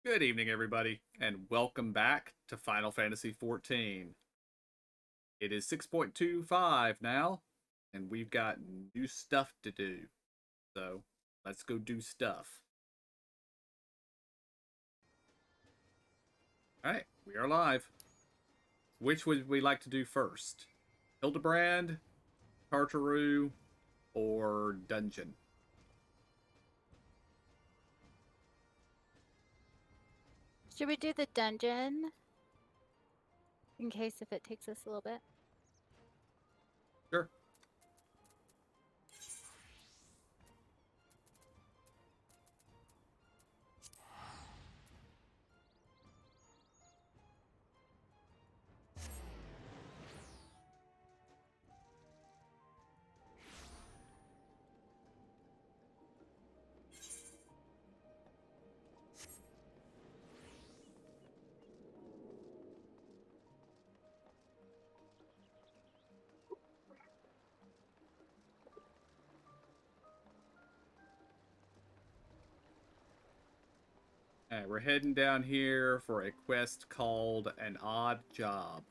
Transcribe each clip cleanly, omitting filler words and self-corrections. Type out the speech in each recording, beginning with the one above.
Good evening, everybody, and welcome back to Final Fantasy XIV. It is 6.25 now, and we've got new stuff to do. So, let's go do stuff. Alright, we are live. Which would we like to do first? Hildebrand, Tartaru, or Dungeon? Should we do the dungeon? In case if it takes us a little bit. Sure. Alright, we're heading down here for a quest called An Odd Job.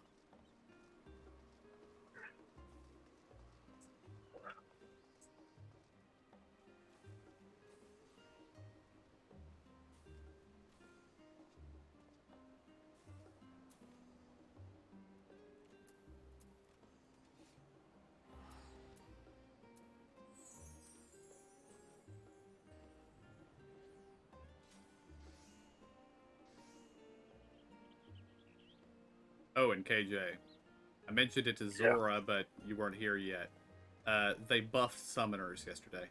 Oh, and KJ. I mentioned it to Yeah. Zora, but you weren't here yet. They buffed summoners yesterday.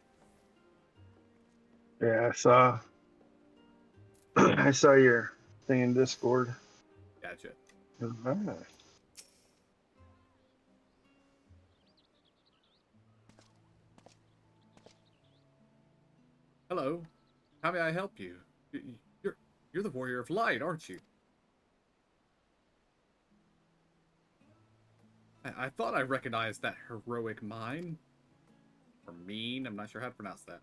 Yeah, I saw I saw your thing in Discord. Gotcha. Ah, Hello. How may I help you? You're you're the warrior of light, aren't you? I thought I recognized that heroic mine. Or mean, I'm not sure how to pronounce that.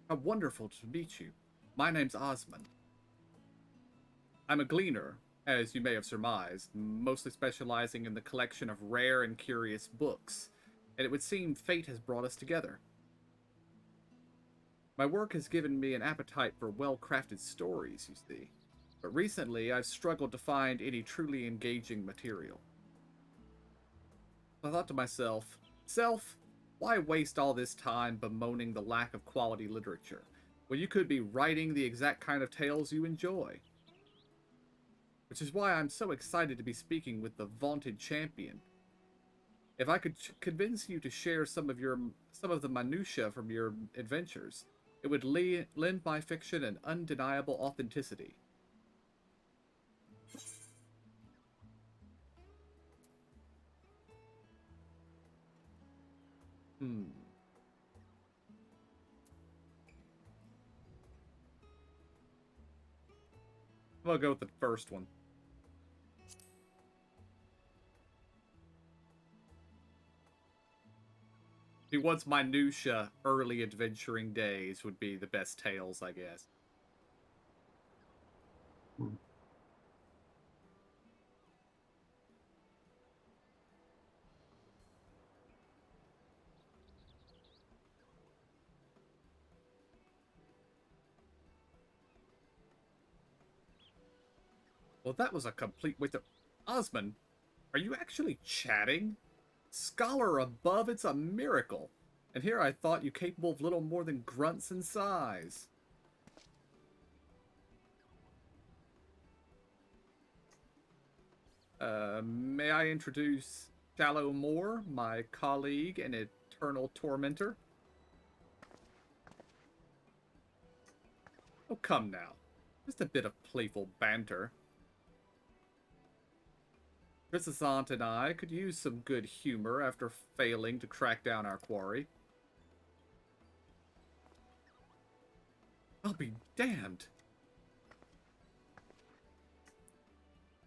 How wonderful to meet you. My name's Osmond. I'm a gleaner, as you may have surmised, mostly specializing in the collection of rare and curious books, and it would seem fate has brought us together. My work has given me an appetite for well-crafted stories, you see, but recently I've struggled to find any truly engaging material. I thought to myself, Self, why waste all this time bemoaning the lack of quality literature, when you could be writing the exact kind of tales you enjoy? Which is why I'm so excited to be speaking with the vaunted champion. If I could convince you to share some of the minutia from your adventures, it would lend my fiction an undeniable authenticity. Hmm. I'm gonna go with the first one. If he wants minutia, early adventuring days would be the best tales, I guess. Well, that was a complete waste of. Osmond, are you actually chatting? Scholar above, it's a miracle. And here I thought you capable of little more than grunts and sighs. May I introduce Shallow Moore, my colleague and eternal tormentor? Oh, come now. Just a bit of playful banter. Chrysosant and I could use some good humor after failing to crack down our quarry. I'll be damned.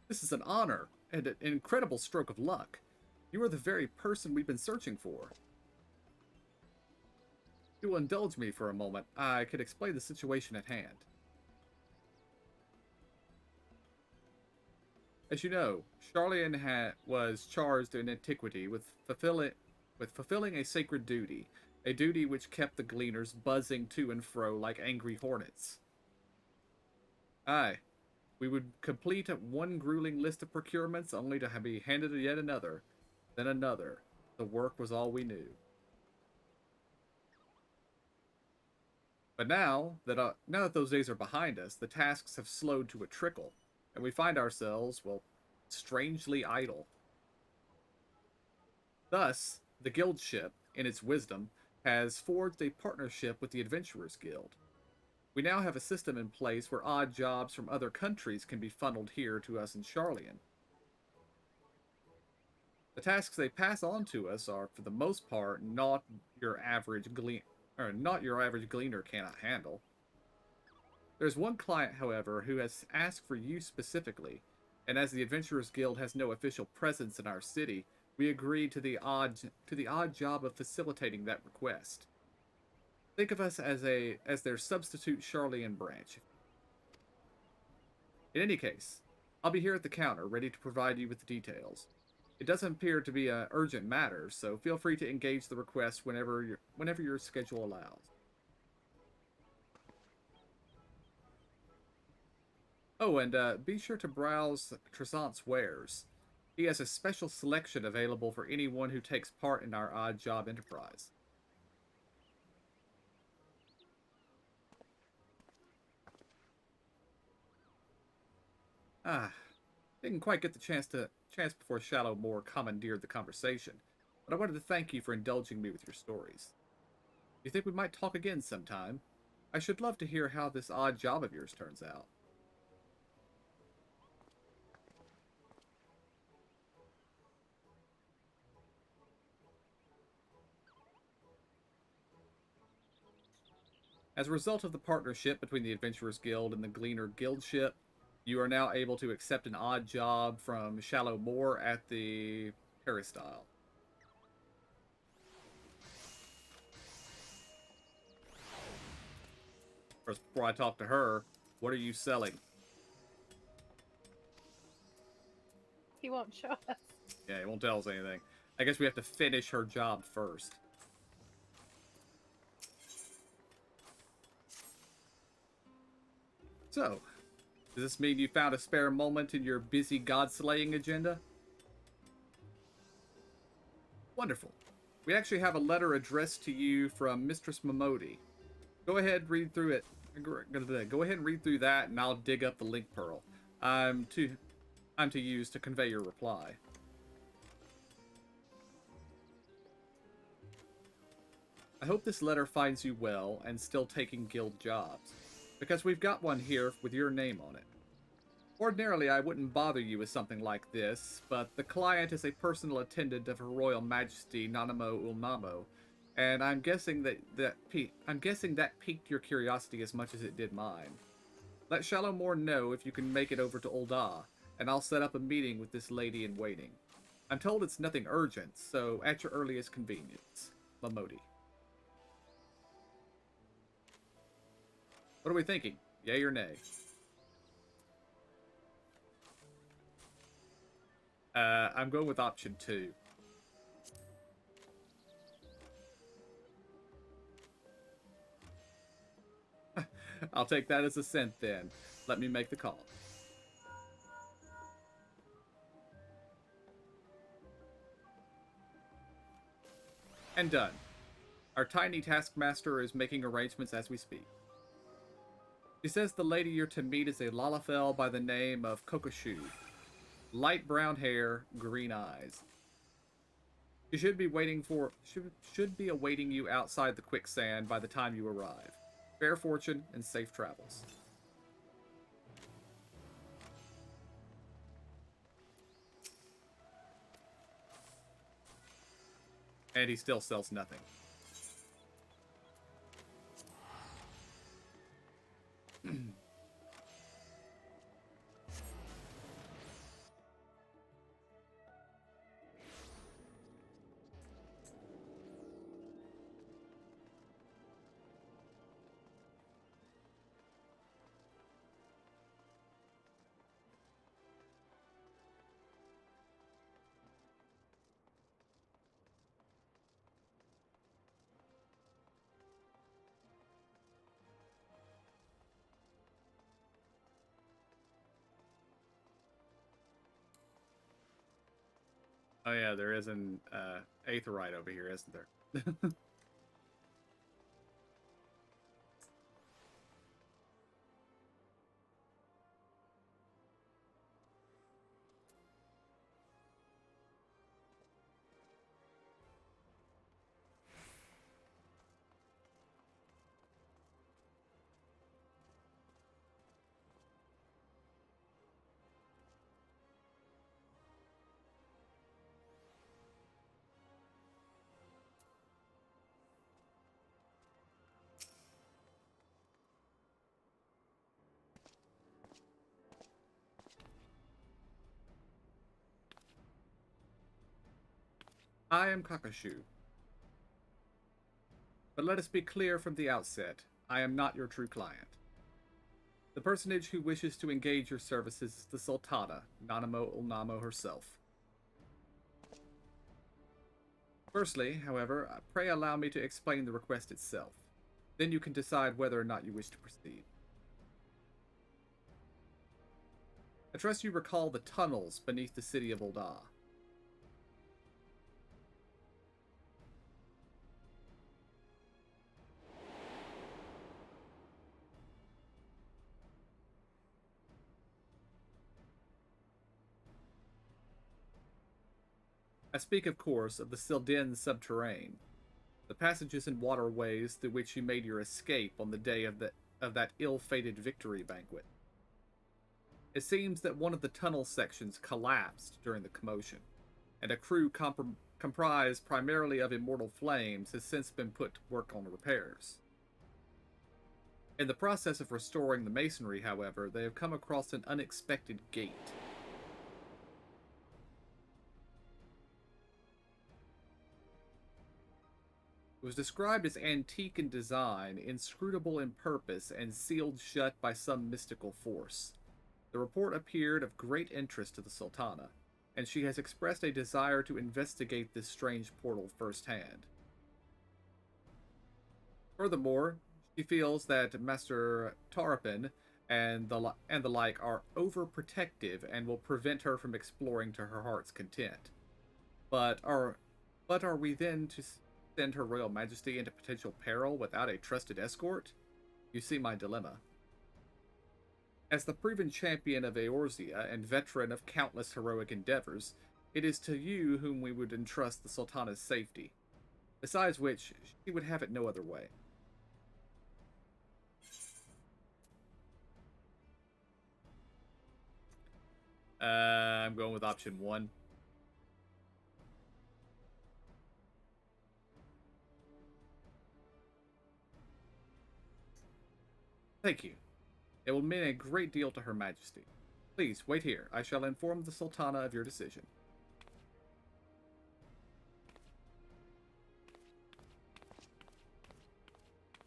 This is an honor and an incredible stroke of luck. You are the very person we've been searching for. If you will indulge me for a moment, I could explain the situation at hand. As you know, Charlian was charged in antiquity with fulfilling a sacred duty, a duty which kept the gleaners buzzing to and fro like angry hornets. Aye, we would complete one grueling list of procurements only to be handed yet another, then another. The work was all we knew. But now that those days are behind us, the tasks have slowed to a trickle, and we find ourselves, well, strangely idle. Thus, the guildship, in its wisdom, has forged a partnership with the Adventurers Guild. We now have a system in place where odd jobs from other countries can be funneled here to us in Charlian. The tasks they pass on to us are, for the most part, not your average gleaner cannot handle. There's one client, however, who has asked for you specifically, and as the Adventurers Guild has no official presence in our city, we agreed to the odd job of facilitating that request. Think of us as their substitute Charlian branch. In any case, I'll be here at the counter, ready to provide you with the details. It doesn't appear to be an urgent matter, so feel free to engage the request whenever your schedule allows. Oh, and be sure to browse Tresant's wares. He has a special selection available for anyone who takes part in our odd job enterprise. Ah, didn't quite get the chance before Shallowmore commandeered the conversation, but I wanted to thank you for indulging me with your stories. You think we might talk again sometime? I should love to hear how this odd job of yours turns out. As a result of the partnership between the Adventurers Guild and the Gleaner Guildship, you are now able to accept an odd job from Shallowmore at the Peristyle. First, before I talk to her, what are you selling? He won't show us. Yeah, he won't tell us anything. I guess we have to finish her job first. So, does this mean you found a spare moment in your busy god-slaying agenda? Wonderful. We actually have a letter addressed to you from Mistress Momodi. Go ahead, read through it. Go ahead and read through that, and I'll dig up the link pearl. I'm to use to convey your reply. I hope this letter finds you well and still taking guild jobs, because we've got one here with your name on it. Ordinarily, I wouldn't bother you with something like this, but the client is a personal attendant of Her Royal Majesty Nanamo Ulnamo, and I'm guessing that piqued your curiosity as much as it did mine. Let Shallowmore know if you can make it over to Ul'dah, and I'll set up a meeting with this lady in waiting. I'm told it's nothing urgent, so at your earliest convenience. Momodi. What are we thinking? Yay or nay? I'm going with option 2. I'll take that as a cent then. Let me make the call. And done. Our tiny taskmaster is making arrangements as we speak. She says the lady you're to meet is a Lalafell by the name of Kokoshu. Light brown hair, green eyes. She should be awaiting you outside the quicksand by the time you arrive. Fair fortune and safe travels. And he still sells nothing. Oh yeah, there is an aetheryte over here, isn't there? I am Kakashu. But let us be clear from the outset, I am not your true client. The personage who wishes to engage your services is the Sultana, Nanamo Ulnamo herself. Firstly, however, pray allow me to explain the request itself. Then you can decide whether or not you wish to proceed. I trust you recall the tunnels beneath the city of Ul'dah. I speak, of course, of the Sildin subterrane, the passages and waterways through which you made your escape on the day of that ill-fated victory banquet. It seems that one of the tunnel sections collapsed during the commotion, and a crew comprised primarily of immortal flames has since been put to work on repairs. In the process of restoring the masonry, however, they have come across an unexpected gate. It was described as antique in design, inscrutable in purpose, and sealed shut by some mystical force. The report appeared of great interest to the Sultana, and she has expressed a desire to investigate this strange portal firsthand. Furthermore, she feels that Master Tarapin and the like are overprotective and will prevent her from exploring to her heart's content. But are we then to send Her Royal Majesty into potential peril without a trusted escort? You see my dilemma. As the proven champion of Eorzea and veteran of countless heroic endeavors, it is to you whom we would entrust the Sultana's safety. Besides which, she would have it no other way. I'm going with option 1. Thank you. It will mean a great deal to Her Majesty. Please, wait here. I shall inform the Sultana of your decision.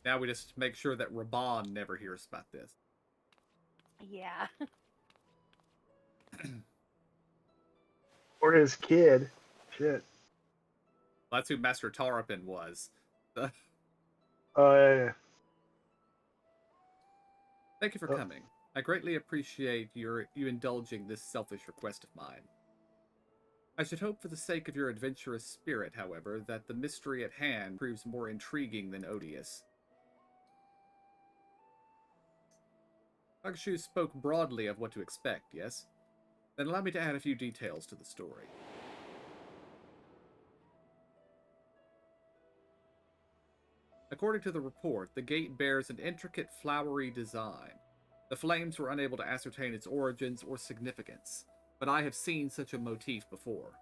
Now we just make sure that Raban never hears about this. Yeah. Or his kid. Shit. That's who Master Tarapin was. Oh, yeah. Thank you for coming. I greatly appreciate you indulging this selfish request of mine. I should hope for the sake of your adventurous spirit, however, that the mystery at hand proves more intriguing than odious. Agshu spoke broadly of what to expect, yes? Then allow me to add a few details to the story. According to the report, the gate bears an intricate flowery design. The flames were unable to ascertain its origins or significance, but I have seen such a motif before.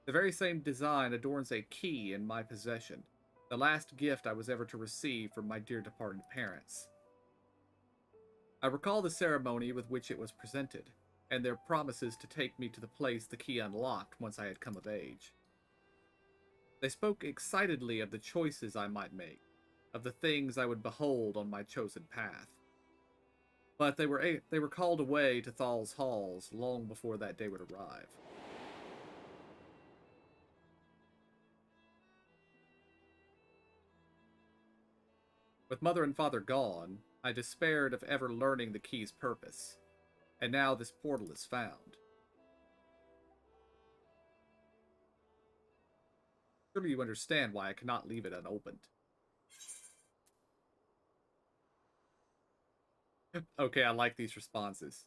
The very same design adorns a key in my possession, the last gift I was ever to receive from my dear departed parents. I recall the ceremony with which it was presented, and their promises to take me to the place the key unlocked once I had come of age. They spoke excitedly of the choices I might make, of the things I would behold on my chosen path. But they were called away to Thal's halls long before that day would arrive. With mother and father gone, I despaired of ever learning the key's purpose, and now this portal is found. Surely you understand why I cannot leave it unopened. Okay, I like these responses.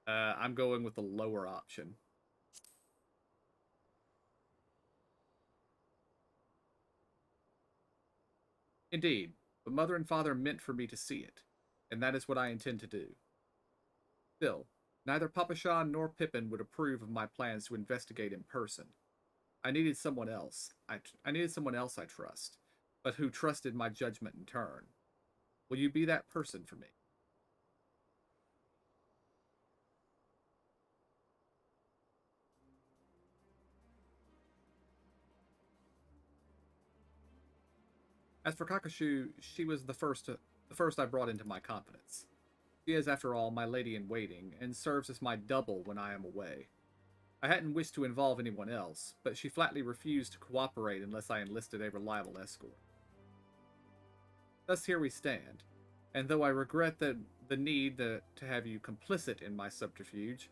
I'm going with the lower option. Indeed, but mother and father meant for me to see it, and that is what I intend to do. Still, neither Papa Sean nor Pippin would approve of my plans to investigate in person. I needed someone else. I needed someone else I trust, but who trusted my judgment in turn. Will you be that person for me? As for Kakashu, she was the first I brought into my confidence. She is, after all, my lady in waiting, and serves as my double when I am away. I hadn't wished to involve anyone else, but she flatly refused to cooperate unless I enlisted a reliable escort. Thus here we stand, and though I regret the need to have you complicit in my subterfuge,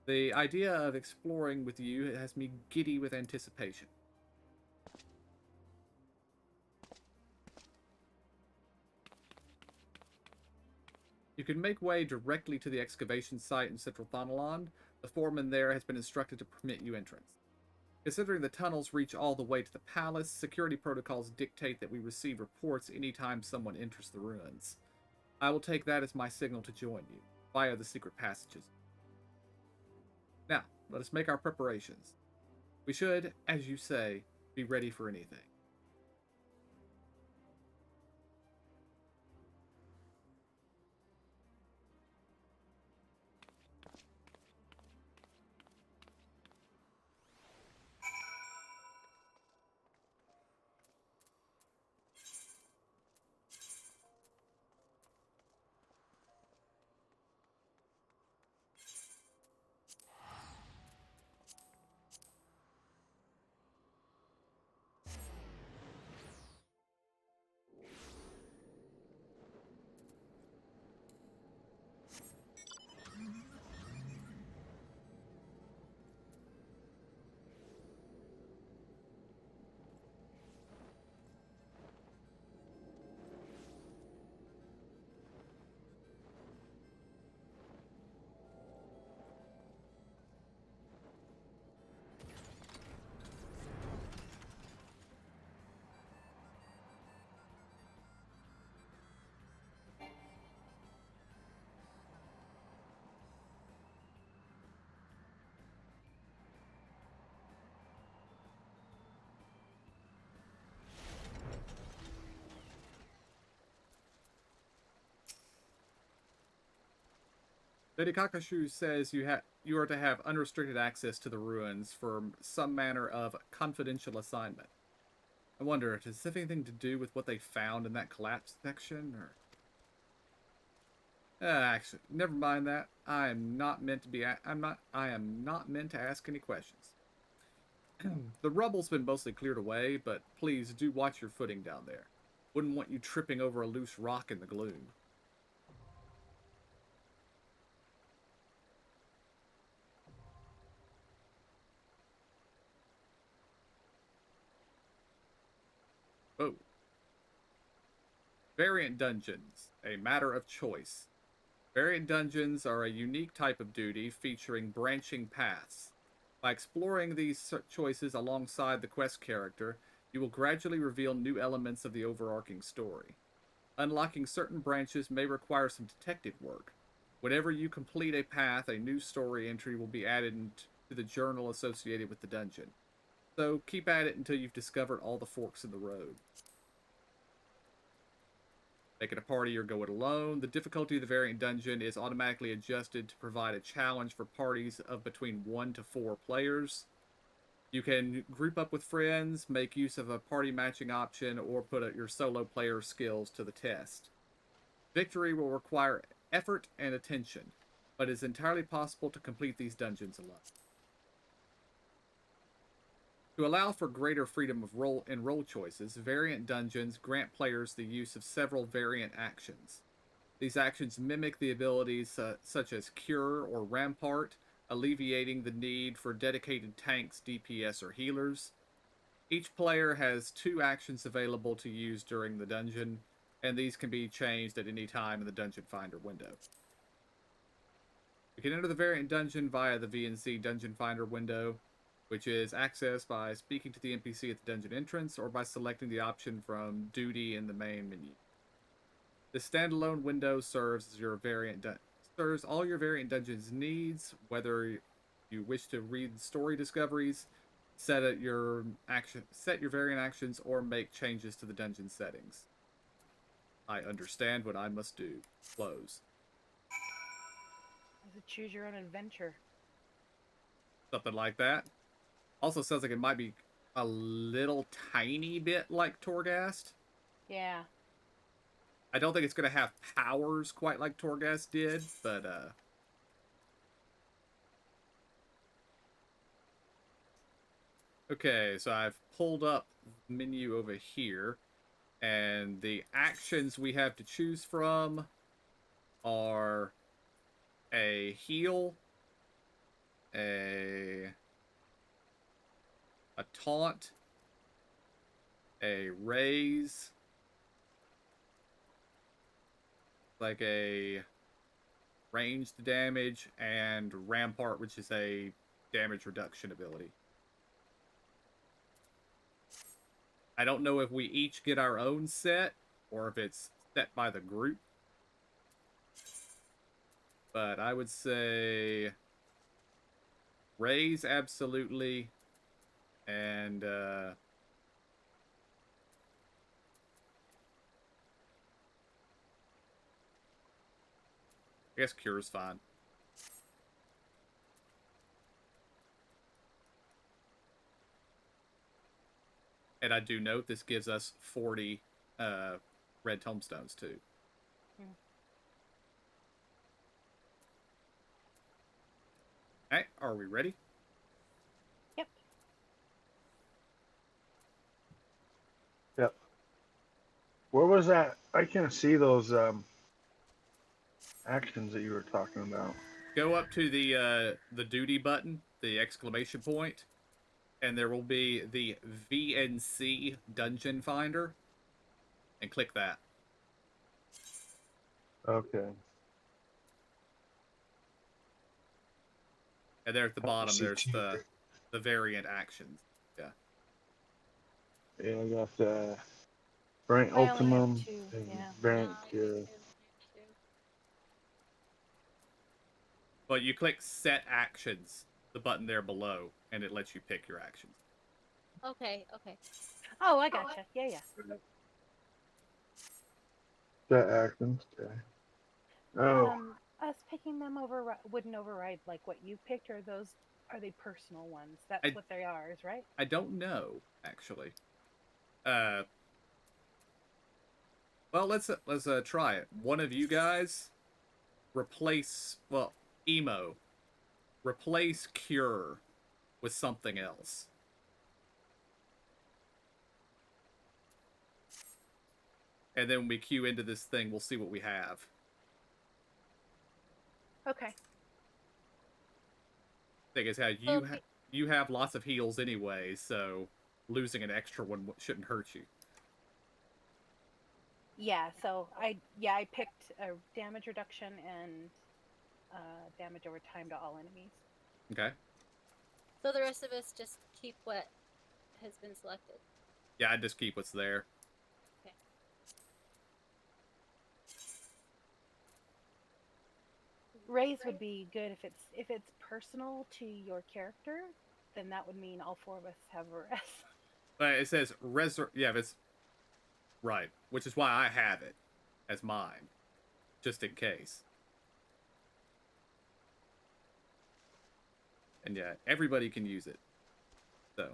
the idea of exploring with you has me giddy with anticipation. You can make way directly to the excavation site in Central Thanalan. The foreman there has been instructed to permit you entrance. Considering the tunnels reach all the way to the palace, security protocols dictate that we receive reports anytime someone enters the ruins. I will take that as my signal to join you, via the secret passages. Now, let us make our preparations. We should, as you say, be ready for anything. Lady Kakashu says you are to have unrestricted access to the ruins for some manner of confidential assignment. I wonder, does this have anything to do with what they found in that collapse section, or? Actually, never mind that. I am not meant to be. I am not meant to ask any questions. The rubble's been mostly cleared away, but please do watch your footing down there. Wouldn't want you tripping over a loose rock in the gloom. Oh. Variant dungeons, a matter of choice. Variant dungeons are a unique type of duty featuring branching paths. By exploring these choices alongside the quest character, you will gradually reveal new elements of the overarching story. Unlocking certain branches may require some detective work. Whenever you complete a path, a new story entry will be added to the journal associated with the dungeon. So keep at it until you've discovered all the forks in the road. Make it a party or go it alone. The difficulty of the variant dungeon is automatically adjusted to provide a challenge for parties of between 1 to 4 players. You can group up with friends, make use of a party matching option, or put your solo player skills to the test. Victory will require effort and attention, but it is entirely possible to complete these dungeons alone. To allow for greater freedom of role choices, variant dungeons grant players the use of several variant actions. These actions mimic the abilities such as Cure or Rampart, alleviating the need for dedicated tanks, DPS, or healers. Each player has 2 actions available to use during the dungeon, and these can be changed at any time in the Dungeon Finder window. You can enter the variant dungeon via the VNC Dungeon Finder window, which is accessed by speaking to the NPC at the dungeon entrance or by selecting the option from duty in the main menu. This standalone window serves as your serves all your variant dungeons needs, whether you wish to read story discoveries, set your variant actions, or make changes to the dungeon settings. I understand what I must do. Close. Is it choose your own adventure? Something like that. Also sounds like it might be a little tiny bit like Torghast. Yeah. I don't think it's going to have powers quite like Torghast did, but okay, so I've pulled up the menu over here, and the actions we have to choose from are a heal, a taunt, a raise, like a ranged damage, and Rampart, which is a damage reduction ability. I don't know if we each get our own set, or if it's set by the group. But I would say raise absolutely, and I guess cure's fine. And I do note this gives us 40 red tomestones too. Hmm. Alright, are we ready? Yep. Yep. Where was that? I can't see those actions that you were talking about. Go up to the duty button, the exclamation point, and there will be the VNC Dungeon Finder, and click that. Okay. And there at the I bottom, see there's two. the variant actions. Yeah. Yeah, I got Variant I only have Ultimum 2, and yeah. Variant I do Cure. too. But you click Set Actions, the button there below, and it lets you pick your actions. Okay, okay. Oh, I gotcha. Yeah, yeah. Set actions. Okay. Oh, Us picking them wouldn't override like what you picked, or are they personal ones? That's I what they are, is right? I don't know actually. Uh, well, let's try it. One of you guys emo replace cure with something else. And then when we queue into this thing, we'll see what we have. Okay. Thing is, how you have lots of heals anyway, so losing an extra one shouldn't hurt you. Yeah, so I picked a damage reduction and damage over time to all enemies. Okay. So the rest of us just keep what has been selected. Yeah, I just keep what's there. Okay. Raise would be good if it's personal to your character, then that would mean all 4 of us have a rest. But it says yeah, it's right, which is why I have it as mine, just in case. And yeah, everybody can use it. So,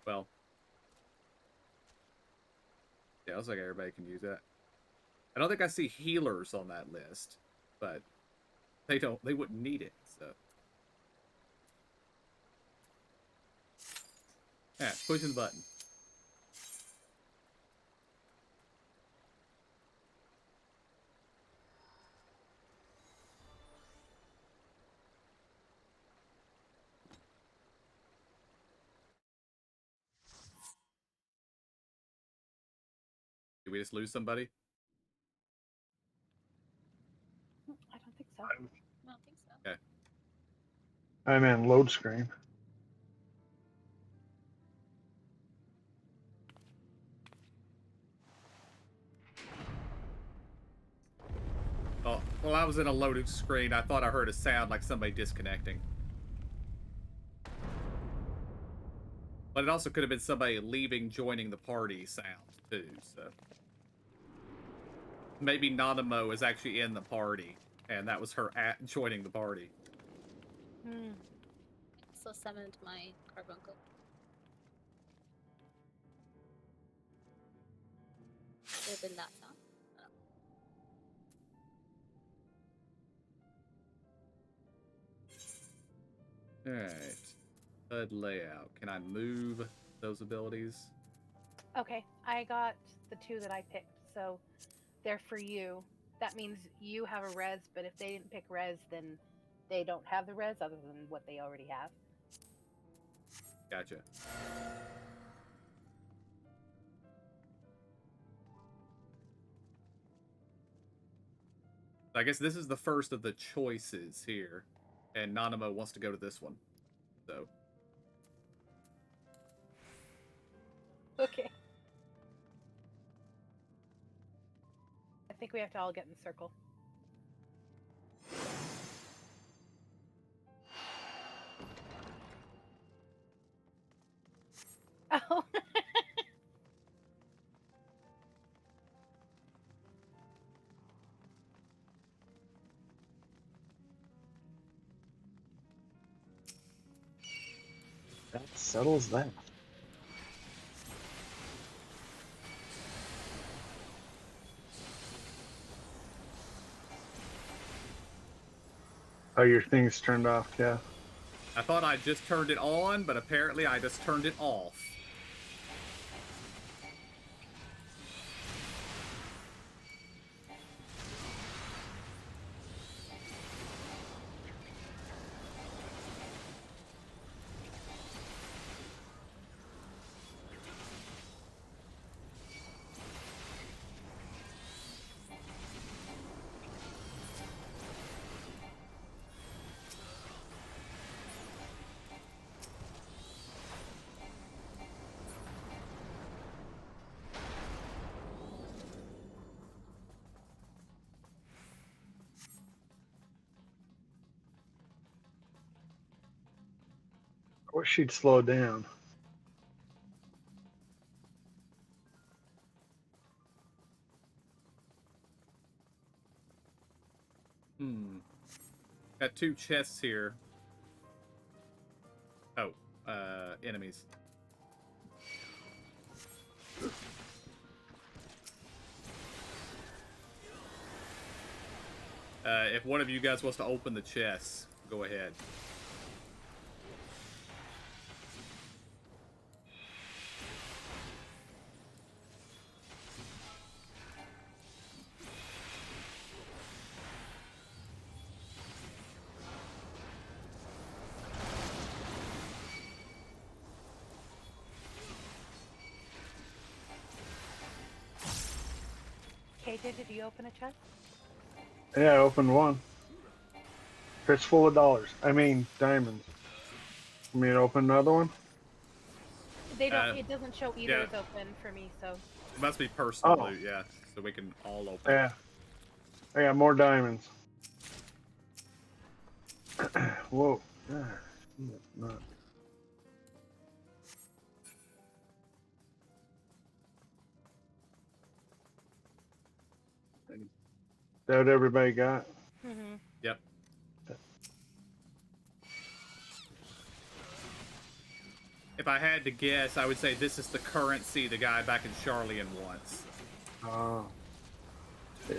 well, yeah, it looks like everybody can use that. I don't think I see healers on that list, but they wouldn't need it, so. Yeah, pushing the button. Did we just lose somebody? I don't think so. I don't think so. Okay. I'm in load screen. Oh, well, I was in a loading screen. I thought I heard a sound like somebody disconnecting. But it also could have been somebody leaving, joining the party sound, too, so. Maybe Nanamo is actually in the party, and that was her joining the party. Hmm. I also summoned my carbuncle. Could have been that sound. Alright. HUD layout. Can I move those abilities? Okay, I got the 2 that I picked, so they're for you. That means you have a res, but if they didn't pick res, then they don't have the res other than what they already have. Gotcha. I guess this is the first of the choices here, and Nanamo wants to go to this one, so. Okay. I think we have to all get in the circle. Oh. That settles that. Oh, your thing's turned off, yeah. I thought I just turned it on, but apparently I just turned it off. I wish she'd slow down. Got 2 chests here. Oh, enemies. If one of you guys wants to open the chests, go ahead. KJ, did you open a chest? Yeah, I opened one. It's full of dollars. I mean, diamonds. You mean to open another one? They don't. It doesn't show either yeah. is open for me. So. It must be personal Oh. loot, yeah. So we can all open. Yeah. I got more diamonds. Whoa. God, not. That what everybody got? Mm-hmm. Yep. If I had to guess, I would say this is the currency the guy back in Charlian wants. Oh. Yeah.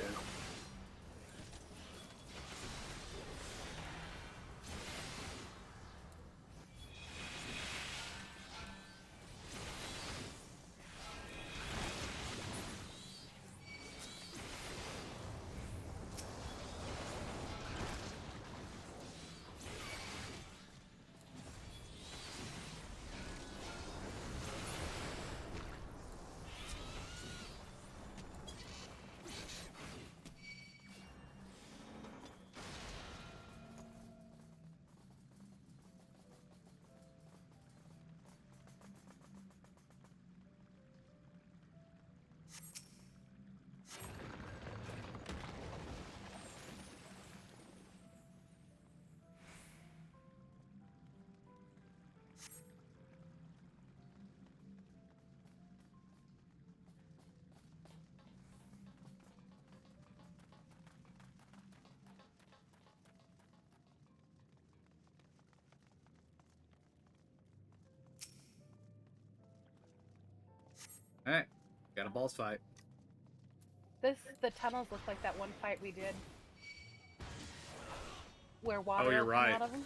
Alright, got a boss fight. The tunnels look like that one fight we did, where water Oh, you're will come right. out of them.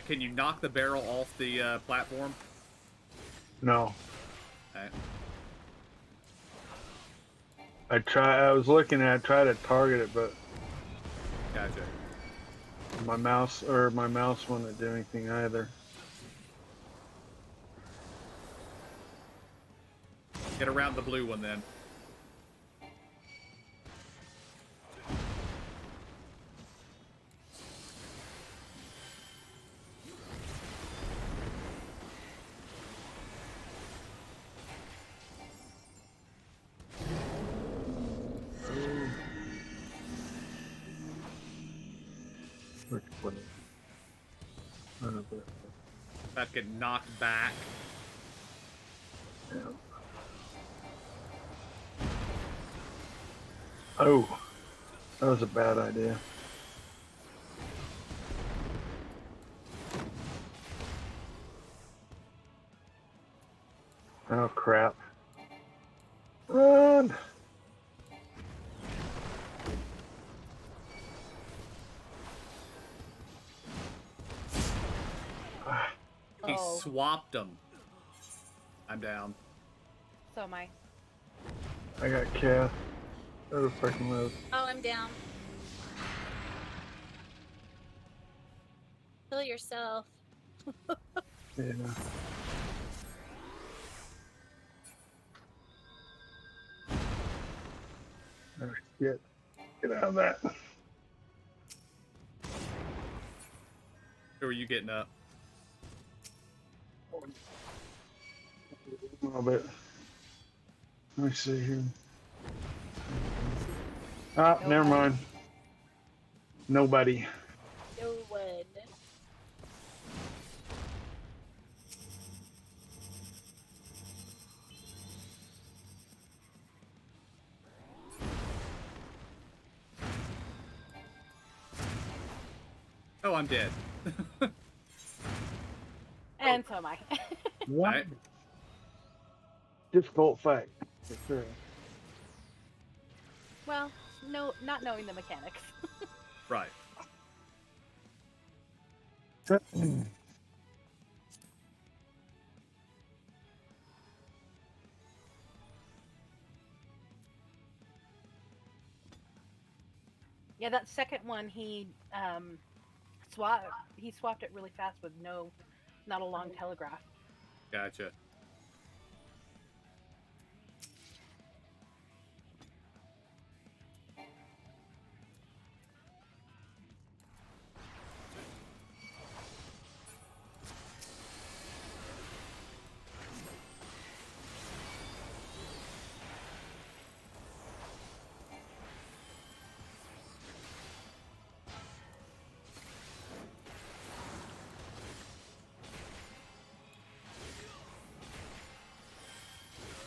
Can you knock the barrel off the platform? No. Alright. I was looking at it, try to target it, but Gotcha. my mouse wouldn't do anything either. Get around the blue one then. Which one? About to get knocked back. Yeah. Oh, that was a bad idea. Oh crap. Run! He Oh. swapped them. I'm down. So am I. I got Cass. That was freaking low. Oh, I'm down. Kill yourself. Yeah. Oh shit. Get out of that. Who are you getting up? A little bit. Let me see here. Ah, never mind. Nobody. No one. Oh, I'm dead. And so am I. What? Alright. Difficult fight. For sure. Well, no, not knowing the mechanics. Right. Yeah, that second one swapped it really fast with not a long telegraph. Gotcha.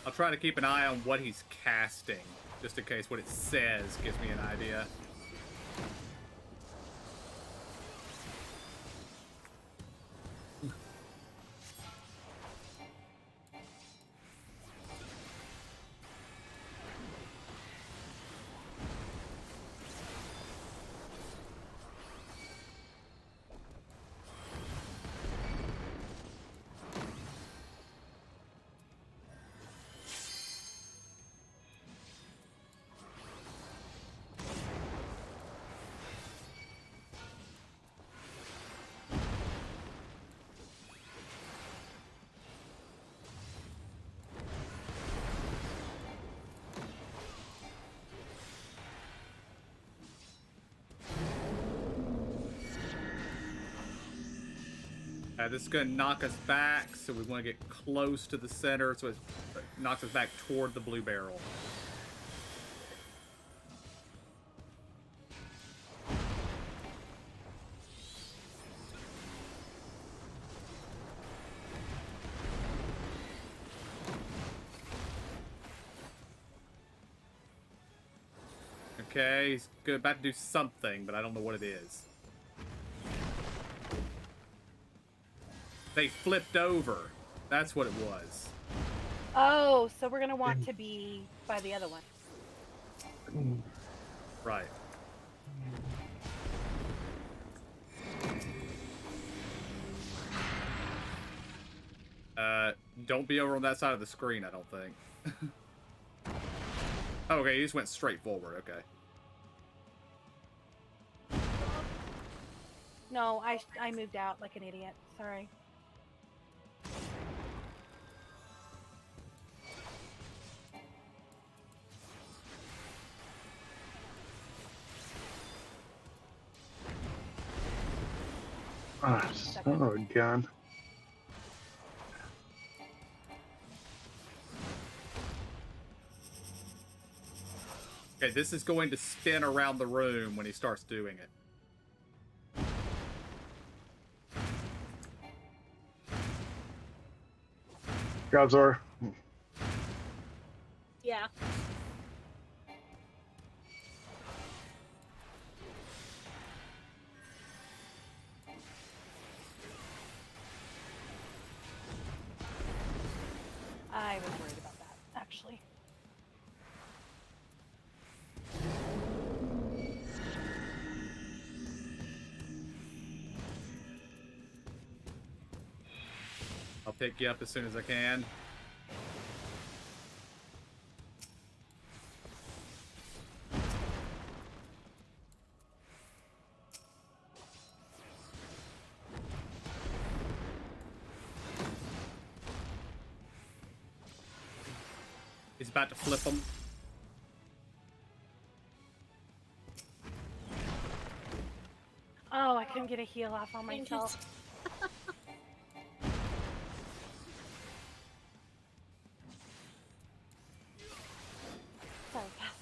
I'll try to keep an eye on what he's casting, just in case what it says gives me an idea. This is going to knock us back, so we want to get close to the center, so it knocks us back toward the blue barrel. Okay, he's about to do something, but I don't know what it is. They flipped over. That's what it was. Oh, so we're gonna want to be by the other one. Right. Don't be over on that side of the screen, I don't think. Okay, he just went straight forward, okay. No, I moved out like an idiot. Sorry. Ah, son of a gun. Okay, this is going to spin around the room when he starts doing it. Godzor. Yeah. I was worried about that, actually. I'll pick you up as soon as I can. He's about to flip him. Oh, I couldn't get a heal off on myself. Sorry, Kath.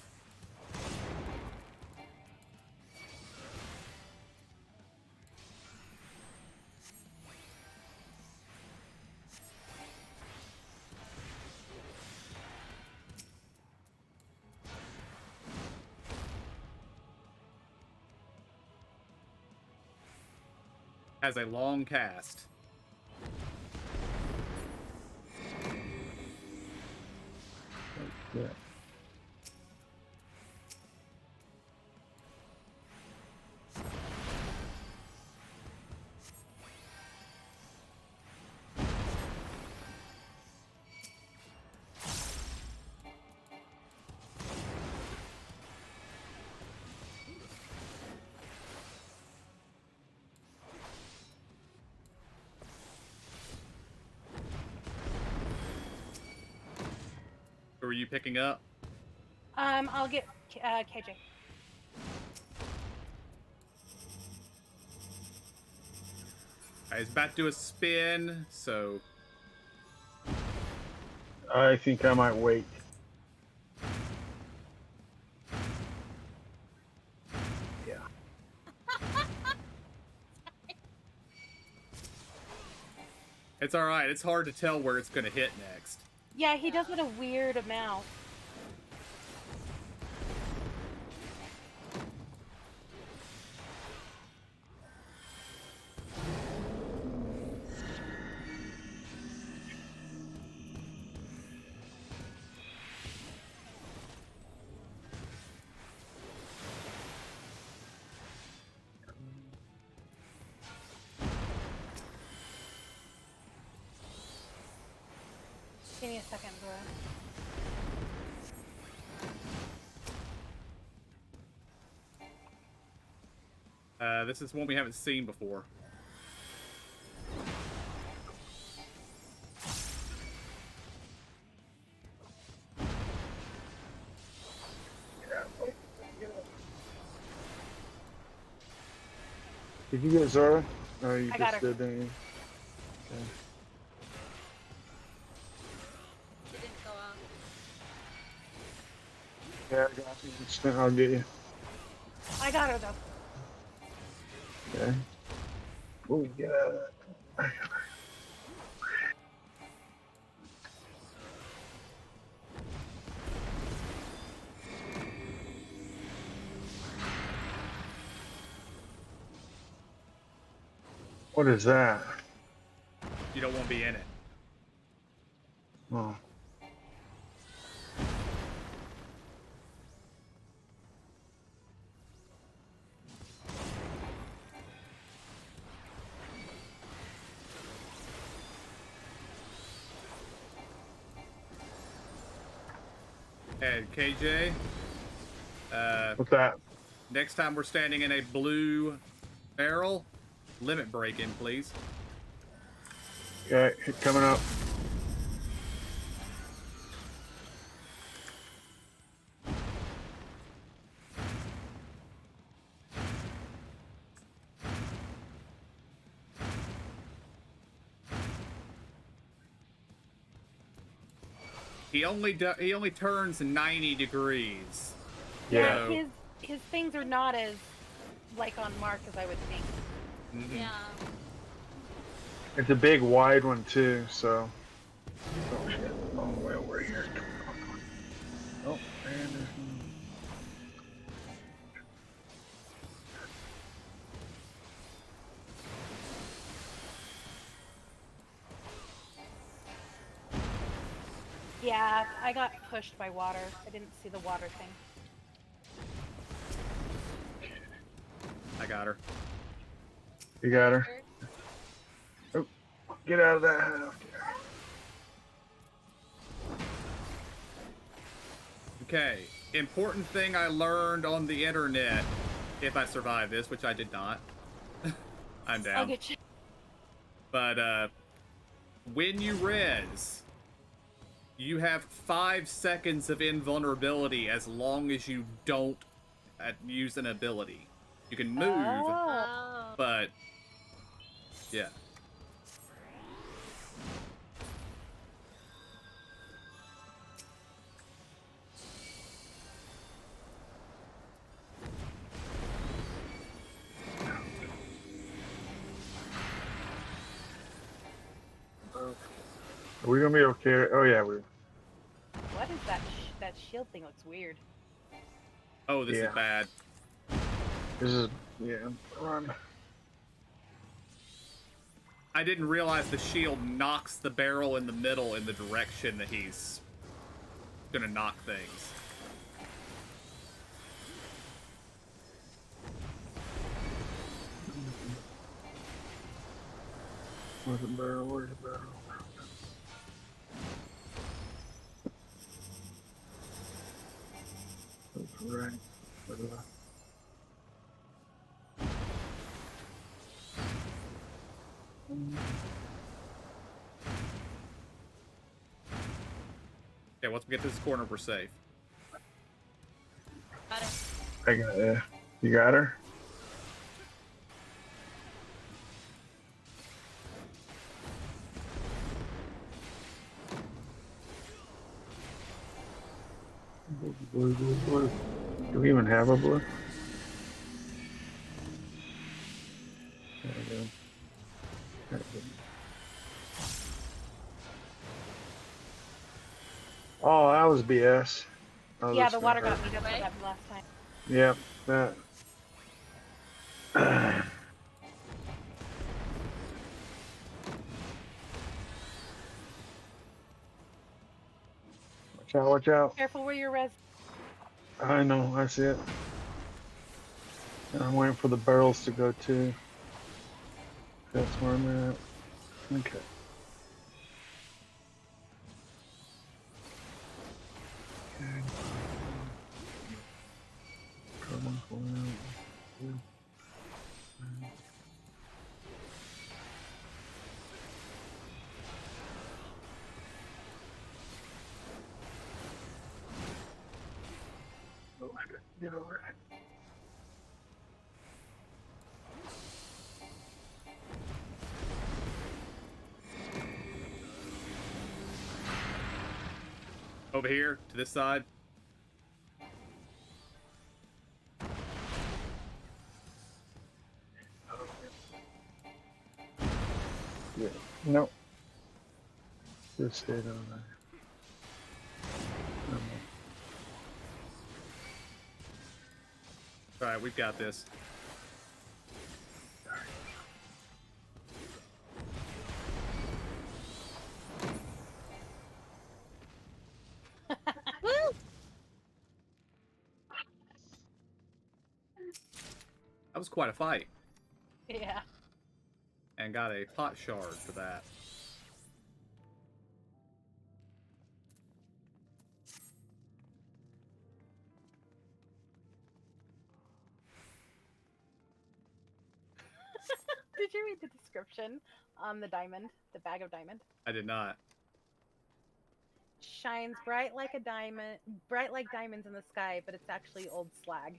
Has a long cast. Yeah. Who are you picking up? I'll get KJ. He's about to do a spin, so I think I might wait. Yeah. it's all right. It's hard to tell where it's going to hit next. Yeah, he does it a weird amount. Give me a second, Zora. This is one we haven't seen before. Did you get Zora? Oh, you I got just her. did, didn't you? It didn't go off. Yeah, I got you. Instant, I'll get you. I got her though. Okay. Oh, get out of that. What is that? You don't want to be in it. Oh. And KJ, What's that? next time we're standing in a blue barrel, limit break in, please. Okay, coming up. He only turns 90 degrees. Yeah. So- His things are not as like on Mark as I would think. Mhm. Yeah. It's a big wide one too, so. Oh shit. All the way over here. Oh, and there's Yeah, I got pushed by water. I didn't see the water thing. I got her. You got her. Get out of that house. Okay, important thing I learned on the internet, if I survive this, which I did not. I'm down. I'll get you. But when you res, you have 5 seconds of invulnerability as long as you don't use an ability. You can move, Oh. but yeah. Are we gonna be okay? Oh yeah, we. What is that? That shield thing looks weird. Oh, this Yeah. is bad. This is run. I didn't realize the shield knocks the barrel in the middle in the direction that he's gonna knock things. Where's the barrel? Where's the barrel? That's right. Where did I- Okay, once we get to this corner, we're safe. Got it. I got it. You got her? Blue, blue, blue. Do we even have a blue? There we go. There we go. Oh, that was BS. Oh, Yeah, this the guy water hurt. got me. That's what Right? happened last time. Yep, that. Watch out, watch out. Careful where your res. I know, I see it. And I'm waiting for the barrels to go too. That's where I'm at. Okay. Trouble for now. Oh, I gotta get over it. Over here, to this side. Yeah. No. Just hit on there. Alright, we've got this. Woo! That was quite a fight. Yeah. And got a pot shard for that. Did you read the description on the diamond, the bag of diamond? I did not. Shines bright like a diamond, bright like diamonds in the sky, but it's actually old slag.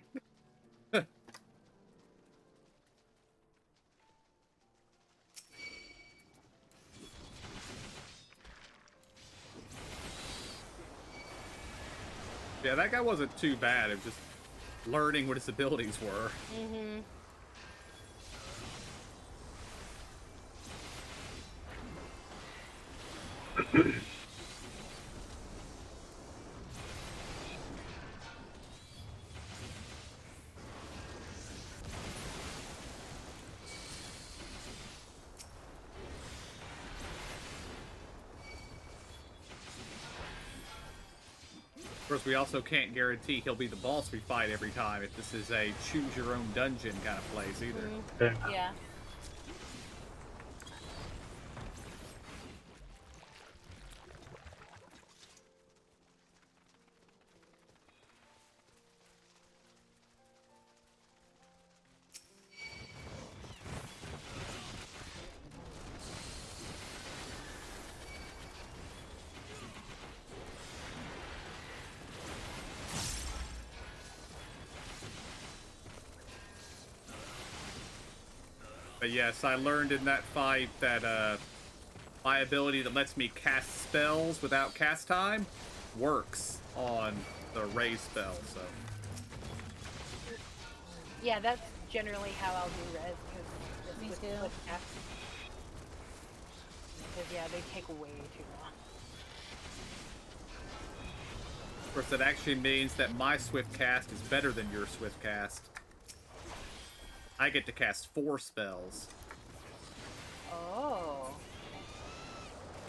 Yeah, that guy wasn't too bad. It was just learning what his abilities were. Mm-hmm. Of course, we also can't guarantee he'll be the boss we fight every time if this is a choose-your-own-dungeon kind of place either. Yeah. Yeah. But yes, I learned in that fight that my ability that lets me cast spells without cast time works on the raise spell, so... Yeah, that's generally how I'll do res, Me because too. Because yeah, they take way too long. Of course, that actually means that my swift cast is better than your swift cast. I get to cast 4 spells. Oh.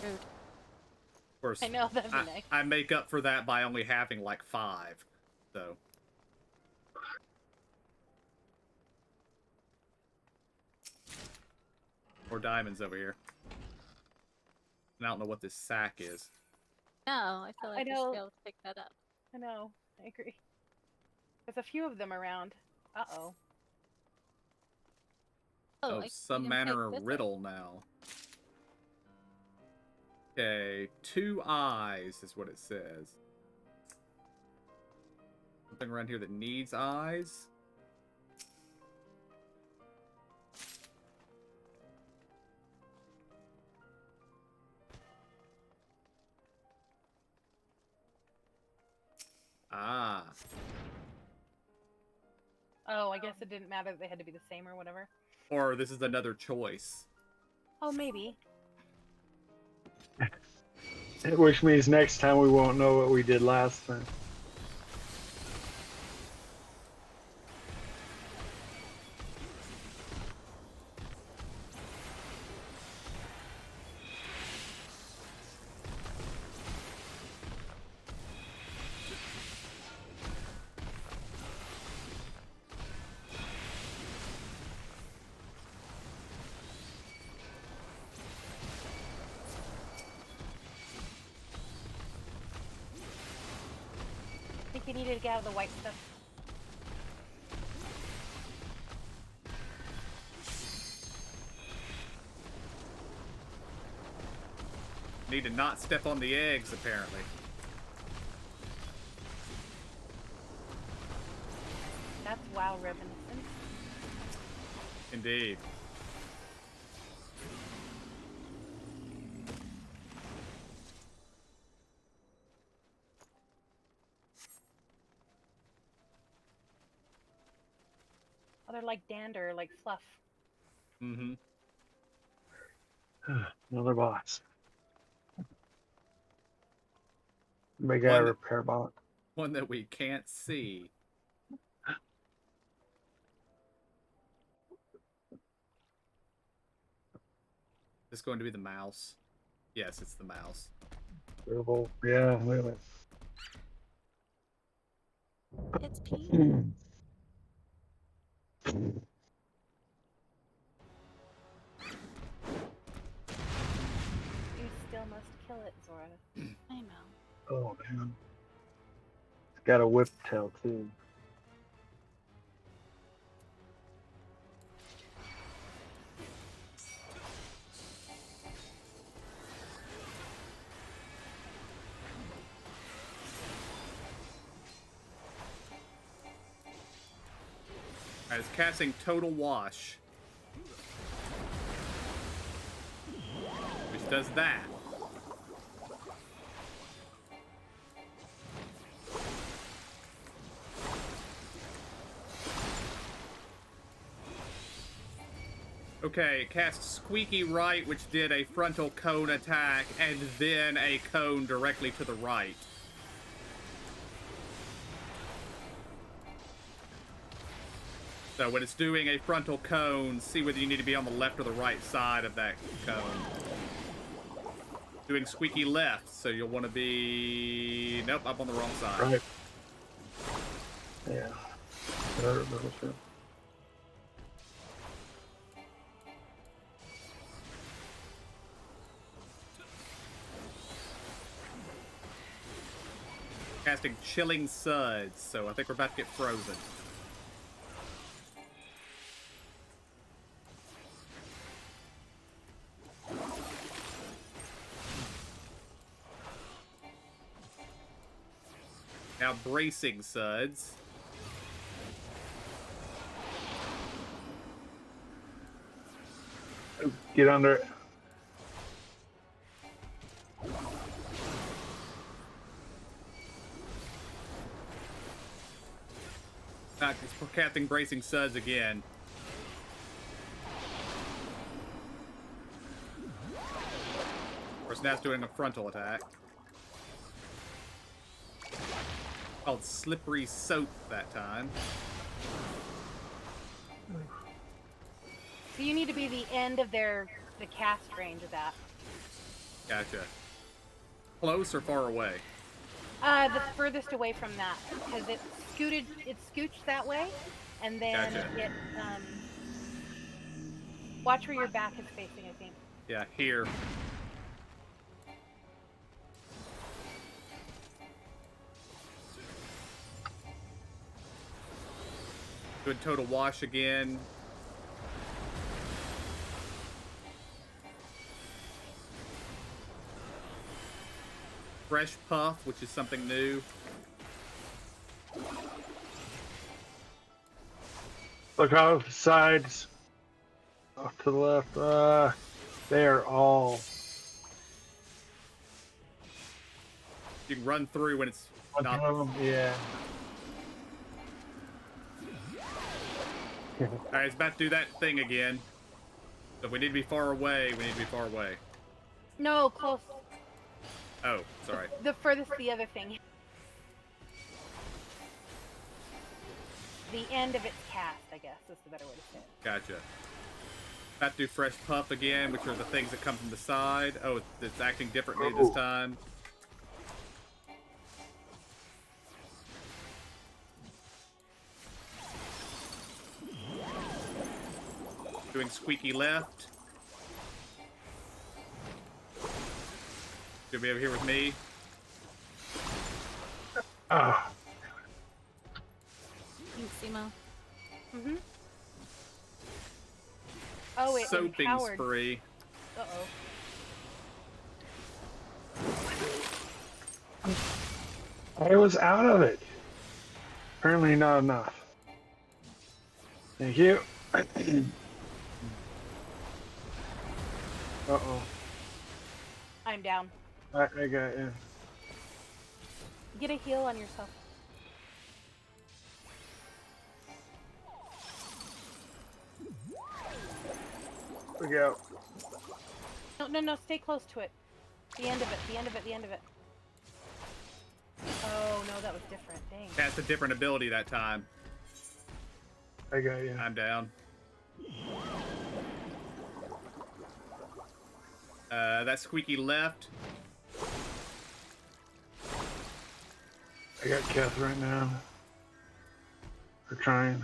Rude. Of course, I know, that'd be nice. I make up for that by only having like 5. So. More diamonds over here. And I don't know what this sack is. No, I feel like I we should know. be able to pick that up. I know, I agree. There's a few of them around. Uh-oh. Oh, I some can manner take of this up. riddle now. Okay, 2 eyes is what it says. Something around here that needs eyes. Ah. Oh, I guess it didn't matter that they had to be the same or whatever. Or this is another choice. Oh, maybe. Which means next time we won't know what we did last time. I think you needed to get out of the white stuff. Need to not step on the eggs, apparently. That's WoW reminiscent. Indeed. they're like dander, like fluff. Mm-hmm. Another boss. Big guy One- repair bot. One that we can't see. Is this going to be the mouse? Yes, it's the mouse. Yeah, look at It's Pete. it. You still must kill it, Zora. I know. Oh man. It's got a whip tail too. Alright, it's casting Total Wash. Which does that. Okay, it cast Squeaky Right, which did a frontal cone attack, and then a cone directly to the right. So when it's doing a frontal cone, see whether you need to be on the left or the right side of that cone. Doing squeaky left, so you'll want to be... Nope, I'm on the wrong side. Right. Yeah. That's true. Casting Chilling Suds, so I think we're about to get frozen. Now Bracing Suds. Get under it. It's casting Bracing Suds again. Of course, now it's doing a frontal attack. Called Slippery Soap that time. So you need to be the end of the cast range of that. Gotcha. Close or far away? The furthest away from that, because it scooched that way, and then Gotcha. it watch where your back is facing, I think. Yeah, here. Doing Total Wash again. Fresh Puff, which is something new. Look off the sides. Off to the left. They're all. You can run through when it's not. Yeah. Alright, it's about to do that thing again. So if we need to be far away, we need to be far away. No, close. Oh, sorry. The furthest, the other thing. The end of its cast, I guess, is the better way to say it. Gotcha. About to do Fresh Puff again, which are the things that come from the side. Oh, it's acting differently this time. Doing Squeaky Left. You'll be over here with me. Ah. Thanks, Simo. Mm-hmm. Oh, it Soaping empowered. Spree. Uh-oh. I was out of it. Apparently not enough. Thank you. Uh-oh. I'm down. I got you. Get a heal on yourself. Look out. No, stay close to it. The end of it, the end of it, the end of it. Oh, no, that was different. Dang. Cast a different ability that time. I got you. I'm down. That squeaky left. I got Kath right now. They're trying.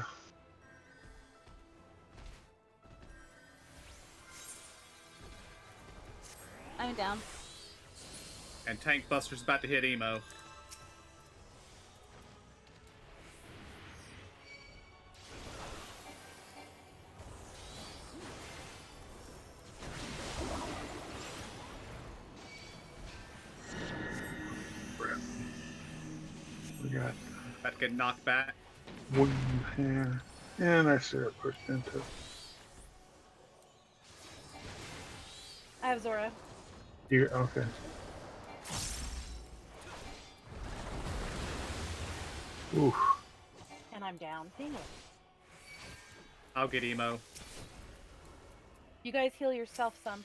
I'm down. And Tank Buster's about to hit Emo. We got About to get knocked back. one here. And I see it pushed into. I have Zora. You okay? Oof. And I'm down. Dang it. I'll get Emo. You guys heal yourself some.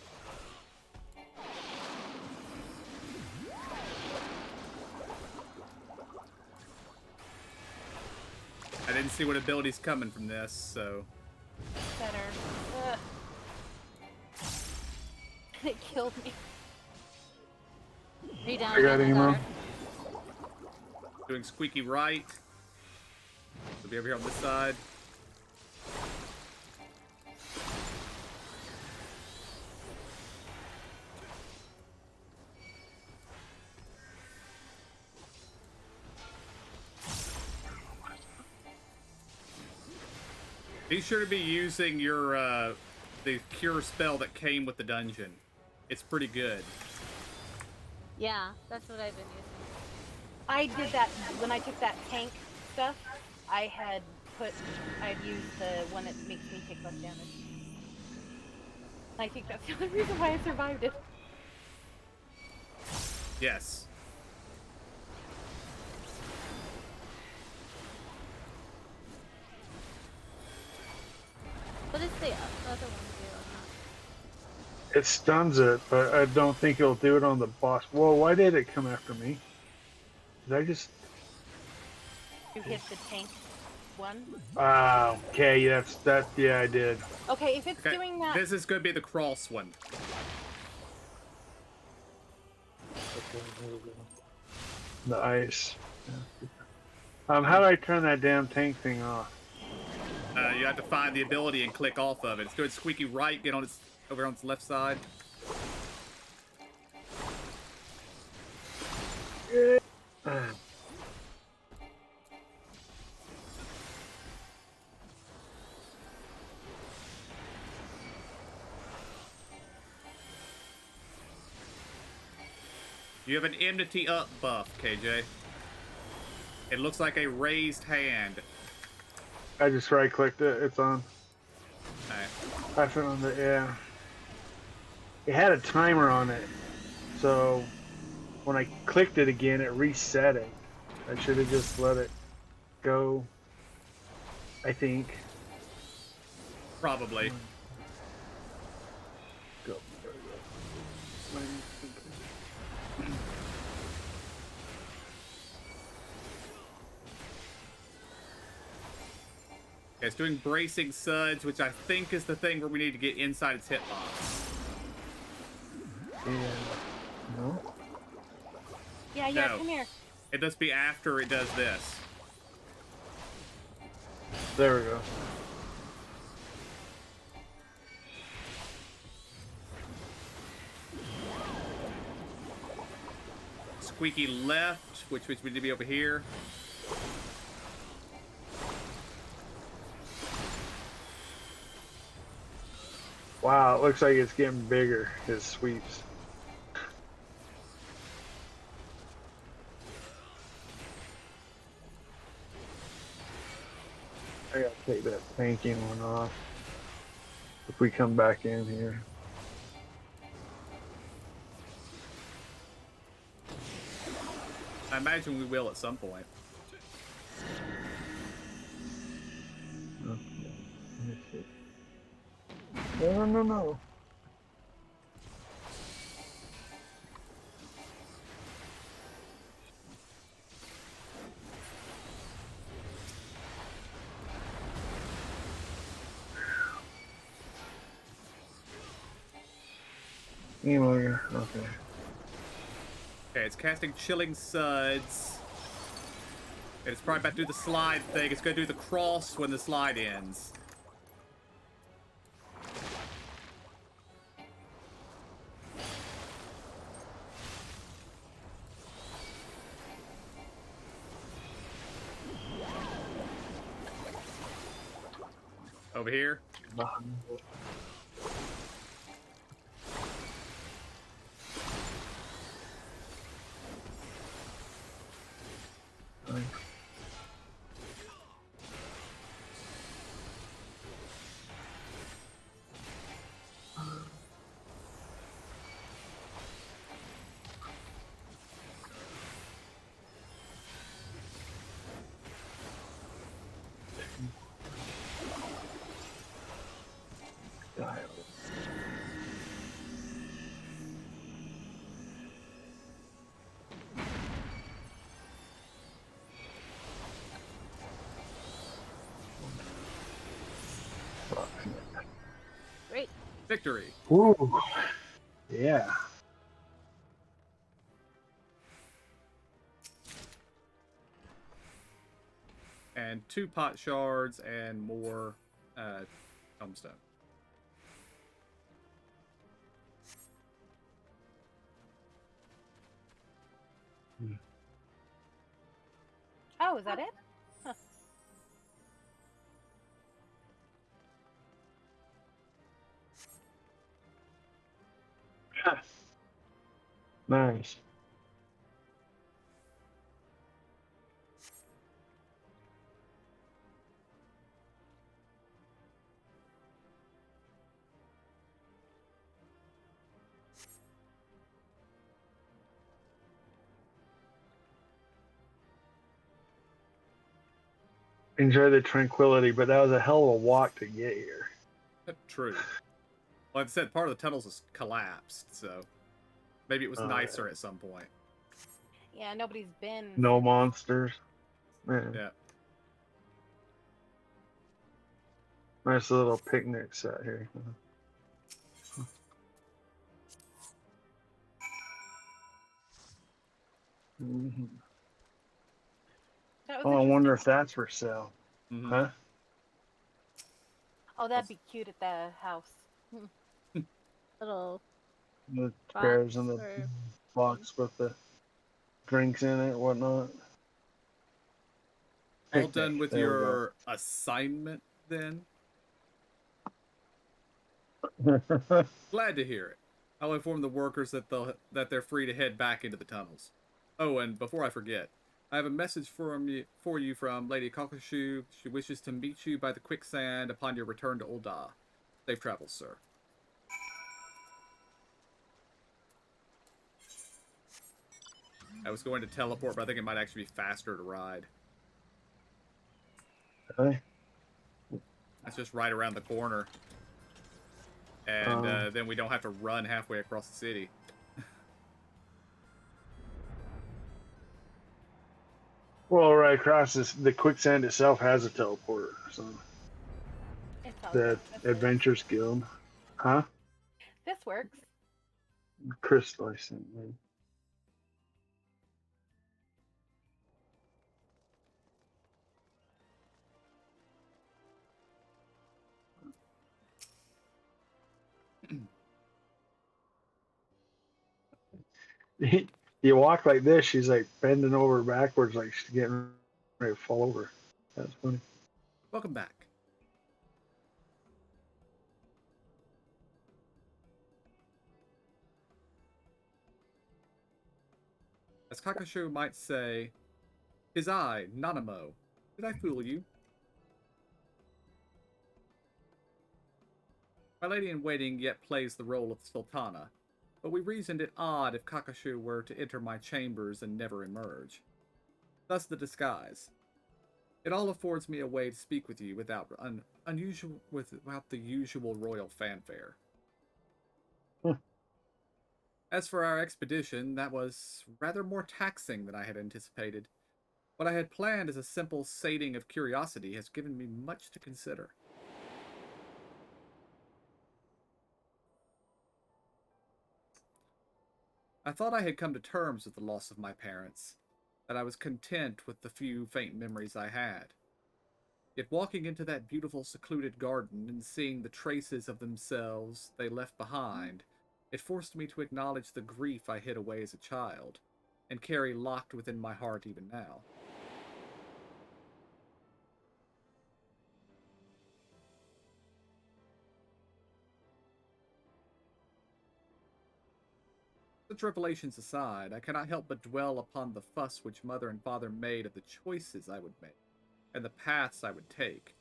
I didn't see what ability's coming from this, so... Better. Ugh. It killed me. Are you down? I got again, Emo. daughter? Doing squeaky right. We'll be over here on this side. Be sure to be using your, the cure spell that came with the dungeon. It's pretty good. Yeah, that's what I've been using. I did that when I took that tank stuff. I'd used the one that makes me take less damage. I think that's the only reason why I survived it. Yes. What does the other one do? It stuns it, but I don't think it'll do it on the boss. Whoa, why did it come after me? Did I just... You hit the tank one. Okay, yeah, I did. Okay, if it's Okay, doing that, this is going to be the cross one. The ice. How do I turn that damn tank thing off? You have to find the ability and click off of it. It's doing squeaky right, get on its over on its left side. You have an enmity up buff, KJ. It looks like a raised hand. I just right clicked it, it's on. Alright. I found it, yeah. It had a timer on it, so when I clicked it again, it reset it. I should have just let it go, I think. Probably. Go. Okay, it's doing bracing suds, which I think is the thing where we need to get inside its hitbox. And no. yeah, No. come here. It must be after it does this. There we go. Squeaky left, which we need to be over here. Wow, it looks like it's getting bigger, his sweeps. I gotta take that tanking one off if we come back in here. I imagine we will at some point. Okay. Let me see. No, no, no. Anyway, okay. Okay, it's casting Chilling Suds. And it's probably about to do the slide thing. It's going to do the cross when the slide ends. Over here. Great. Victory. Ooh. Yeah. And 2 pot shards and more tombstone. Oh, is that it? Huh. Nice. Enjoy the tranquility, but that was a hell of a walk to get here. True. Like I said, part of the tunnels is collapsed, so maybe it was nicer at some point. Yeah, nobody's been. No monsters. Man, Yeah. nice little picnic set here. Mm-hmm. That was Oh, I interesting. wonder if that's for sale. Mm-hmm. Huh? Oh, that'd be cute at the house. Little The box bears in the or box with the drinks in it, whatnot. All Picnic. done with There we go. your assignment, then? Glad to hear it. I'll inform the workers that they're free to head back into the tunnels. Oh, and before I forget, I have a message for you from Lady Cockashoe. She wishes to meet you by the quicksand upon your return to Ul'dah. Safe travels, sir. I was going to teleport, but I think it might actually be faster to ride. Okay. That's just right around the corner. And then we don't have to run halfway across the city. Well, right across the quicksand itself has a teleporter, so It's all the good. This Adventures Guild, huh? This works. Crystal, I sent me. You walk like this, she's like bending over backwards, like she's getting ready to fall over. That's funny. Welcome back. As Kakashu might say, "'Tis I, Nanamo. Did I fool you?" My lady-in-waiting yet plays the role of Sultana, but we reasoned it odd if Kakashu were to enter my chambers and never emerge. Thus the disguise. It all affords me a way to speak with you without without the usual royal fanfare. Hmm. As for our expedition, that was rather more taxing than I had anticipated. What I had planned as a simple sating of curiosity has given me much to consider. I thought I had come to terms with the loss of my parents, that I was content with the few faint memories I had. Yet walking into that beautiful secluded garden and seeing the traces of themselves they left behind, it forced me to acknowledge the grief I hid away as a child, and carry locked within my heart even now. Such revelations aside, I cannot help but dwell upon the fuss which mother and father made of the choices I would make, and the paths I would take.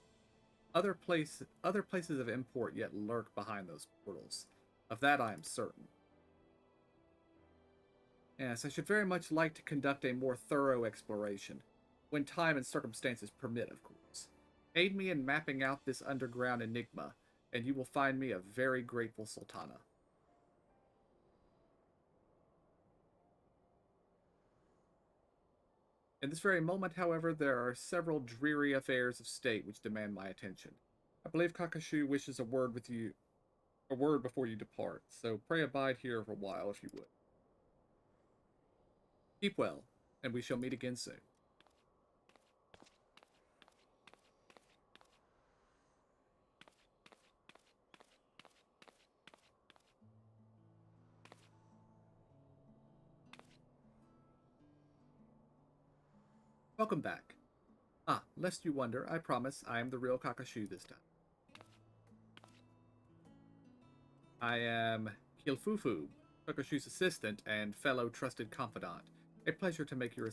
Other places of import yet lurk behind those portals. Of that I am certain. Yes, I should very much like to conduct a more thorough exploration, when time and circumstances permit, of course. Aid me in mapping out this underground enigma, and you will find me a very grateful Sultana. In this very moment, however, there are several dreary affairs of state which demand my attention. I believe Kakashu wishes a word before you depart, so pray abide here for a while if you would. Keep well, and we shall meet again soon. Welcome back. Ah, lest you wonder, I promise I am the real Kakashu this time. I am Kilfufu, Kakashu's assistant and fellow trusted confidant. A pleasure to make your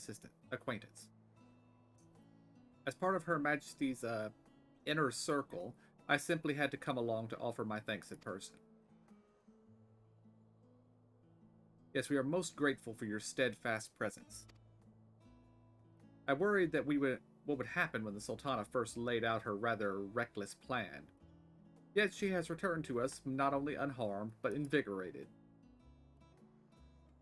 acquaintance. As part of Her Majesty's inner circle, I simply had to come along to offer my thanks in person. Yes, we are most grateful for your steadfast presence. I worried that what would happen when the Sultana first laid out her rather reckless plan. Yet she has returned to us not only unharmed, but invigorated.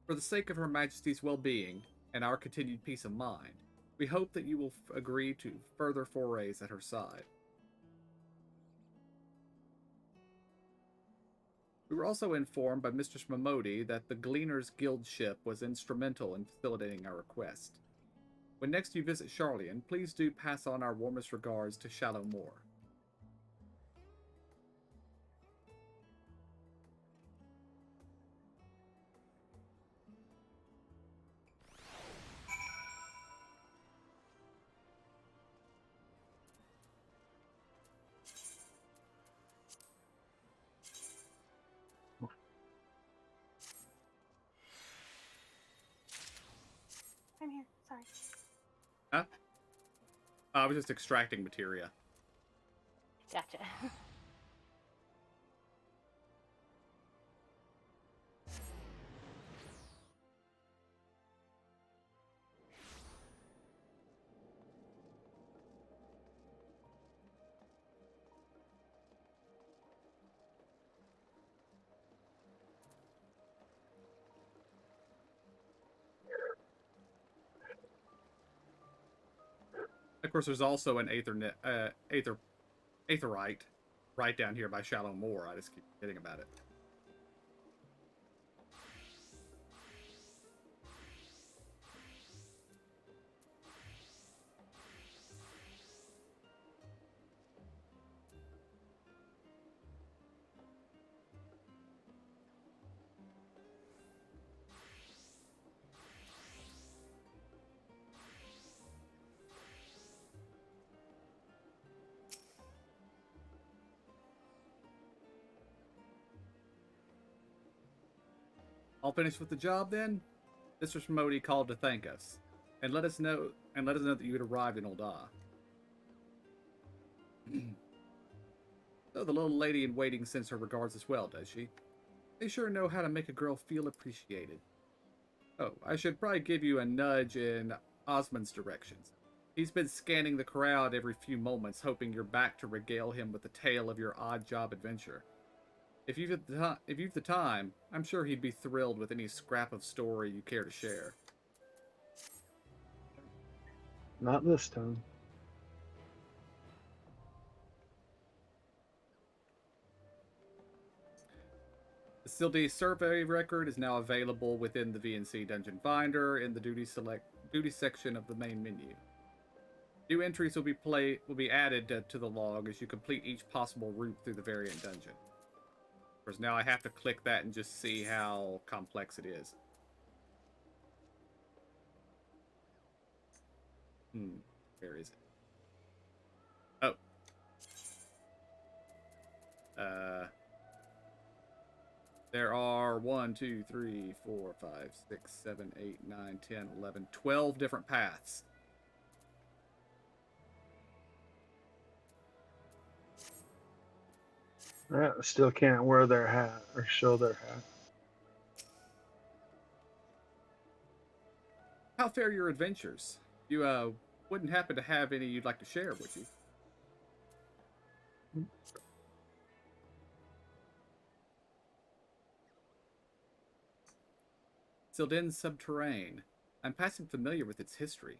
For the sake of Her Majesty's well-being and our continued peace of mind, we hope that you will agree to further forays at her side. We were also informed by Mistress Momodi that the Gleaner's Guild ship was instrumental in facilitating our request. When next you visit Charlian, please do pass on our warmest regards to Shallow Moor. I'm here. Sorry. Huh? I was just extracting materia. Gotcha. Of course, there's also an aetherite right down here by Shallow Moor. I just keep forgetting about it. All finished with the job then? Mistress Modi called to thank us, and let us know that you had arrived in Ul'dah. So the little lady in waiting sends her regards as well, does she? They sure know how to make a girl feel appreciated. Oh, I should probably give you a nudge in Osmond's directions. He's been scanning the crowd every few moments, hoping you're back to regale him with the tale of your odd job adventure. If you've the time, I'm sure he'd be thrilled with any scrap of story you care to share. Not this time. The Sildi survey record is now available within the VNC Dungeon Finder in the duty section of the main menu. New entries will be added to the log as you complete each possible route through the variant dungeon. Of course, now I have to click that and just see how complex it is. Where is it? Oh. There are 1, 2, 3, 4, 5, 6, 7, 8, 9, 10, 11, 12 different paths. Still can't wear their hat or show their hat. How fare your adventures? You wouldn't happen to have any you'd like to share, would you? Silden's Subterrane. I'm passing familiar with its history.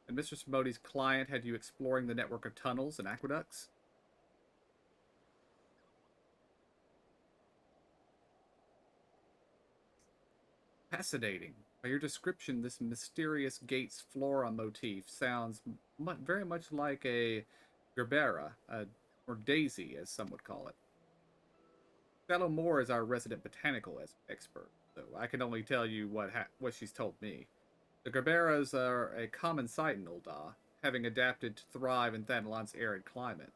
And Mr. Smodi's client had you exploring the network of tunnels and aqueducts? Fascinating. By your description, this mysterious gate's flora motif sounds very much like a gerbera, or daisy, as some would call it. Shallow Moore is our resident botanical expert, so I can only tell you what she's told me. The gerberas are a common sight in Ul'dah, having adapted to thrive in Thanalon's arid climate.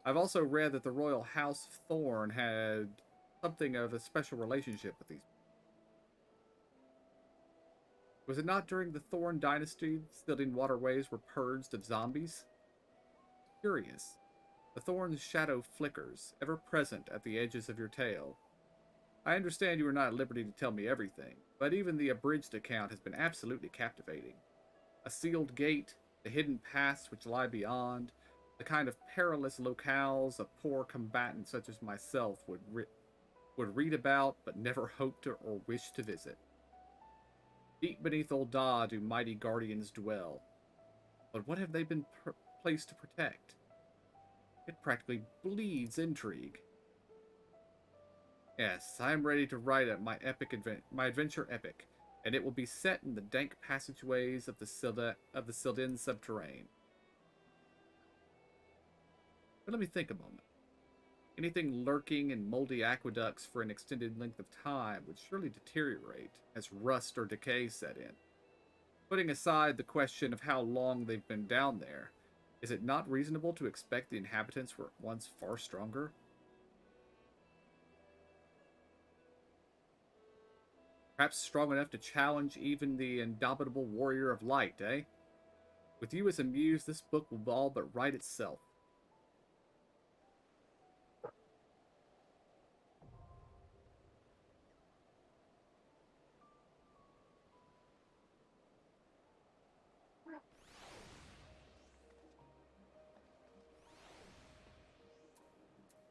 I've also read that the royal House of Thorn had something of a special relationship with these. Was it not during the Thorn dynasty Sildian waterways were purged of zombies? Curious. The Thorn's shadow flickers, ever present at the edges of your tale. I understand you are not at liberty to tell me everything, but even the abridged account has been absolutely captivating. A sealed gate, the hidden paths which lie beyond, the kind of perilous locales a poor combatant such as myself would read about but never hope to or wish to visit. Deep beneath Ul'dah do mighty guardians dwell. But what have they been placed to protect? It practically bleeds intrigue. Yes, I am ready to write my adventure epic, and it will be set in the dank passageways of the Silden Subterrane. But let me think a moment. Anything lurking in moldy aqueducts for an extended length of time would surely deteriorate as rust or decay set in. Putting aside the question of how long they've been down there, is it not reasonable to expect the inhabitants were once far stronger? Perhaps strong enough to challenge even the indomitable warrior of light, eh? With you as a muse, this book will all but write itself.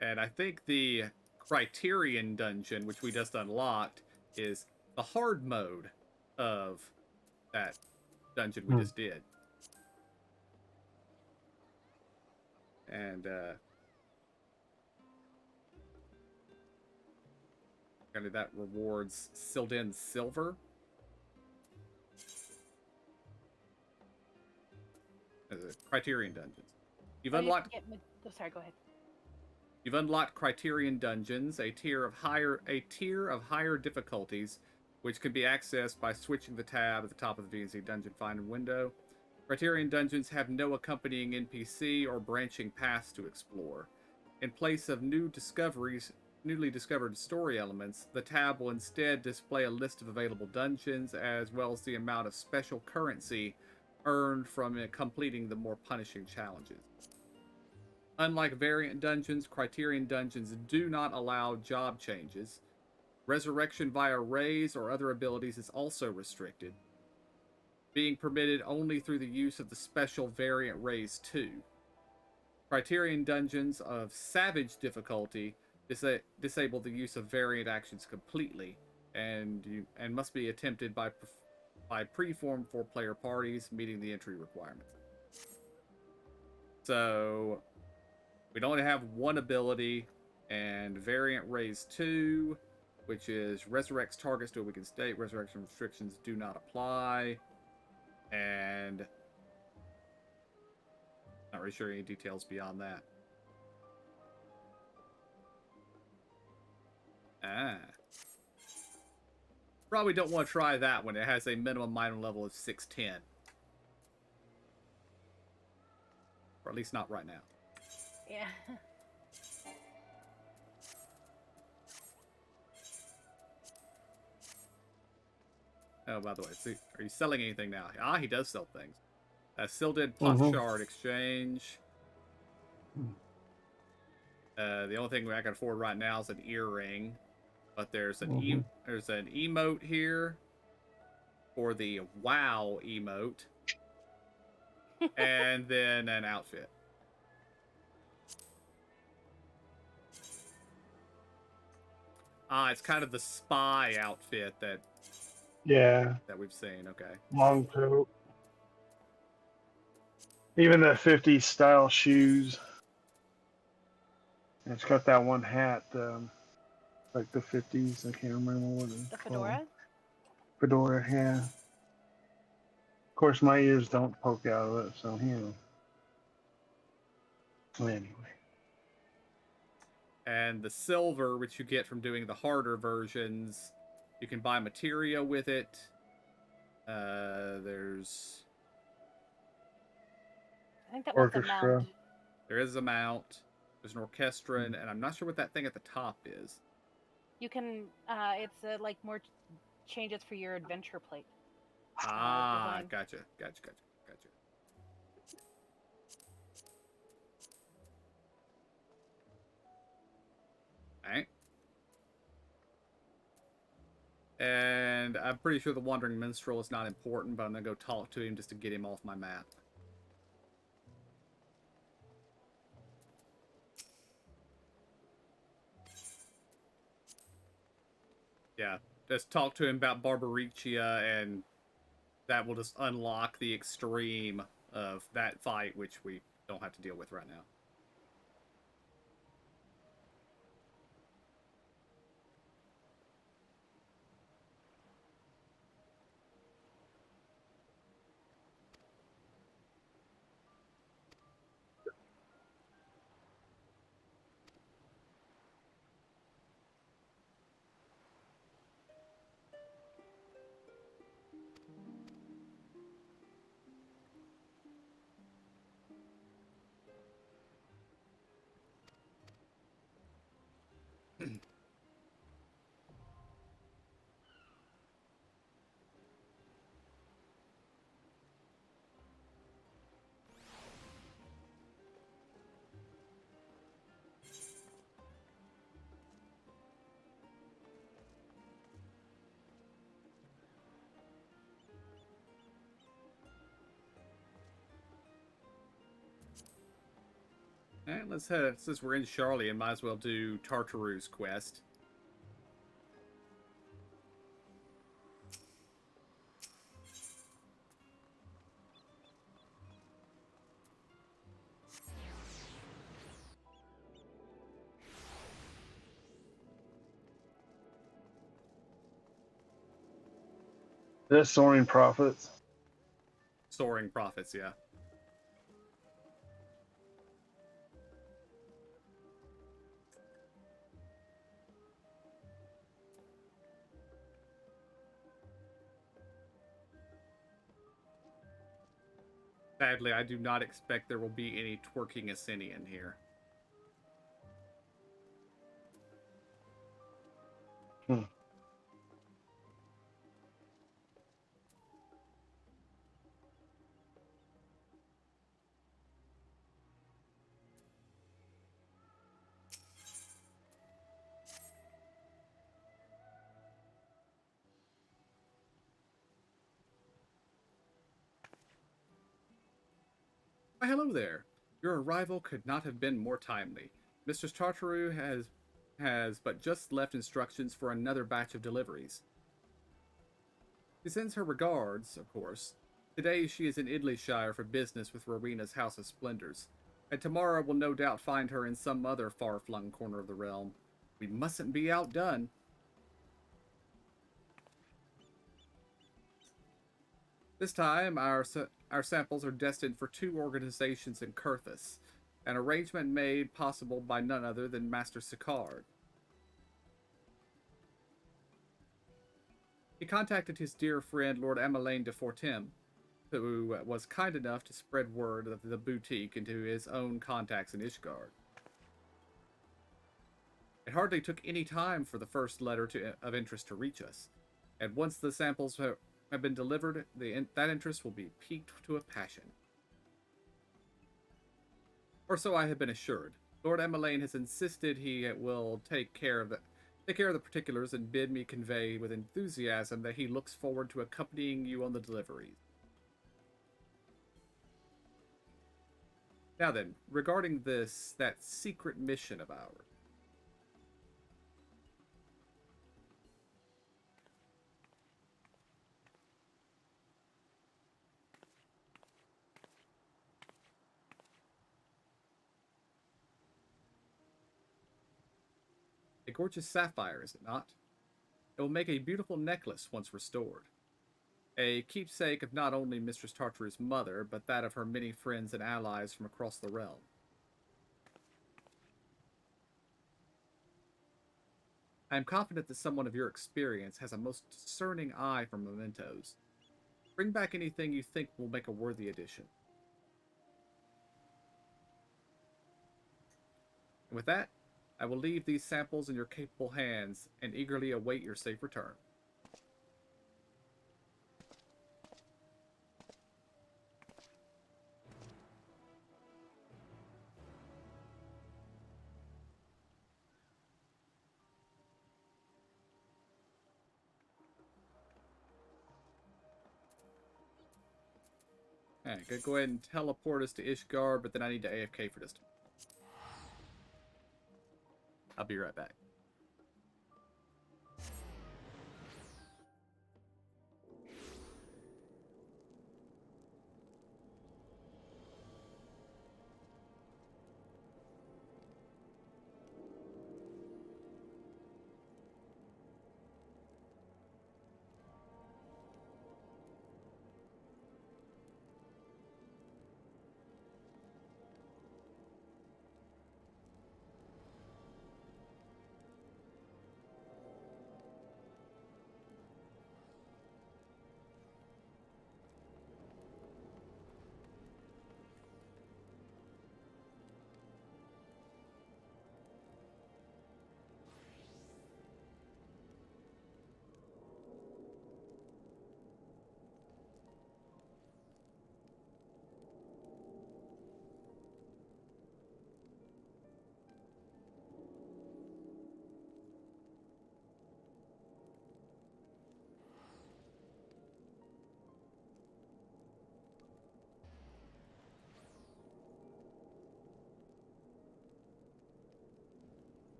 And I think the Criterion dungeon, which we just unlocked, is the hard mode of that dungeon we just did. And kind of that rewards Silden Silver. Criterion dungeons. You've unlocked. Sorry, go ahead. You've unlocked Criterion Dungeons, a tier of higher difficulties, which can be accessed by switching the tab at the top of the VNC Dungeon Finder window. Criterion Dungeons have no accompanying NPC or branching paths to explore. In place of newly discovered story elements, the tab will instead display a list of available dungeons, as well as the amount of special currency earned from completing the more punishing challenges. Unlike variant dungeons, Criterion Dungeons do not allow job changes. Resurrection via raise or other abilities is also restricted. being permitted only through the use of the special variant Raise 2. Criterion dungeons of Savage difficulty disable the use of variant actions completely, and must be attempted by preformed 4-player parties meeting the entry requirement. So we'd only have one ability, and variant Raise 2, which is resurrects targets to a weakened state. Resurrection restrictions do not apply. And not really sure any details beyond that. Probably don't want to try that one. It has a minimum minor level of 610. Or at least not right now. Yeah. Oh, by the way, see, are you selling anything now? Ah, he does sell things. Sildid Mhm. Potshard Exchange. The only thing I can afford right now is an earring. But there's an there's an emote here for the WoW emote. And then an outfit. Ah, it's kind of the spy outfit that Yeah, we've seen. Okay. long coat. Even the 50s style shoes. And it's got that one hat, like the 50s. I can't remember what it's The called. fedora? Fedora, yeah. Of course, my ears don't poke out of it, so you know. Well, anyway. And the silver, which you get from doing the harder versions, you can buy materia with it. There's I think that one's a Orchestra. mount. there is a mount. There's an orchestron, and I'm not sure what that thing at the top is. You can, it's like more changes for your adventure plate. Ah, design. gotcha. Alright. And I'm pretty sure the Wandering Minstrel is not important, but I'm gonna go talk to him just to get him off my map. Yeah, just talk to him about Barbaricia, and that will just unlock the extreme of that fight, which we don't have to deal with right now. Alright, let's head. Since we're in Charlie, and might as well do Tartaru's quest. This Soaring Profits. Soaring Profits, yeah. Sadly, I do not expect there will be any twerking Asinian here. Why, hello there. Your arrival could not have been more timely. Mistress Tartaru has but just left instructions for another batch of deliveries. She sends her regards, of course. Today she is in Idleyshire for business with Rowena's House of Splendors, and tomorrow will no doubt find her in some other far-flung corner of the realm. We mustn't be outdone. This time, our samples are destined for 2 organizations in Kurthus, an arrangement made possible by none other than Master Sicard. He contacted his dear friend Lord Emmeline de Fortem, who was kind enough to spread word of the boutique into his own contacts in Ishgard. It hardly took any time for the first letter of interest to reach us, and once the samples have been delivered, that interest will be piqued to a passion. Or so I have been assured. Lord Emmeline has insisted he will take care of the particulars and bid me convey with enthusiasm that he looks forward to accompanying you on the deliveries. Now then, regarding that secret mission of ours. A gorgeous sapphire, is it not? It will make a beautiful necklace once restored. A keepsake of not only Mistress Tartaru's mother, but that of her many friends and allies from across the realm. I am confident that someone of your experience has a most discerning eye for mementos. Bring back anything you think will make a worthy addition. And with that, I will leave these samples in your capable hands and eagerly await your safe return. Alright, gonna go ahead and teleport us to Ishgard, but then I need to AFK for this. I'll be right back.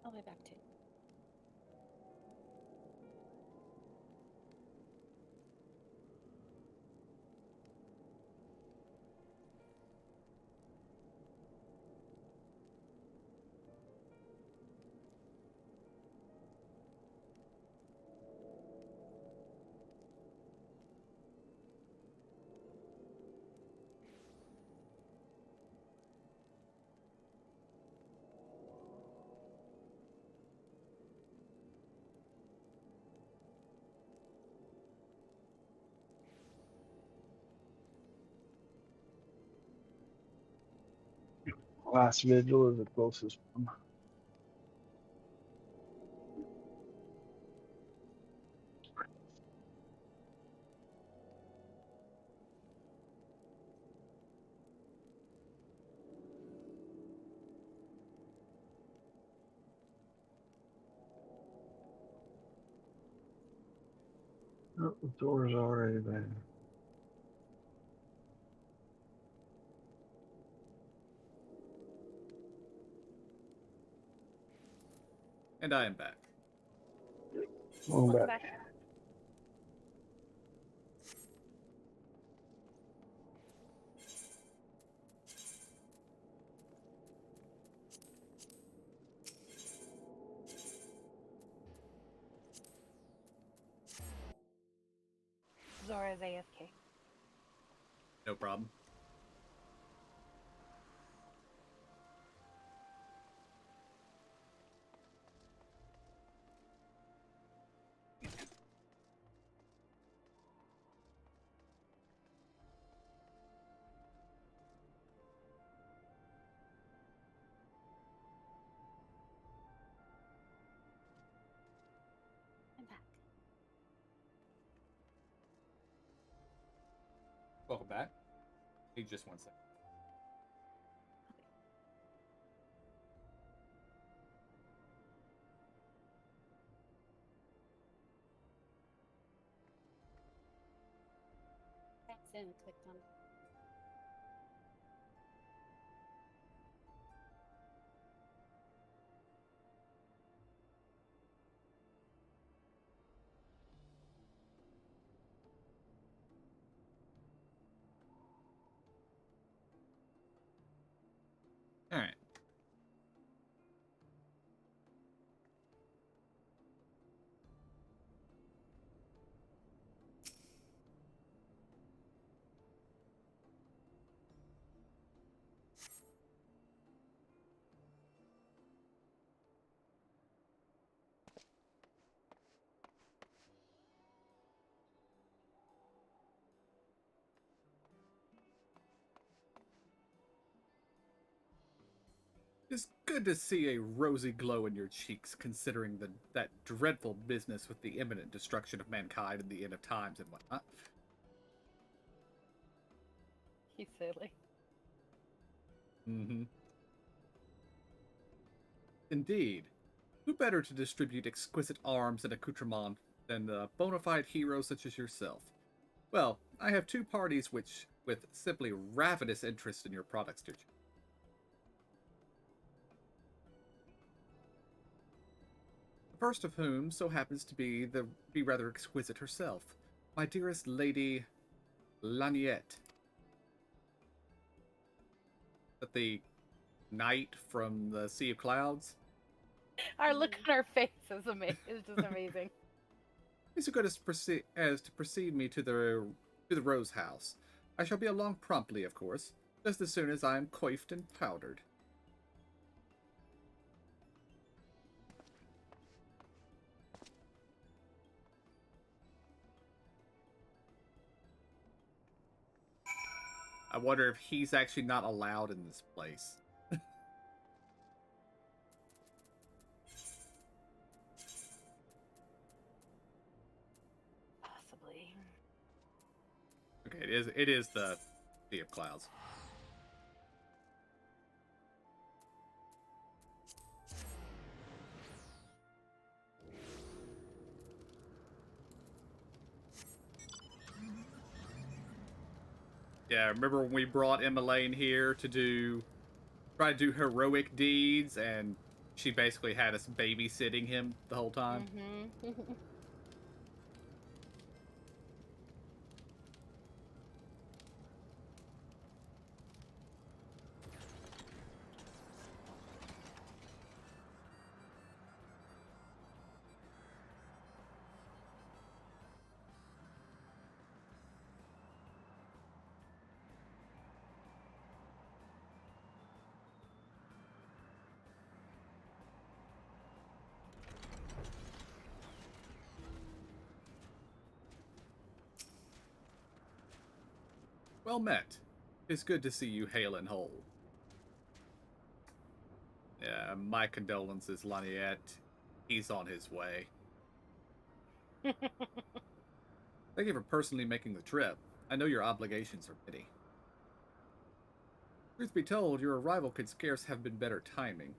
I'll be back too. Last vigil is the closest one. Oh, the door's already there. And I am back. Going Welcome back. back. Zora's AFK. No problem. I'm back. Welcome back. Hey, just 1 second. I accidentally clicked on it. All right. It's good to see a rosy glow in your cheeks, considering that dreadful business with the imminent destruction of mankind and the end of times and whatnot. He's silly. Mm-hmm. Indeed. Who better to distribute exquisite arms and accoutrements than a bona fide hero such as yourself? Well, I have two parties which, with simply ravenous interest in your products, dear. The first of whom so happens to be rather exquisite herself, my dearest Lady Laniette. That the knight from the Sea of Clouds. Our look on our face is just amazing. Be so good as to precede me to the Rose House. I shall be along promptly, of course, just as soon as I am coiffed and powdered. I wonder if he's actually not allowed in this place. Possibly. Okay, it is the Sea of Clouds. Yeah, remember when we brought Emmeline here to try to do heroic deeds, and she basically had us babysitting him the whole time? Mm-hmm. Well met. It's good to see you hale and whole. Yeah, my condolences, Laniette. He's on his way. Thank you for personally making the trip. I know your obligations are many. Truth be told, your arrival could scarce have been better timing.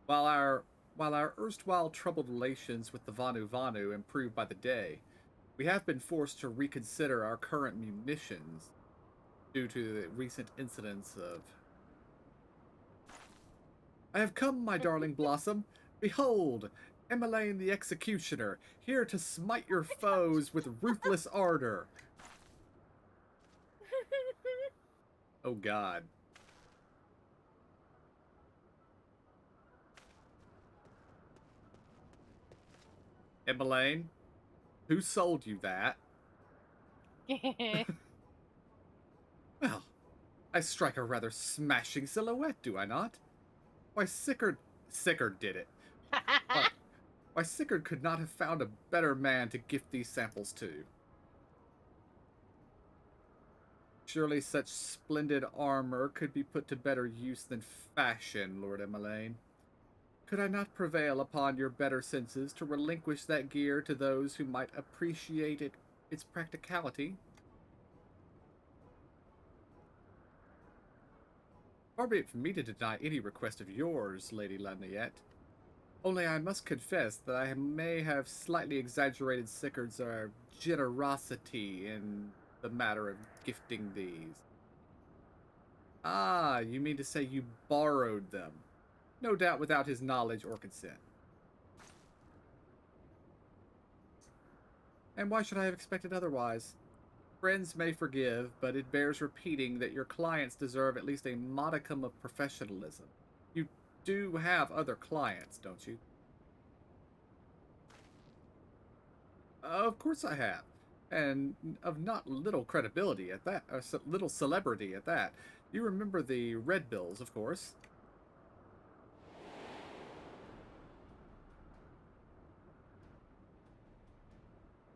While our while our erstwhile troubled relations with the Vanu Vanu improved by the day, We have been forced to reconsider our current munitions due to the recent incidents of... I have come, my darling Blossom. Behold, Emmeline the Executioner, here to smite your foes with ruthless ardor. Oh God. Emmeline, who sold you that? Well, I strike a rather smashing silhouette, do I not? Why, Sickard did it. Why, Sickard could not have found a better man to gift these samples to. Surely such splendid armor could be put to better use than fashion, Lord Emmeline. Could I not prevail upon your better senses to relinquish that gear to those who might appreciate its practicality? Far be it from me to deny any request of yours, Lady Lafayette. Only I must confess that I may have slightly exaggerated Sickard's generosity in the matter of gifting these. Ah, you mean to say you borrowed them? No doubt without his knowledge or consent. And why should I have expected otherwise? Friends may forgive, but it bears repeating that your clients deserve at least a modicum of professionalism. You do have other clients, don't you? Of course I have. And of not little credibility at that, little celebrity at that. You remember the Red Bills, of course.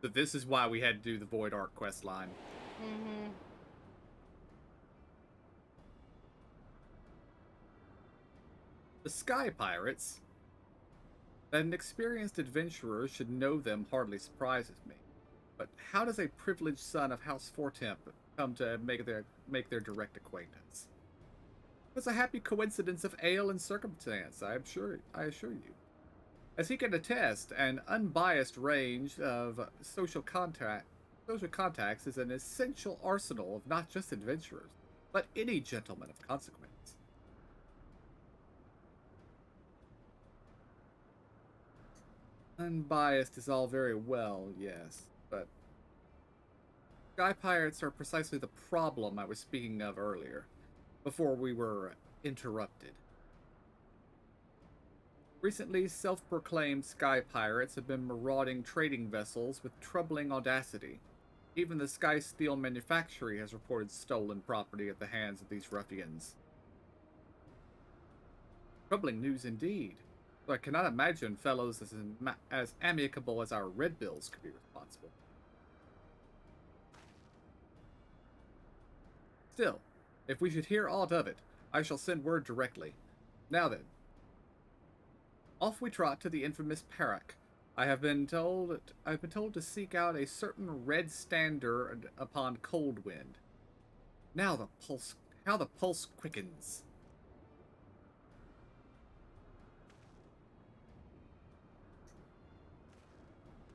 So this is why we had to do the Void Ark quest line. Mm-hmm. The Sky Pirates. That an experienced adventurer should know them hardly surprises me. But how does a privileged son of House Fortemp come to make their direct acquaintance? It's a happy coincidence of ale and circumstance, I assure you. As he can attest, an unbiased range of social contacts is an essential arsenal of not just adventurers, but any gentleman of consequence. Unbiased is all very well, yes, but Sky Pirates are precisely the problem I was speaking of earlier, before we were interrupted. Recently, self-proclaimed Sky Pirates have been marauding trading vessels with troubling audacity. Even the Sky Steel Manufactory has reported stolen property at the hands of these ruffians. Troubling news indeed. Though I cannot imagine fellows as amicable as our Red Bills could be responsible. Still, if we should hear aught of it, I shall send word directly. Now then, off we trot to the infamous Parak. I have been told to seek out a certain red standard upon Coldwind. Now how the pulse quickens.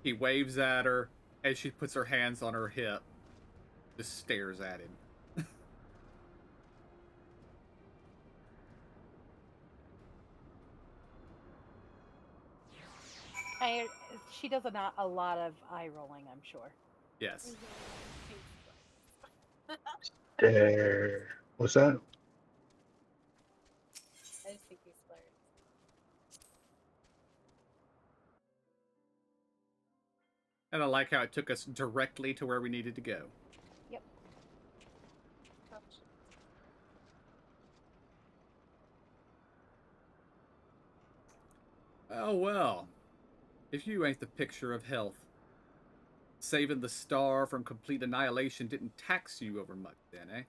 He waves at her as she puts her hands on her hip, just stares at him. She does a lot of eye rolling, I'm sure. Yes. There. What's that? I just think he's hilarious. And I like how it took us directly to where we needed to go. Yep. Oh well. If you ain't the picture of health. Saving the star from complete annihilation didn't tax you over much then, eh?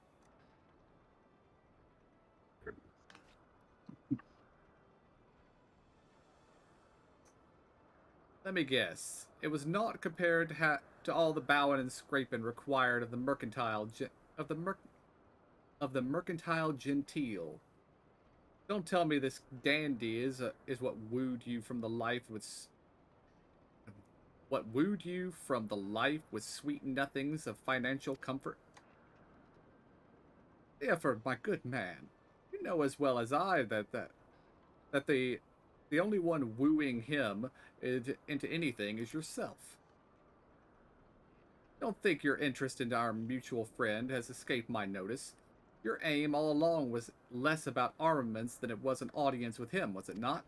Let me guess. It was not compared to all the bowing and scraping required of the mercantile genteel. Don't tell me this dandy is what wooed you from the life what wooed you from the life with sweet nothings of financial comfort? Leoford, my good man, you know as well as I that the only one wooing him into anything is yourself. Don't think your interest in our mutual friend has escaped my notice. Your aim all along was less about armaments than it was an audience with him, was it not?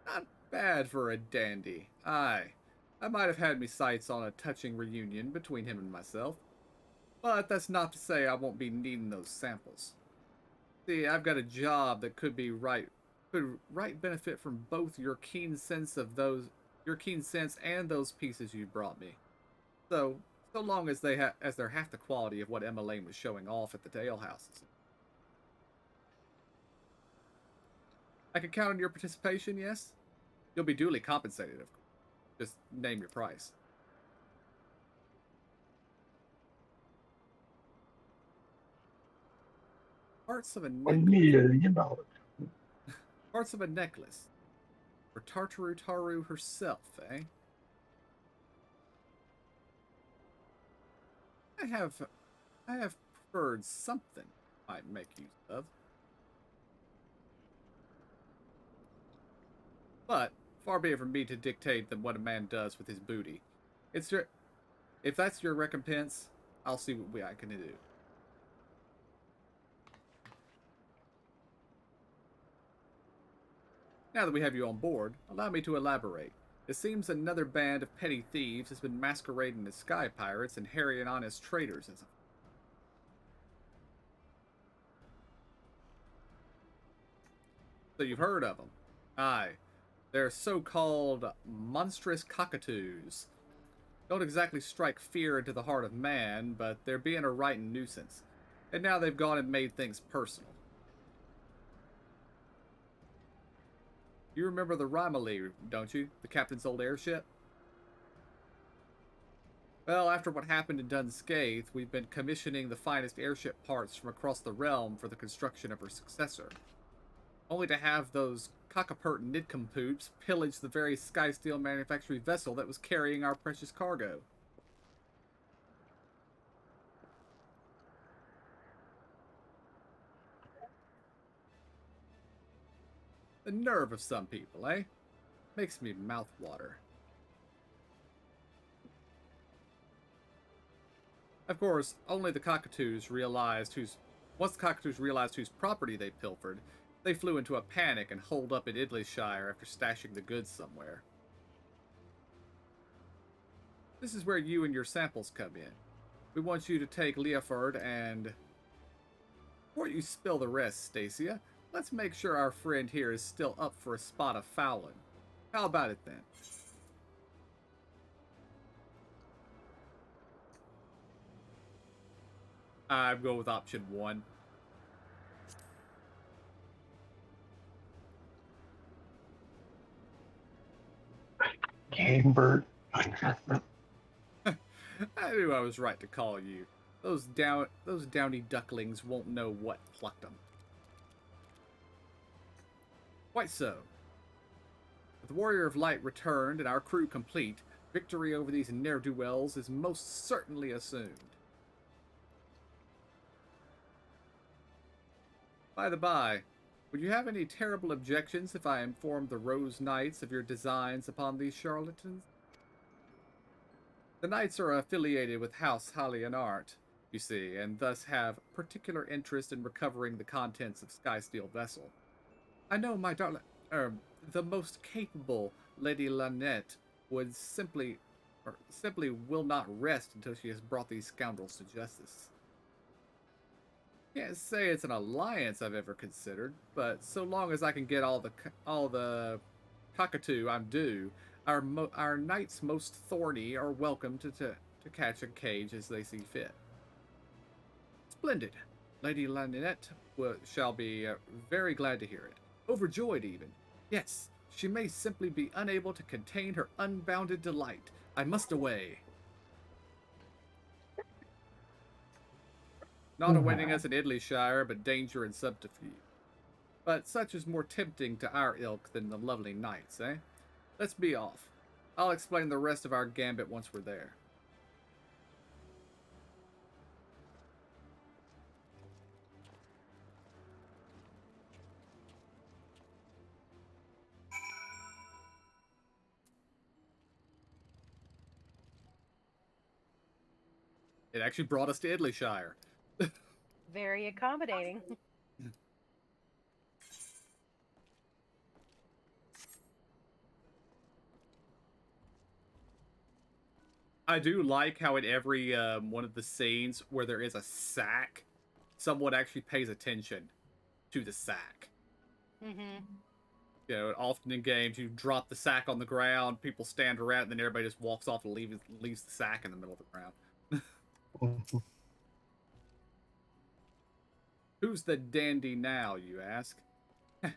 Not bad for a dandy. Aye, I might have had me sights on a touching reunion between him and myself, but that's not to say I won't be needing those samples. See, I've got a job that could right benefit from both your keen sense and those pieces you brought me. So, so long as as they're half the quality of what Emma Lane was showing off at the Dale houses. I can count on your participation, yes? You'll be duly compensated, of course. Just name your price. Parts of a $1 necklace. million. Parts of a necklace. For Tartaru Taru herself, eh? I have I have preferred something I might make use of. But far be it from me to dictate them what a man does with his booty. It's your If that's your recompense, I'll see what I can do. Now that we have you on board, allow me to elaborate. It seems another band of petty thieves has been masquerading as sky pirates and harrying on as traders. So you've heard of them? Aye, they're so-called monstrous cockatoos. Don't exactly strike fear into the heart of man, but they're being a right nuisance. And now they've gone and made things personal. You remember the Rimley, don't you? The captain's old airship? Well, after what happened in Dunscaith, we've been commissioning the finest airship parts from across the realm for the construction of her successor. Only to have those cockapert nincompoops pillage the very Skysteel manufacturing vessel that was carrying our precious cargo. The nerve of some people, eh? Makes me mouth water. Of course, only the cockatoos realized once the cockatoos realized whose property they pilfered, they flew into a panic and holed up in Idleyshire after stashing the goods somewhere. This is where you and your samples come in. We want you to take Leoford and... Before you spill the rest, Stacia, let's make sure our friend here is still up for a spot of fouling. How about it then? I'd go with option 1. Game bird. I knew I was right to call you. Those downy ducklings won't know what plucked them. Quite so. With the Warrior of Light returned and our crew complete, victory over these ne'er-do-wells is most certainly assumed. By the by, would you have any terrible objections if I informed the Rose Knights of your designs upon these charlatans? The Knights are affiliated with House Hallianart, you see, and thus have particular interest in recovering the contents of Skysteel vessel. I know my the most capable Lady Lynette would simply will not rest until she has brought these scoundrels to justice. Can't say it's an alliance I've ever considered, but so long as I can get all the cockatoo I'm due, our knights most thorny are welcome to catch a cage as they see fit. Splendid. Lady Lynette shall be very glad to hear it. Overjoyed, even. Yes, she may simply be unable to contain her unbounded delight. I must away. Not awaiting us in Idleyshire, but danger and subterfuge. But such is more tempting to our ilk than the lovely knights, eh? Let's be off. I'll explain the rest of our gambit once we're there. It actually brought us to Idleyshire. Very accommodating. I do like how in every one of the scenes where there is a sack, someone actually pays attention to the sack. Mm-hmm. You know, often in games, you drop the sack on the ground, people stand around, and then everybody just walks off and leaves the sack in the middle of the ground. Who's the dandy now, you ask? I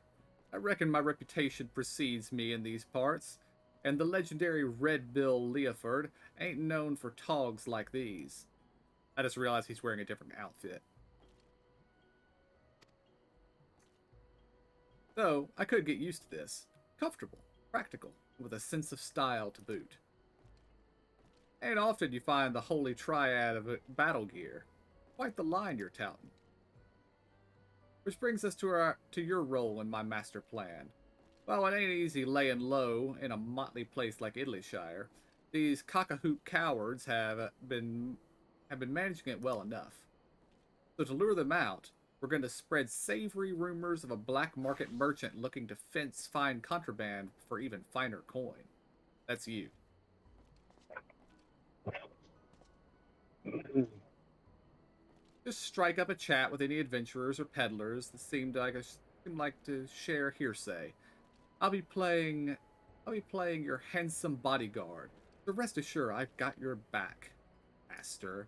reckon my reputation precedes me in these parts, and the legendary Red Bill Leoford ain't known for togs like these. I just realized he's wearing a different outfit. Though, I could get used to this. Comfortable, practical, with a sense of style to boot. Ain't often you find the holy triad of battle gear. Quite the line you're touting. Which brings us to your role in my master plan. While it ain't easy laying low in a motley place like Idleyshire, these cock-a-hoop cowards have been managing it well enough. So to lure them out, we're going to spread savory rumors of a black market merchant looking to fence fine contraband for even finer coin. That's you. Just strike up a chat with any adventurers or peddlers that seem like to share hearsay. I'll be playing your handsome bodyguard. So rest assured, I've got your back, master.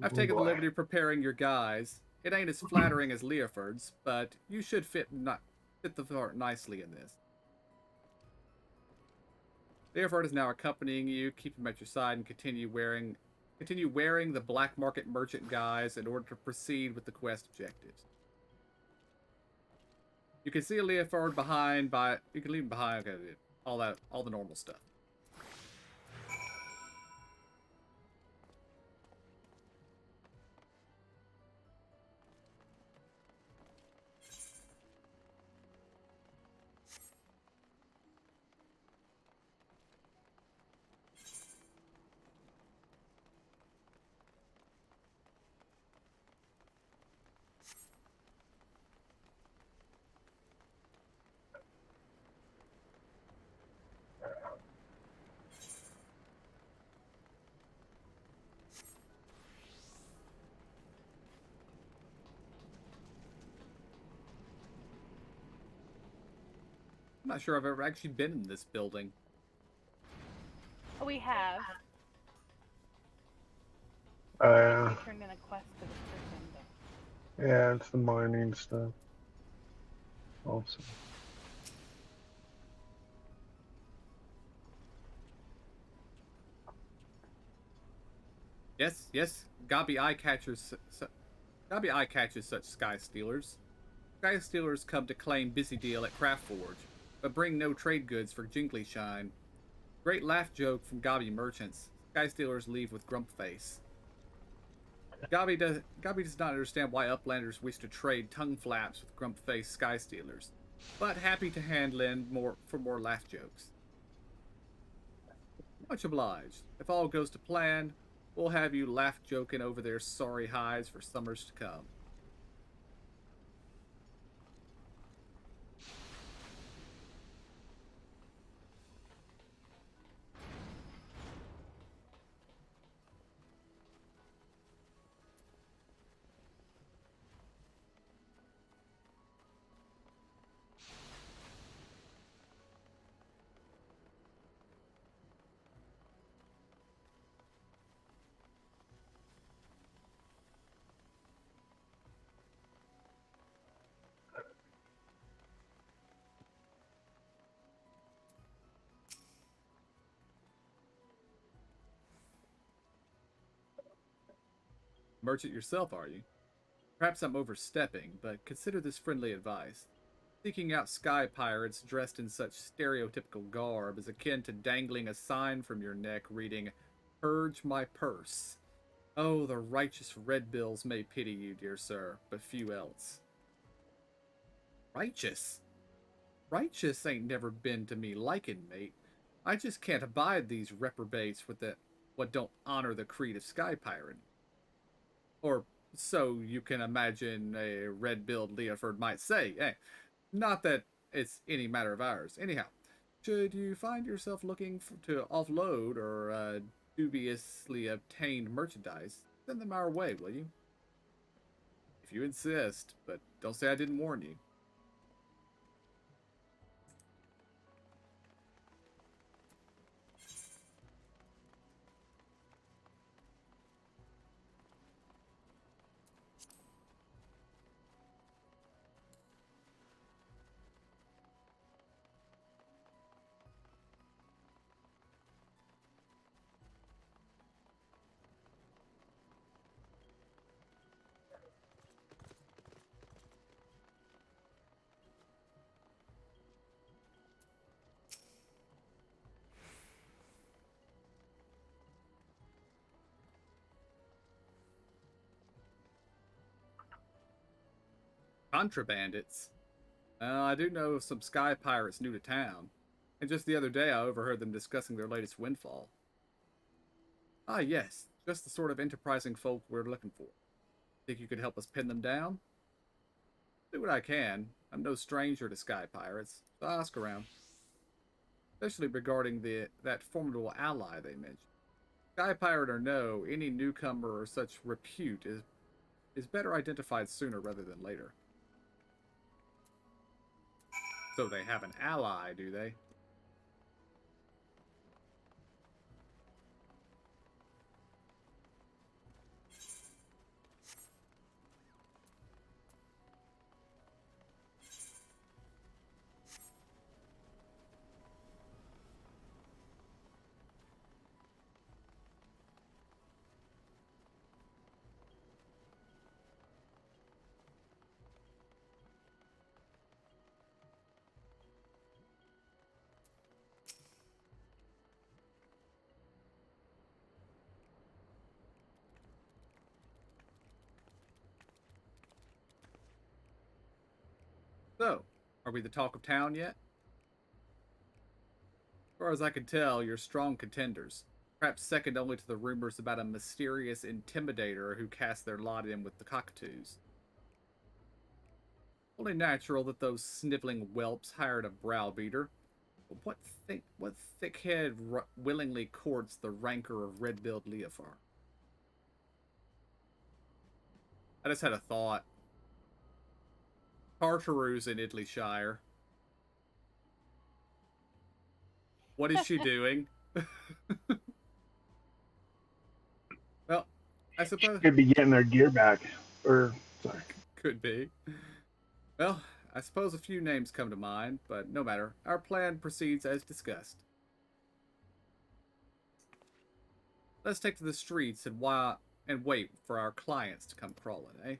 I've taken the liberty of preparing your guise. It ain't as flattering as Leoford's, but you should fit the part nicely in this. Leoford is now accompanying you. Keep him at your side and continue wearing the black market merchant guise in order to proceed with the quest objectives. You can see a Leoford you can leave him behind, okay, all the normal stuff. I'm not sure I've ever actually been in this building. Oh, we have. Uh, We turned in a quest to this person, but yeah, it's the mining stuff. Also. Yes, Gabi eye catches such sky stealers. Sky stealers come to claim busy deal at Craftforge, but bring no trade goods for Jingly Shine. Great laugh joke from Gabi merchants. Sky stealers leave with grump face. Gabi does not understand why uplanders wish to trade tongue flaps with grump face sky stealers, but happy to handle in more laugh jokes. Much obliged. If all goes to plan, we'll have you laugh joking over their sorry hides for summers to come. Merchant yourself, are you? Perhaps I'm overstepping, but consider this friendly advice. Seeking out sky pirates dressed in such stereotypical garb is akin to dangling a sign from your neck reading, "Purge my purse." Oh, the righteous red bills may pity you, dear sir, but few else. Righteous? Righteous ain't never been to me liking, mate. I just can't abide these reprobates with the what don't honor the creed of sky pirate. Or so you can imagine a red-billed Leoford might say. Not that it's any matter of ours. Anyhow, should you find yourself looking to offload or dubiously obtained merchandise, send them our way, will you? If you insist, but don't say I didn't warn you. Contrabandits? I do know of some sky pirates new to town, and just the other day I overheard them discussing their latest windfall. Ah, yes, just the sort of enterprising folk we're looking for. Think you could help us pin them down? Do what I can. I'm no stranger to sky pirates, so I'll ask around. Especially regarding that formidable ally they mentioned. Sky pirate or no, any newcomer or such repute is better identified sooner rather than later. So they have an ally, do they? So, are we the talk of town yet? As far as I can tell, you're strong contenders. Perhaps second only to the rumors about a mysterious intimidator who cast their lot in with the cockatoos. Only natural that those sniveling whelps hired a browbeater. But what thickhead willingly courts the rancor of red-billed Leofar? I just had a thought. Tartaru's in Idleyshire. What is she doing? Well, I suppose Could be getting their gear back. Or, sorry. could be. Well, I suppose a few names come to mind, but no matter. Our plan proceeds as discussed. Let's take to the streets and wait for our clients to come crawling, eh?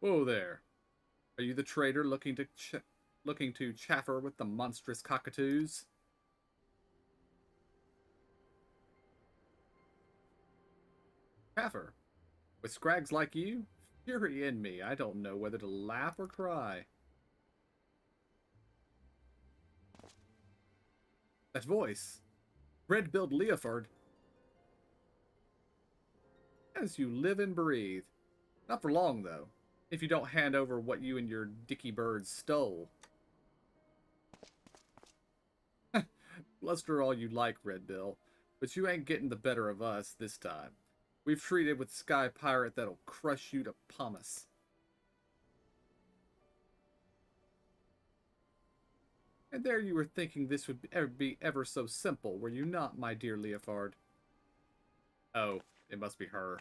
Whoa there. Are you the trader looking to chaffer with the monstrous cockatoos? Chaffer? With scrags like you? Fury in me, I don't know whether to laugh or cry. That voice. Red-billed Leofard. As you live and breathe. Not for long, though. If you don't hand over what you and your dicky birds stole. Bluster all you like, Red Bill, but you ain't getting the better of us this time. We've treated with Sky Pirate that'll crush you to pumice. And there you were thinking this would be ever so simple, were you not, my dear Leofard? Oh, it must be her.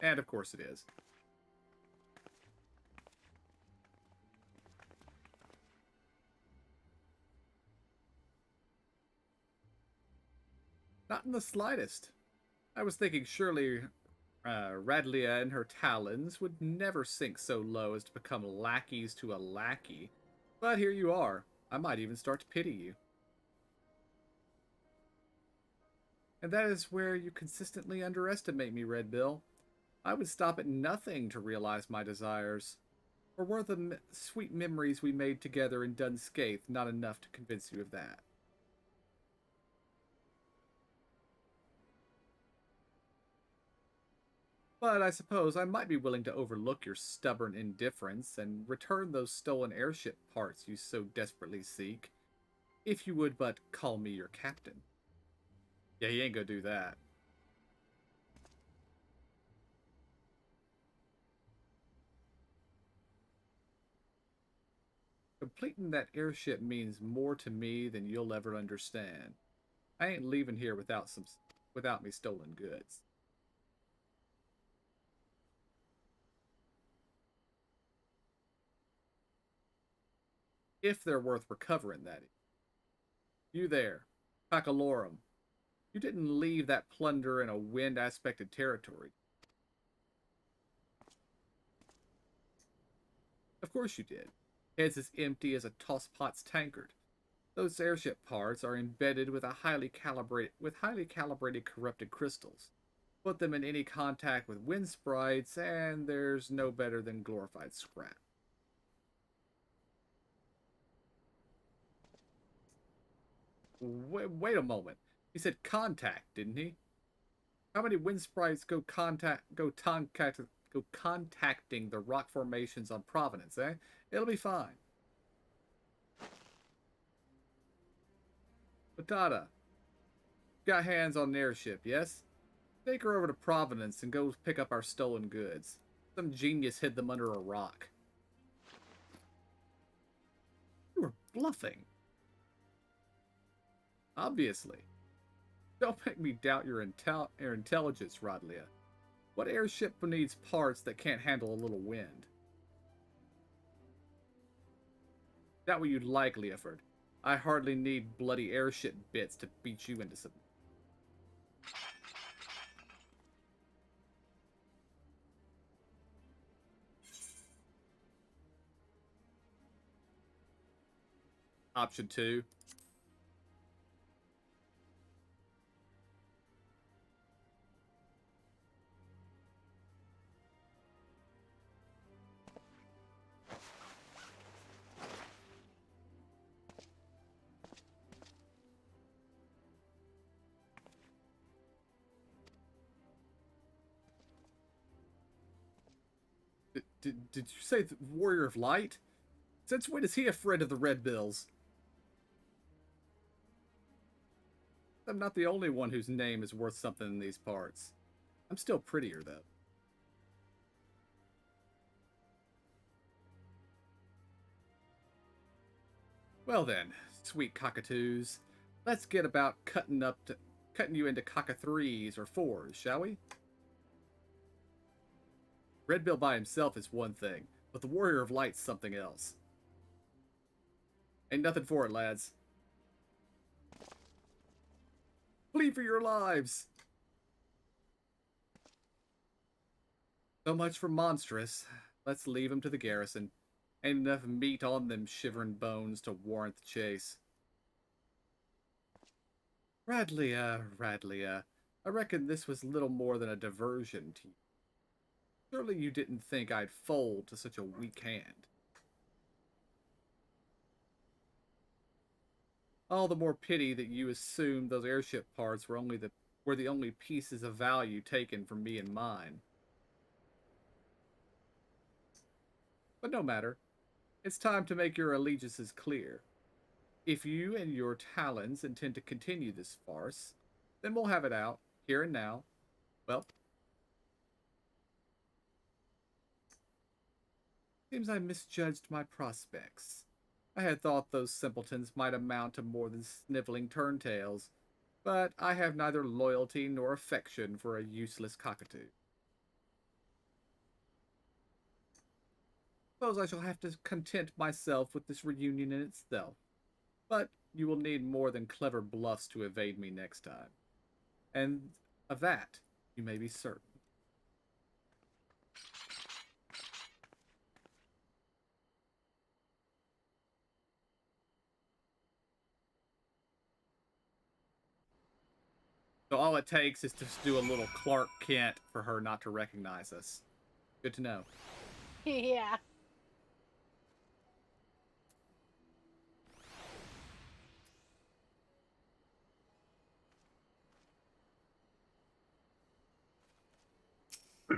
And of course it is. Not in the slightest. I was thinking surely Radlia and her talons would never sink so low as to become lackeys to a lackey. But here you are. I might even start to pity you. And that is where you consistently underestimate me, Red Bill. I would stop at nothing to realize my desires. Or were the sweet memories we made together in Dunscaith not enough to convince you of that? But I suppose I might be willing to overlook your stubborn indifference and return those stolen airship parts you so desperately seek, if you would but call me your captain. Yeah, he ain't gonna do that. Completing that airship means more to me than you'll ever understand. I ain't leaving here without me stolen goods. If they're worth recovering, that is. You there, Kakalorum. You didn't leave that plunder in a wind-aspected territory. Of course you did. Heads as empty as a tosspot's tankard. Those airship parts are embedded with highly calibrated corrupted crystals. Put them in any contact with wind sprites, and there's no better than glorified scrap. Wait a moment. He said contact, didn't he? How many wind sprites go contacting the rock formations on Providence, eh? It'll be fine. Patata, got hands on an airship, yes? Take her over to Providence and go pick up our stolen goods. Some genius hid them under a rock. You were bluffing. Obviously. Don't make me doubt your intelligence, Rodlia. What airship needs parts that can't handle a little wind? That what you'd like, Leoford. I hardly need bloody airship bits to beat you into some. Option 2. Did you say the Warrior of Light? Since when is he a friend of the Red Bills? I'm not the only one whose name is worth something in these parts. I'm still prettier, though. Well then, sweet cockatoos, let's get about cutting you into cocka-3s or 4s, shall we? Red Bill by himself is one thing, but the Warrior of Light's something else. Ain't nothing for it, lads. Flee for your lives! So much for monstrous. Let's leave him to the garrison. Ain't enough meat on them shivering bones to warrant the chase. Radlia, I reckon this was little more than a diversion to you. Surely you didn't think I'd fold to such a weak hand. All the more pity that you assumed those airship parts were the only pieces of value taken from me and mine. But no matter. It's time to make your allegiances clear. If you and your talons intend to continue this farce, then we'll have it out, here and now. Well, seems I misjudged my prospects. I had thought those simpletons might amount to more than sniveling turntails, but I have neither loyalty nor affection for a useless cockatoo. Suppose I shall have to content myself with this reunion in itself. But you will need more than clever bluffs to evade me next time. And of that, you may be certain. So all it takes is to do a little Clark Kent for her not to recognize us. Good to know. Yeah.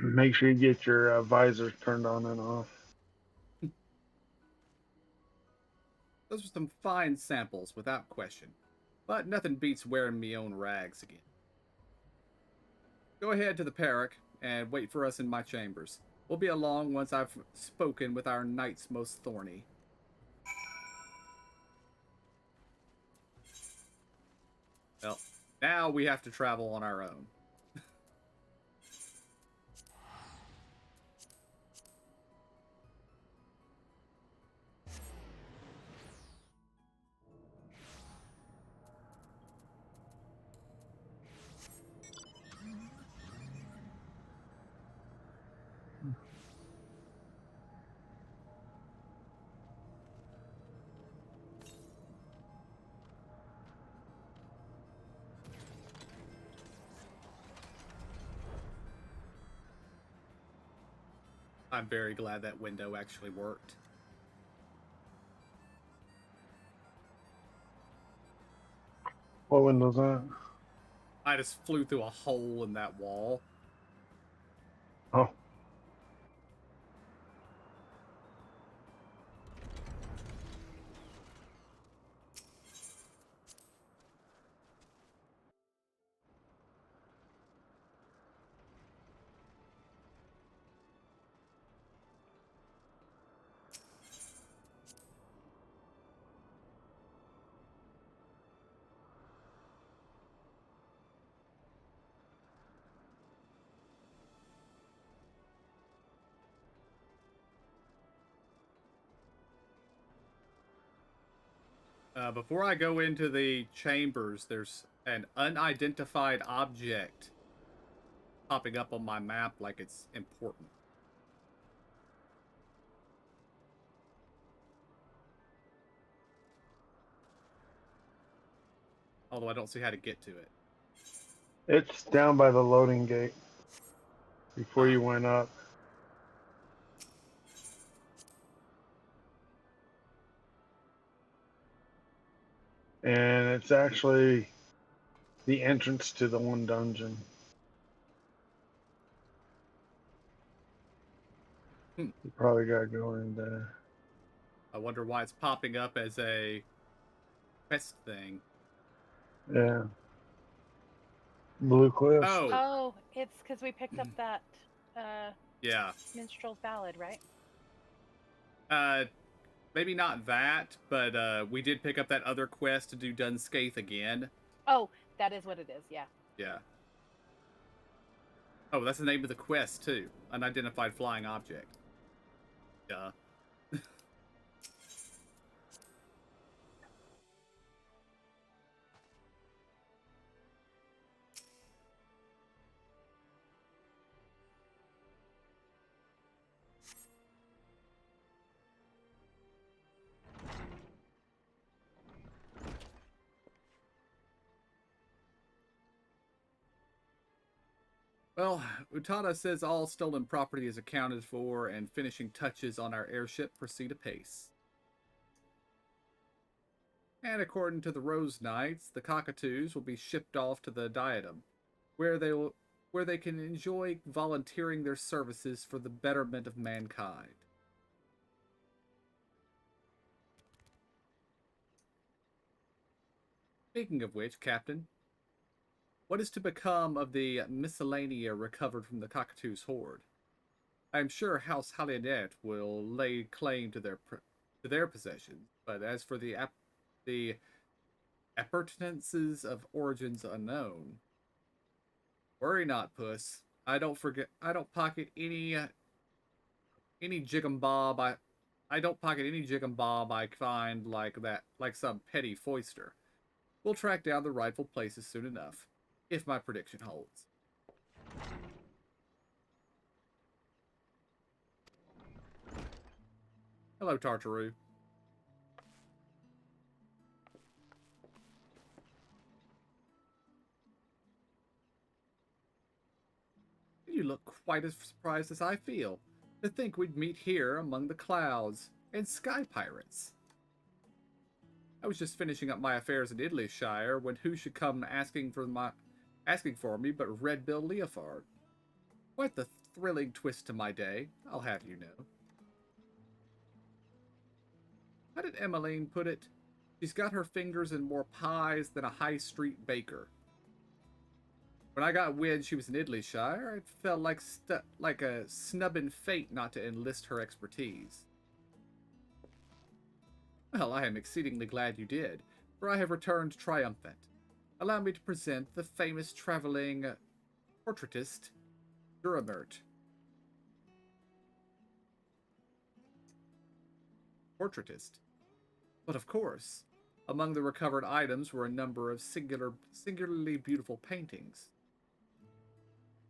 Make sure you get your visors turned on and off. Those are some fine samples, without question. But nothing beats wearing me own rags again. Go ahead to the Parrot and wait for us in my chambers. We'll be along once I've spoken with our knights most thorny. Well, now we have to travel on our own. I'm very glad that window actually worked. What window's that? I just flew through a hole in that wall. Oh. Before I go into the chambers, there's an unidentified object popping up on my map like it's important. Although I don't see how to get to it. It's down by the loading gate before you went up. And it's actually the entrance to the one dungeon. Hmm. You probably gotta go in there. I wonder why it's popping up as a quest thing. Yeah. Blue Cliffs. Oh, Oh, it's because we picked up that yeah. minstrel's ballad, right? Maybe not that, but we did pick up that other quest to do Dunscaith again. Oh, that is what it is. Yeah. Yeah. Oh, that's the name of the quest too. Unidentified flying object. Yeah. Well, Utada says all stolen property is accounted for and finishing touches on our airship proceed apace. And according to the Rose Knights, the cockatoos will be shipped off to the Diadem, where they can enjoy volunteering their services for the betterment of mankind. Speaking of which, Captain, what is to become of the miscellanea recovered from the cockatoo's hoard? I am sure House Hallinet will lay claim to their possessions, but as for the appurtenances of origins unknown, worry not, Puss. I don't pocket any jig'em bob I don't pocket any jig and bob I find like that, like some petty foister. We'll track down the rightful places soon enough, if my prediction holds. Hello, Tartaru. You look quite as surprised as I feel. To think we'd meet here among the clouds and sky pirates. I was just finishing up my affairs in Idleyshire when who should come asking for me but Red Bill Leofard. Quite the thrilling twist to my day, I'll have you know. How did Emmeline put it? She's got her fingers in more pies than a high street baker. When I got wind she was in Idleyshire, it felt like a snub in fate not to enlist her expertise. Well, I am exceedingly glad you did, for I have returned triumphant. Allow me to present the famous traveling portraitist, Duramert. Portraitist. But of course, among the recovered items were a number of singularly beautiful paintings.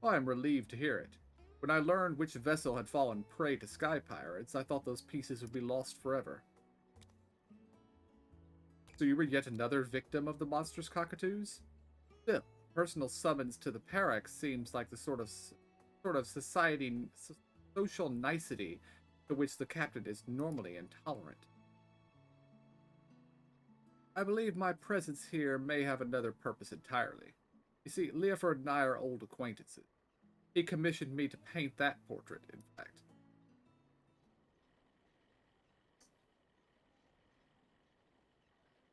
I am relieved to hear it. When I learned which vessel had fallen prey to sky pirates, I thought those pieces would be lost forever. So you were yet another victim of the monstrous cockatoos? Still, personal summons to the Parax seems like the sort of social nicety to which the captain is normally intolerant. I believe my presence here may have another purpose entirely. You see, Leofard and I are old acquaintances. He commissioned me to paint that portrait, in fact.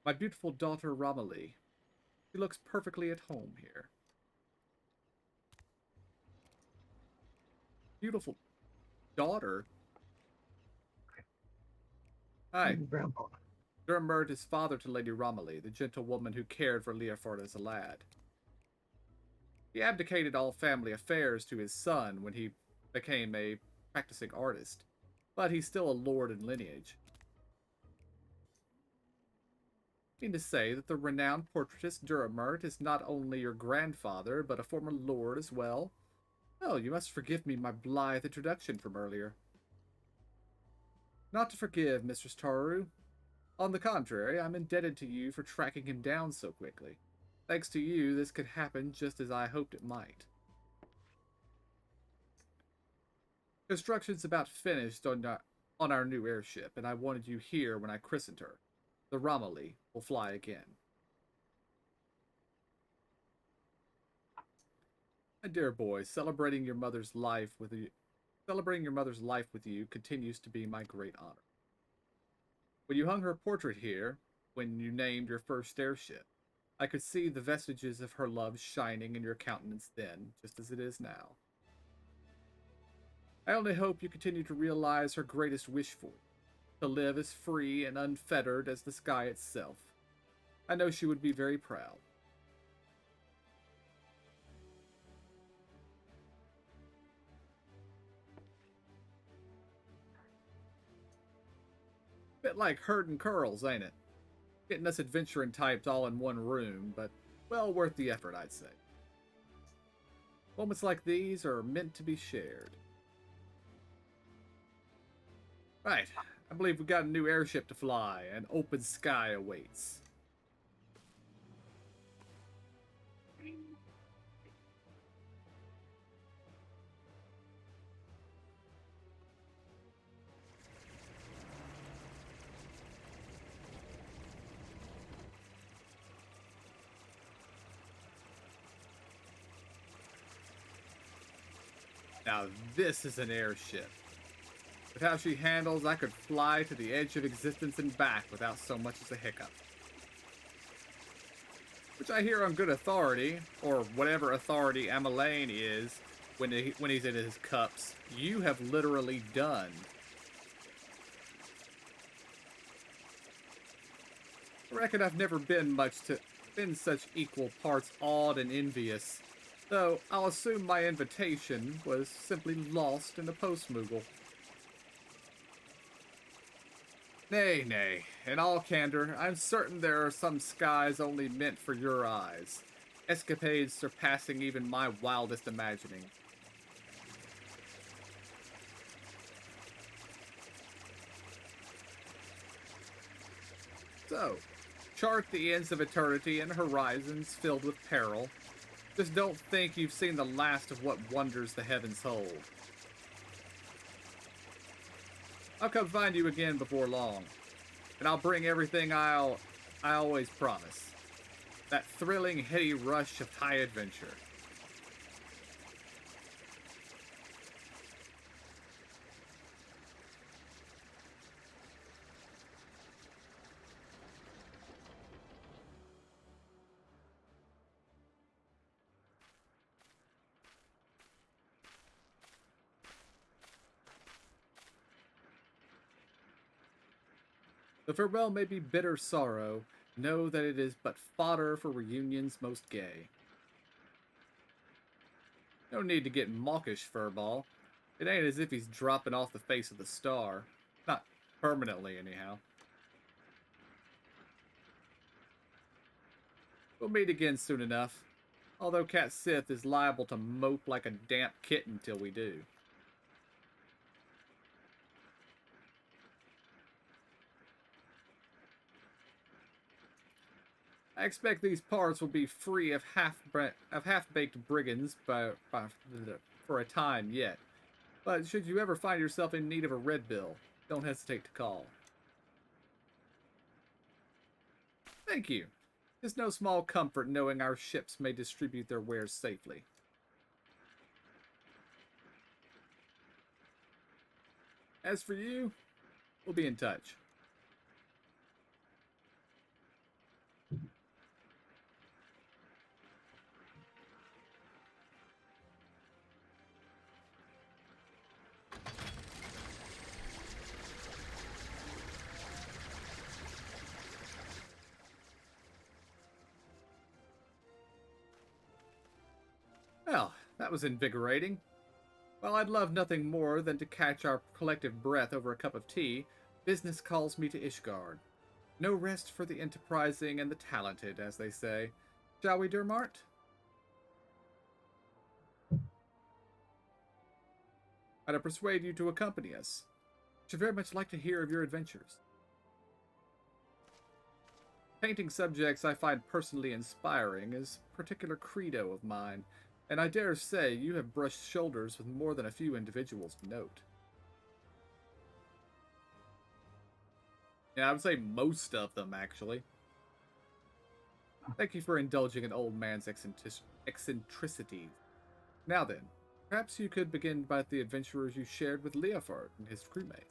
My beautiful daughter, Romilly. She looks perfectly at home here. Beautiful daughter? Hi. Grandpa. Dermert is father to Lady Romilly, the gentlewoman who cared for Leofard as a lad. He abdicated all family affairs to his son when he became a practicing artist, but he's still a lord in lineage. I mean to say that the renowned portraitist Duramert is not only your grandfather, but a former lord as well? Oh, you must forgive me my blithe introduction from earlier. Not to forgive, Mistress Taru. On the contrary, I'm indebted to you for tracking him down so quickly. Thanks to you, this could happen just as I hoped it might. Construction's about finished on our new airship, and I wanted you here when I christened her. The Romilly will fly again. My dear boy, celebrating your mother's life with you continues to be my great honor. When you hung her portrait here, when you named your first airship, I could see the vestiges of her love shining in your countenance then, just as it is now. I only hope you continue to realize her greatest wish for you, to live as free and unfettered as the sky itself. I know she would be very proud. Bit like herding curls, ain't it? Getting us adventuring types all in one room, but well worth the effort, I'd say. Moments like these are meant to be shared. Right, I believe we've got a new airship to fly, and open sky awaits. Now this is an airship. With how she handles, I could fly to the edge of existence and back without so much as a hiccup. Which I hear on good authority, or whatever authority Amelane is when he's in his cups, you have literally done. I reckon I've never been such equal parts awed and envious, though I'll assume my invitation was simply lost in the post-moogle. Nay, nay. In all candor, I'm certain there are some skies only meant for your eyes. Escapades surpassing even my wildest imagining. So, chart the ends of eternity and horizons filled with peril. Just don't think you've seen the last of what wonders the heavens hold. I'll come find you again before long, and I'll bring everything I always promise. That thrilling, heady rush of high adventure. The farewell may be bitter sorrow, know that it is but fodder for reunions most gay. No need to get mawkish, Furball. It ain't as if he's dropping off the face of the star. Not permanently, anyhow. We'll meet again soon enough, although Cat Sith is liable to mope like a damp kitten till we do. I expect these parts will be free of half-baked brigands for a time yet. But should you ever find yourself in need of a red bill, don't hesitate to call. Thank you. It's no small comfort knowing our ships may distribute their wares safely. As for you, we'll be in touch. Well, that was invigorating. While I'd love nothing more than to catch our collective breath over a cup of tea, business calls me to Ishgard. No rest for the enterprising and the talented, as they say. Shall we, Dermart? I'd persuade you to accompany us. Should very much like to hear of your adventures. Painting subjects I find personally inspiring is a particular credo of mine, and I dare say you have brushed shoulders with more than a few individuals of note. Yeah, I would say most of them, actually. Thank you for indulging an old man's eccentricities. Now then, perhaps you could begin by the adventures you shared with Leofard and his crewmates.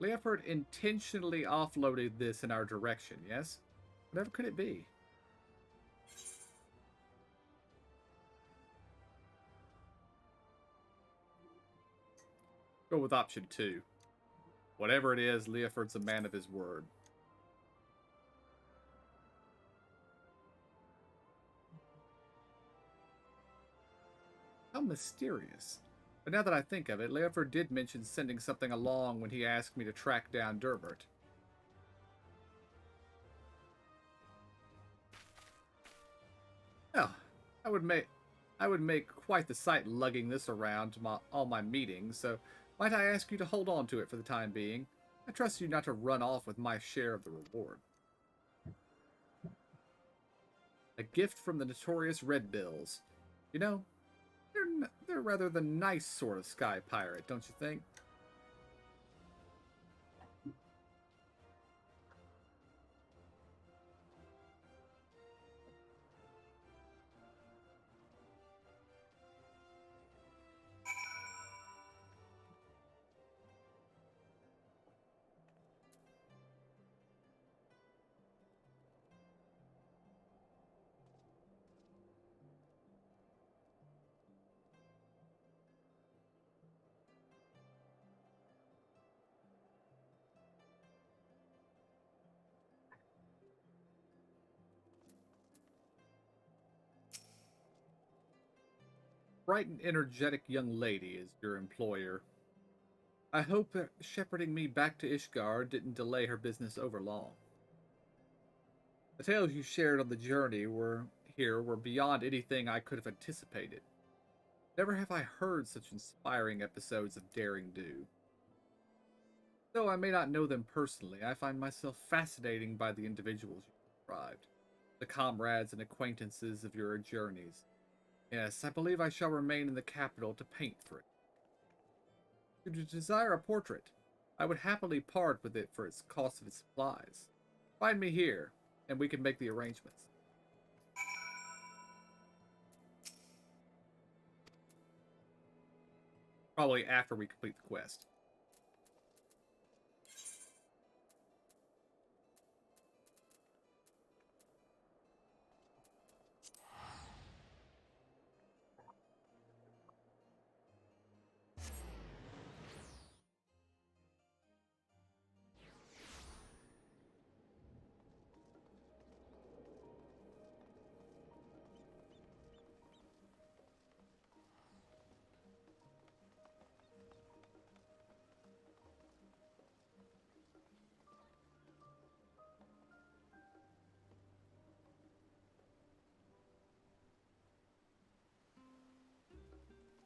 Leofard intentionally offloaded this in our direction, yes? Whatever could it be? Go with option 2. Whatever it is, Leofard's a man of his word. How mysterious. But now that I think of it, Leofard did mention sending something along when he asked me to track down Durbert. Oh, I would make quite the sight lugging this around to all my meetings, so might I ask you to hold on to it for the time being? I trust you not to run off with my share of the reward. A gift from the notorious Red Bills. You know, they're rather the nice sort of sky pirate, don't you think? bright and energetic young lady is your employer. I hope that shepherding me back to Ishgard didn't delay her business over long. The tales you shared on the journey were beyond anything I could have anticipated. Never have I heard such inspiring episodes of daring do. Though I may not know them personally, I find myself fascinating by the individuals you described, the comrades and acquaintances of your journeys. Yes, I believe I shall remain in the capital to paint for it. Should you desire a portrait, I would happily part with it for its cost of its supplies. Find me here, and we can make the arrangements. Probably after we complete the quest.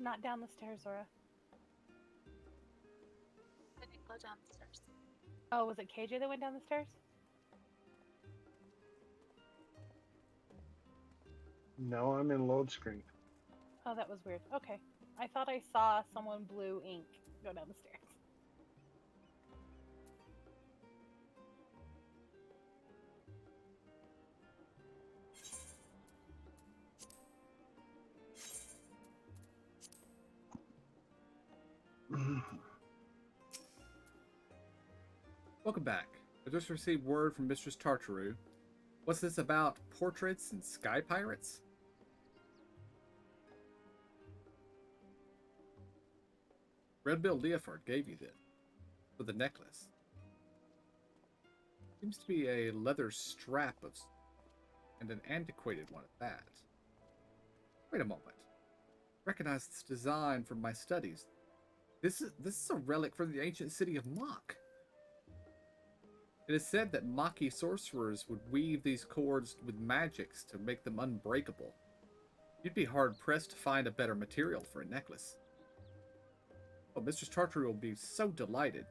Not down the stairs, Zora. I didn't go down the stairs. Oh, was it KJ that went down the stairs? No, I'm in load screen. Oh, that was weird. Okay. I thought I saw someone blue ink go down the stairs. Welcome back. I just received word from Mistress Tartaru. What's this about portraits and sky pirates? Red Bill Leoford gave you this for the necklace. Seems to be a leather strap of, and an antiquated one at that. Wait a moment. Recognize this design from my studies. This is a relic from the ancient city of Mach. It is said that Maki sorcerers would weave these cords with magics to make them unbreakable. You'd be hard-pressed to find a better material for a necklace. Oh, Mistress Tartaru will be so delighted.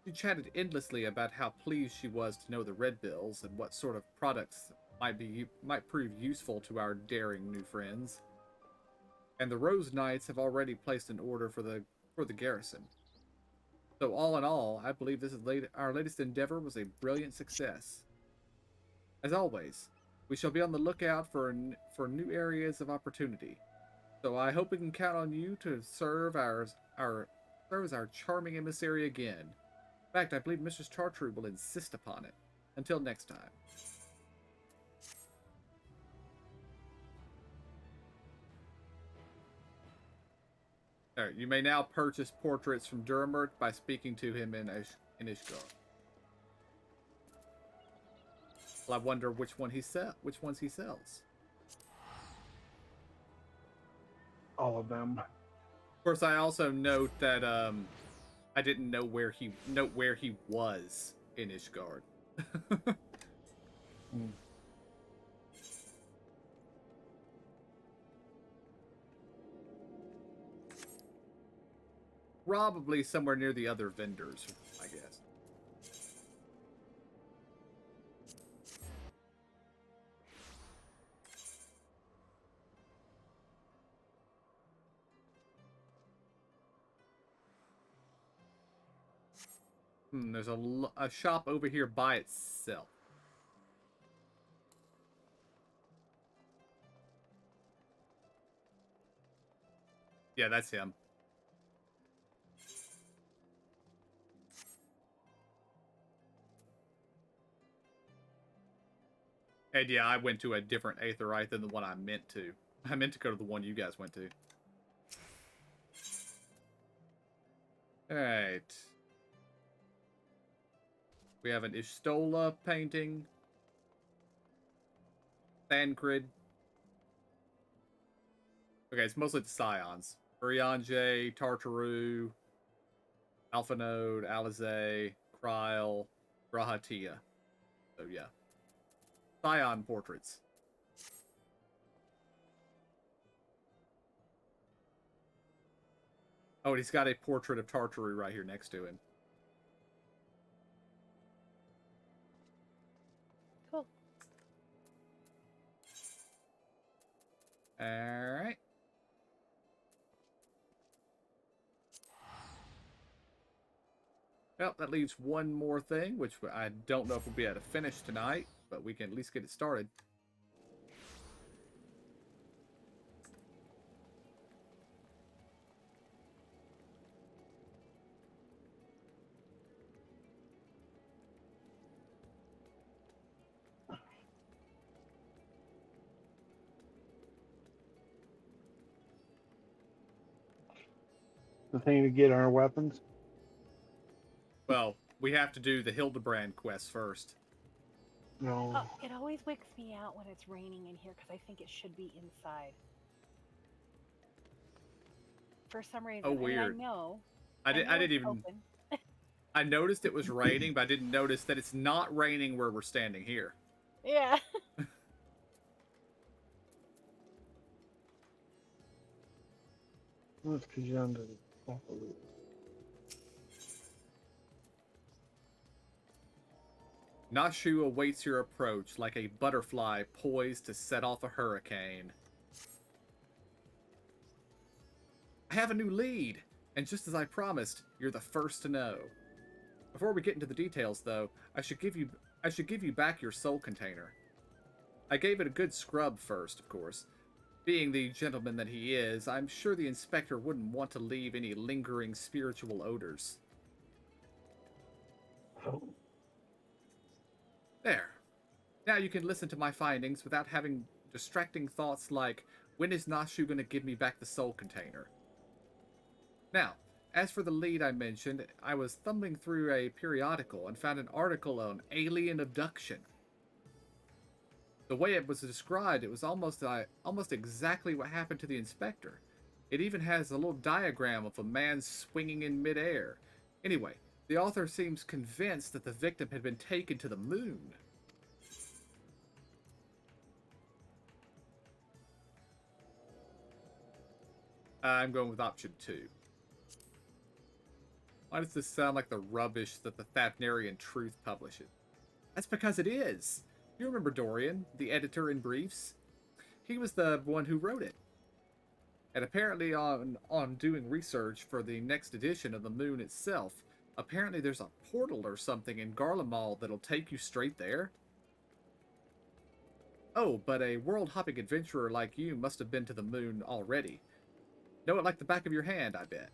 She chatted endlessly about how pleased she was to know the Red Bills and what sort of products might prove useful to our daring new friends. And the Rose Knights have already placed an order for the garrison. So all in all, I believe our latest endeavor was a brilliant success. As always, we shall be on the lookout for new areas of opportunity. So I hope we can count on you to serve as our charming emissary again. In fact, I believe Mistress Tartaru will insist upon it. Until next time. Alright, you may now purchase portraits from Durmert by speaking to him in Ishgard. Well, I wonder which ones he sells. All of them. Of course, I also note that I didn't know where he was in Ishgard. Probably somewhere near the other vendors, I guess. There's a shop over here by itself. Yeah, that's him. And yeah, I went to a different Aetherite than the one I meant to. I meant to go to the one you guys went to. Alright. We have an Ishtola painting. Thancred. Okay, it's mostly the Scions. Urianger, Tartaru, Alpha Node, Alizé, Kryl, Grahatia. So yeah. Scion portraits. Oh, and he's got a portrait of Tartaru right here next to him. Cool. Alright. Well, that leaves one more thing, which I don't know if we'll be able to finish tonight, but we can at least get it started. The thing to get our weapons. Well, we have to do the Hildebrand quest first. No. It always wakes me out when it's raining in here because I think it should be inside. For some reason. Oh, I mean, weird. I know. I didn't it's even... open. I noticed it was raining, but I didn't notice that it's not raining where we're standing here. Yeah. That's because you're under the Nashu awaits your approach like a butterfly poised to set off a hurricane. I have a new lead, and just as I promised, you're the first to know. Before we get into the details, though, I should give you back your soul container. I gave it a good scrub first, of course. Being the gentleman that he is, I'm sure the inspector wouldn't want to leave any lingering spiritual odors. There. Now you can listen to my findings without having distracting thoughts like, when is Nashu going to give me back the soul container? Now, as for the lead I mentioned, I was thumbing through a periodical and found an article on alien abduction. The way it was described, it was almost exactly what happened to the inspector. It even has a little diagram of a man swinging in midair. Anyway, the author seems convinced that the victim had been taken to the moon. I'm going with option 2. Why does this sound like the rubbish that the Thapnarian Truth publishes? That's because it is. You remember Dorian, the editor in briefs? He was the one who wrote it. And apparently on doing research for the next edition of the Moon itself, apparently there's a portal or something in Garlemald that'll take you straight there. Oh, but a world-hopping adventurer like you must have been to the Moon already. Know it like the back of your hand, I bet.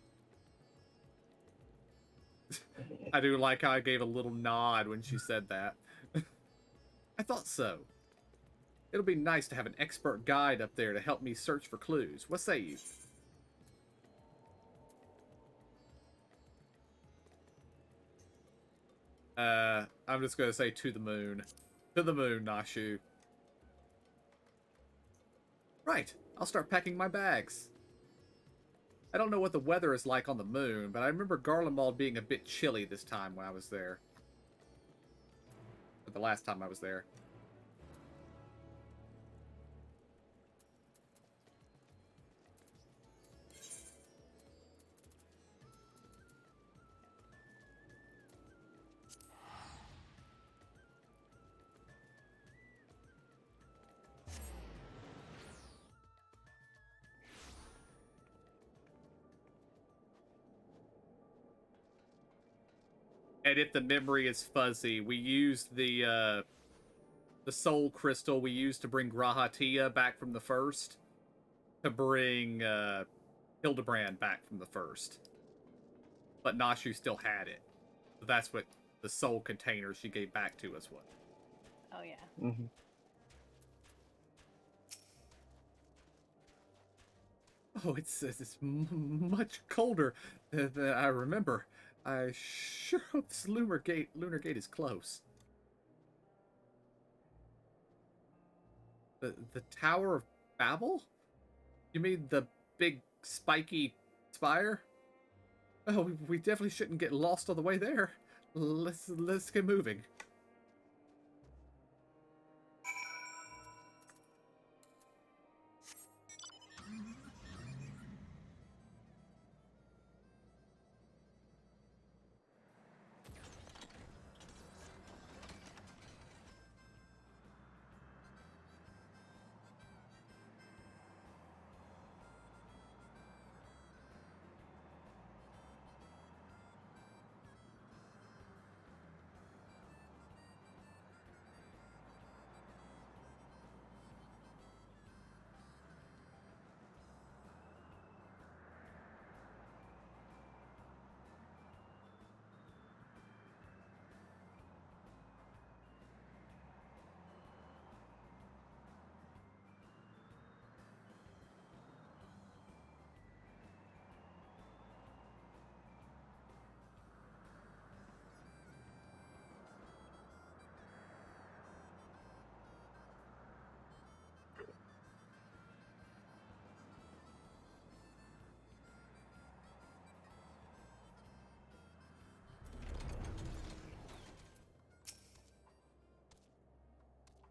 I do like how I gave a little nod when she said that. I thought so. It'll be nice to have an expert guide up there to help me search for clues. What say you? I'm just gonna say to the moon. To the moon, Nashu. Right, I'll start packing my bags. I don't know what the weather is like on the moon, but I remember Garlemald being a bit chilly this time when I was there. Or the last time I was there. And if the memory is fuzzy, we used the soul crystal we used to bring Grahatia back from the first to bring Hildebrand back from the first. But Nashu still had it. So that's what the soul container she gave back to us was. Oh, yeah. Mm-hmm. Oh, it's much colder than I remember. I sure hope this lunar gate is close. The Tower of Babel? You mean the big spiky spire? Oh, we definitely shouldn't get lost on the way there. Let's get moving.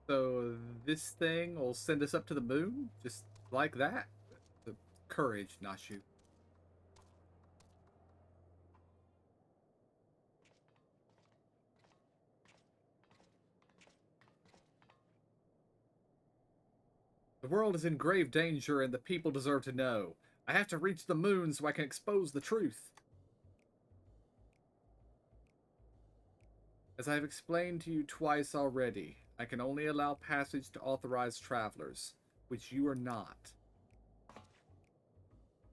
So this thing will send us up to the moon? Just like that? The courage, Nashu. The world is in grave danger and the people deserve to know. I have to reach the moon so I can expose the truth. As I have explained to you twice already, I can only allow passage to authorized travelers, which you are not.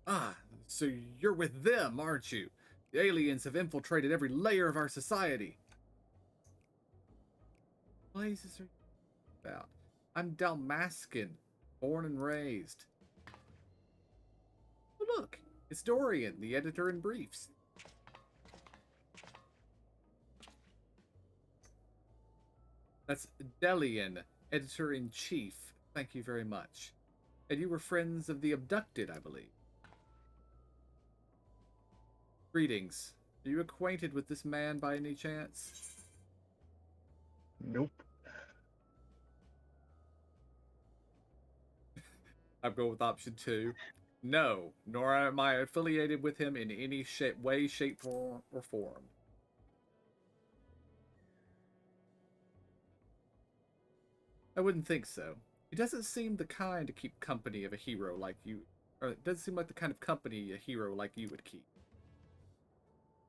Ah, so you're with them, aren't you? The aliens have infiltrated every layer of our society. What blazes are you about? I'm Dalmascan, born and raised. Oh, look, it's Dorian, the editor in briefs. That's Delian, editor in chief. Thank you very much. And you were friends of the abducted, I believe. Greetings. Are you acquainted with this man by any chance? Nope. I'm going with option 2. No, nor am I affiliated with him in any way, shape, or form. I wouldn't think so. He doesn't seem the kind to keep company of a hero like you, or it doesn't seem like the kind of company a hero like you would keep.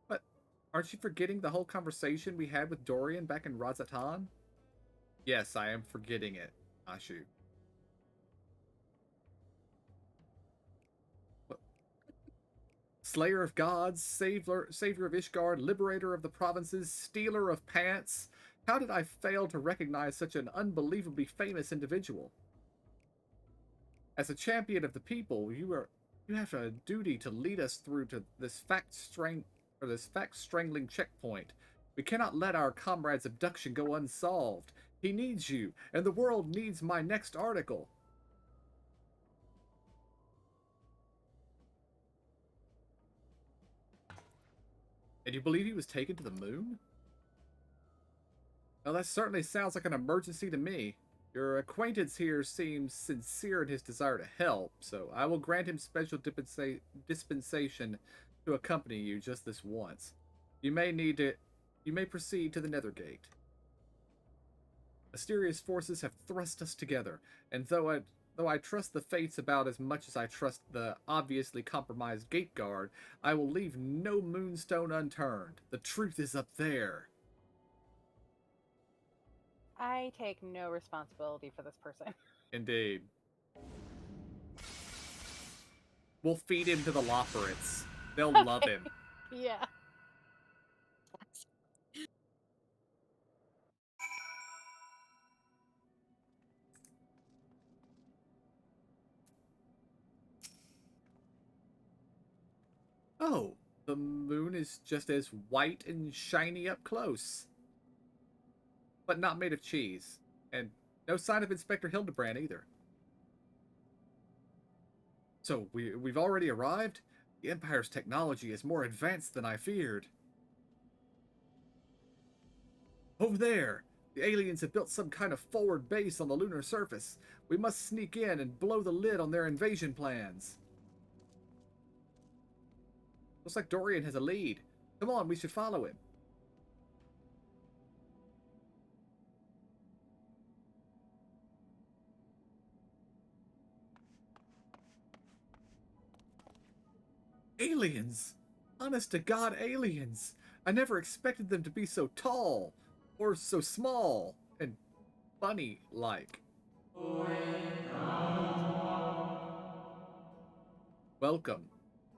But aren't you forgetting the whole conversation we had with Dorian back in Razatan? Yes, I am forgetting it, Ashu. Slayer of gods, savior of Ishgard, liberator of the provinces, stealer of pants. How did I fail to recognize such an unbelievably famous individual? As a champion of the people, you have a duty to lead us through to this fact strangling checkpoint. We cannot let our comrade's abduction go unsolved. He needs you, and the world needs my next article. And you believe he was taken to the moon? Well, that certainly sounds like an emergency to me. Your acquaintance here seems sincere in his desire to help, so I will grant him special dispensation to accompany you just this once. You may proceed to the Nethergate. Mysterious forces have thrust us together, and though I trust the fates about as much as I trust the obviously compromised gate guard, I will leave no moonstone unturned. The truth is up there. I take no responsibility for this person. Indeed. We'll feed him to the Loporits. They'll love him. Yeah. Oh, the moon is just as white and shiny up close. But not made of cheese. And no sign of Inspector Hildebrand either. So we've already arrived? The Empire's technology is more advanced than I feared. Over there! The aliens have built some kind of forward base on the lunar surface. We must sneak in and blow the lid on their invasion plans. Looks like Dorian has a lead. Come on, we should follow him. Aliens! Honest to God, aliens! I never expected them to be so tall, or so small, and bunny-like. Welcome.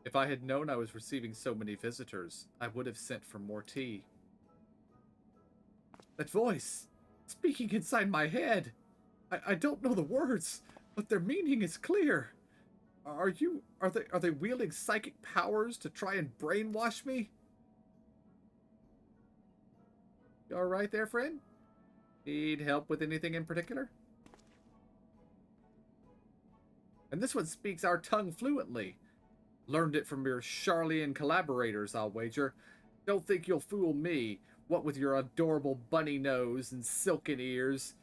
If I had known I was receiving so many visitors, I would have sent for more tea. That voice! Speaking inside my head! I don't know the words, but their meaning is clear. Are they wielding psychic powers to try and brainwash me? You alright there, friend? Need help with anything in particular? And this one speaks our tongue fluently. Learned it from your Charlian collaborators, I'll wager. Don't think you'll fool me, what with your adorable bunny nose and silken ears.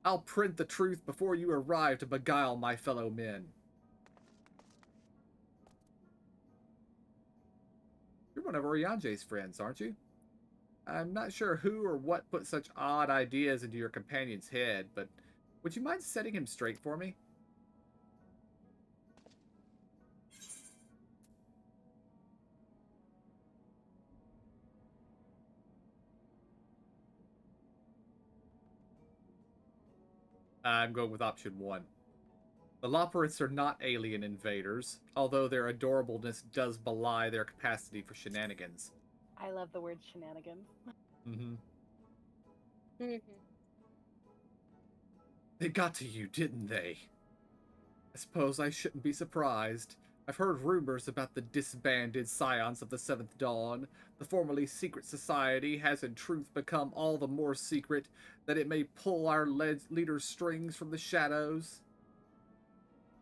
I'll print the truth before you arrive to beguile my fellow men. You're one of Orianje's friends, aren't you? I'm not sure who or what put such odd ideas into your companion's head, but would you mind setting him straight for me? I'm going with option 1. The Loporrits are not alien invaders, although their adorableness does belie their capacity for shenanigans. I love the word shenanigans. Mm-hmm. Mhm. They got to you, didn't they? I suppose I shouldn't be surprised. I've heard rumors about the disbanded Scions of the Seventh Dawn. The formerly secret society has in truth become all the more secret that it may pull our leader's strings from the shadows.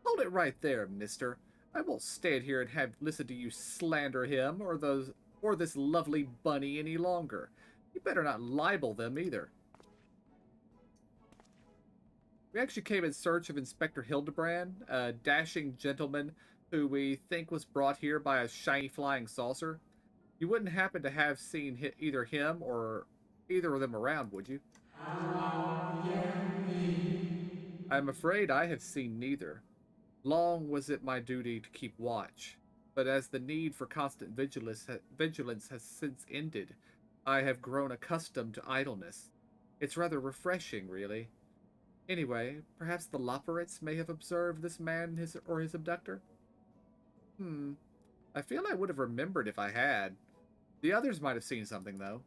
Hold it right there, mister. I won't stand here and listen to you slander him or this lovely bunny any longer. You better not libel them either. We actually came in search of Inspector Hildebrand, a dashing gentleman who we think was brought here by a shiny flying saucer. You wouldn't happen to have seen either him or either of them around, would you? I'm afraid I have seen neither. Long was it my duty to keep watch, but as the need for constant vigilance has since ended, I have grown accustomed to idleness. It's rather refreshing, really. Anyway, perhaps the Loporrits may have observed this man or his abductor? I feel I would have remembered if I had. The others might have seen something, though.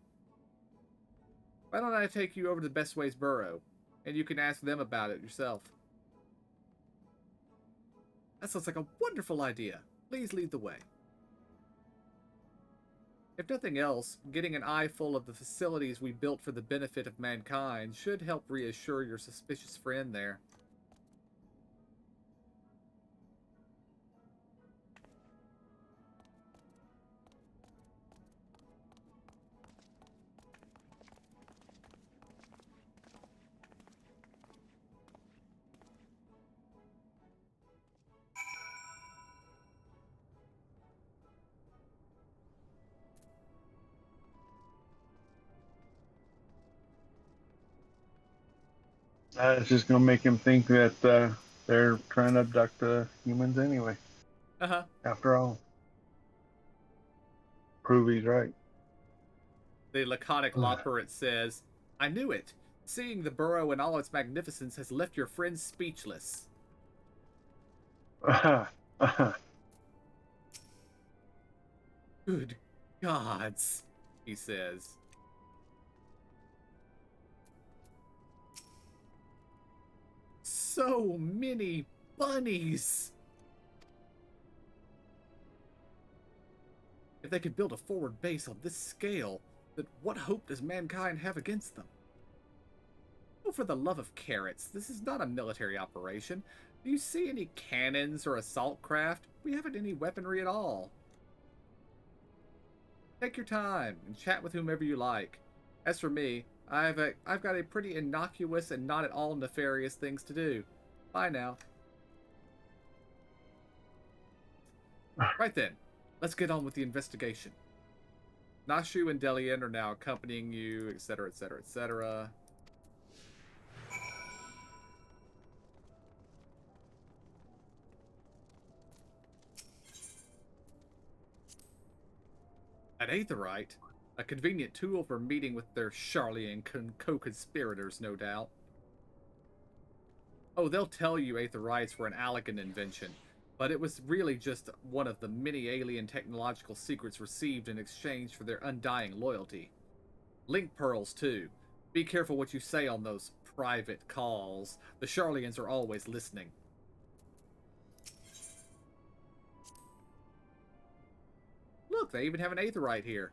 Why don't I take you over to the Bestways Burrow, and you can ask them about it yourself? That sounds like a wonderful idea. Please lead the way. If nothing else, getting an eyeful of the facilities we built for the benefit of mankind should help reassure your suspicious friend there. It's just gonna make him think that they're trying to abduct the humans anyway. Uh-huh. After all, prove he's right. The laconic Loporrit says, I knew it. Seeing the burrow in all its magnificence has left your friend speechless. Good gods, he says. So many bunnies! If they could build a forward base on this scale, then what hope does mankind have against them? Oh, for the love of carrots, this is not a military operation. Do you see any cannons or assault craft? We haven't any weaponry at all. Take your time and chat with whomever you like. As for me, I've got a pretty innocuous and not at all nefarious things to do. Bye now. Right then, let's get on with the investigation. Nashu and Delian are now accompanying you, etc., etc., etc. At Aetherite, a convenient tool for meeting with their Charlian co-conspirators, no doubt. Oh, they'll tell you Aetherites were an Allegan invention, but it was really just one of the many alien technological secrets received in exchange for their undying loyalty. Link pearls, too. Be careful what you say on those private calls. The Charlians are always listening. Look, they even have an Aetherite here.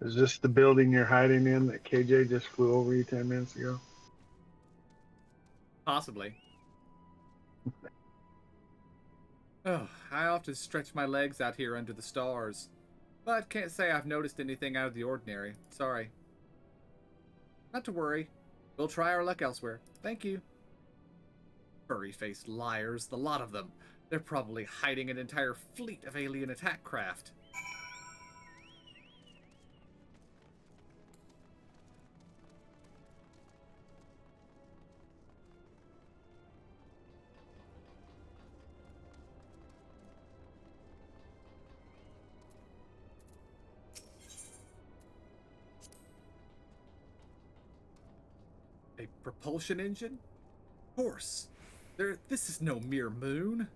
Is this the building you're hiding in that KJ just flew over you 10 minutes ago? Possibly. Oh, I often stretch my legs out here under the stars, but can't say I've noticed anything out of the ordinary. Sorry. Not to worry. We'll try our luck elsewhere. Thank you. Furry-faced liars, the lot of them. They're probably hiding an entire fleet of alien attack craft. A propulsion engine? Of course. This is no mere moon.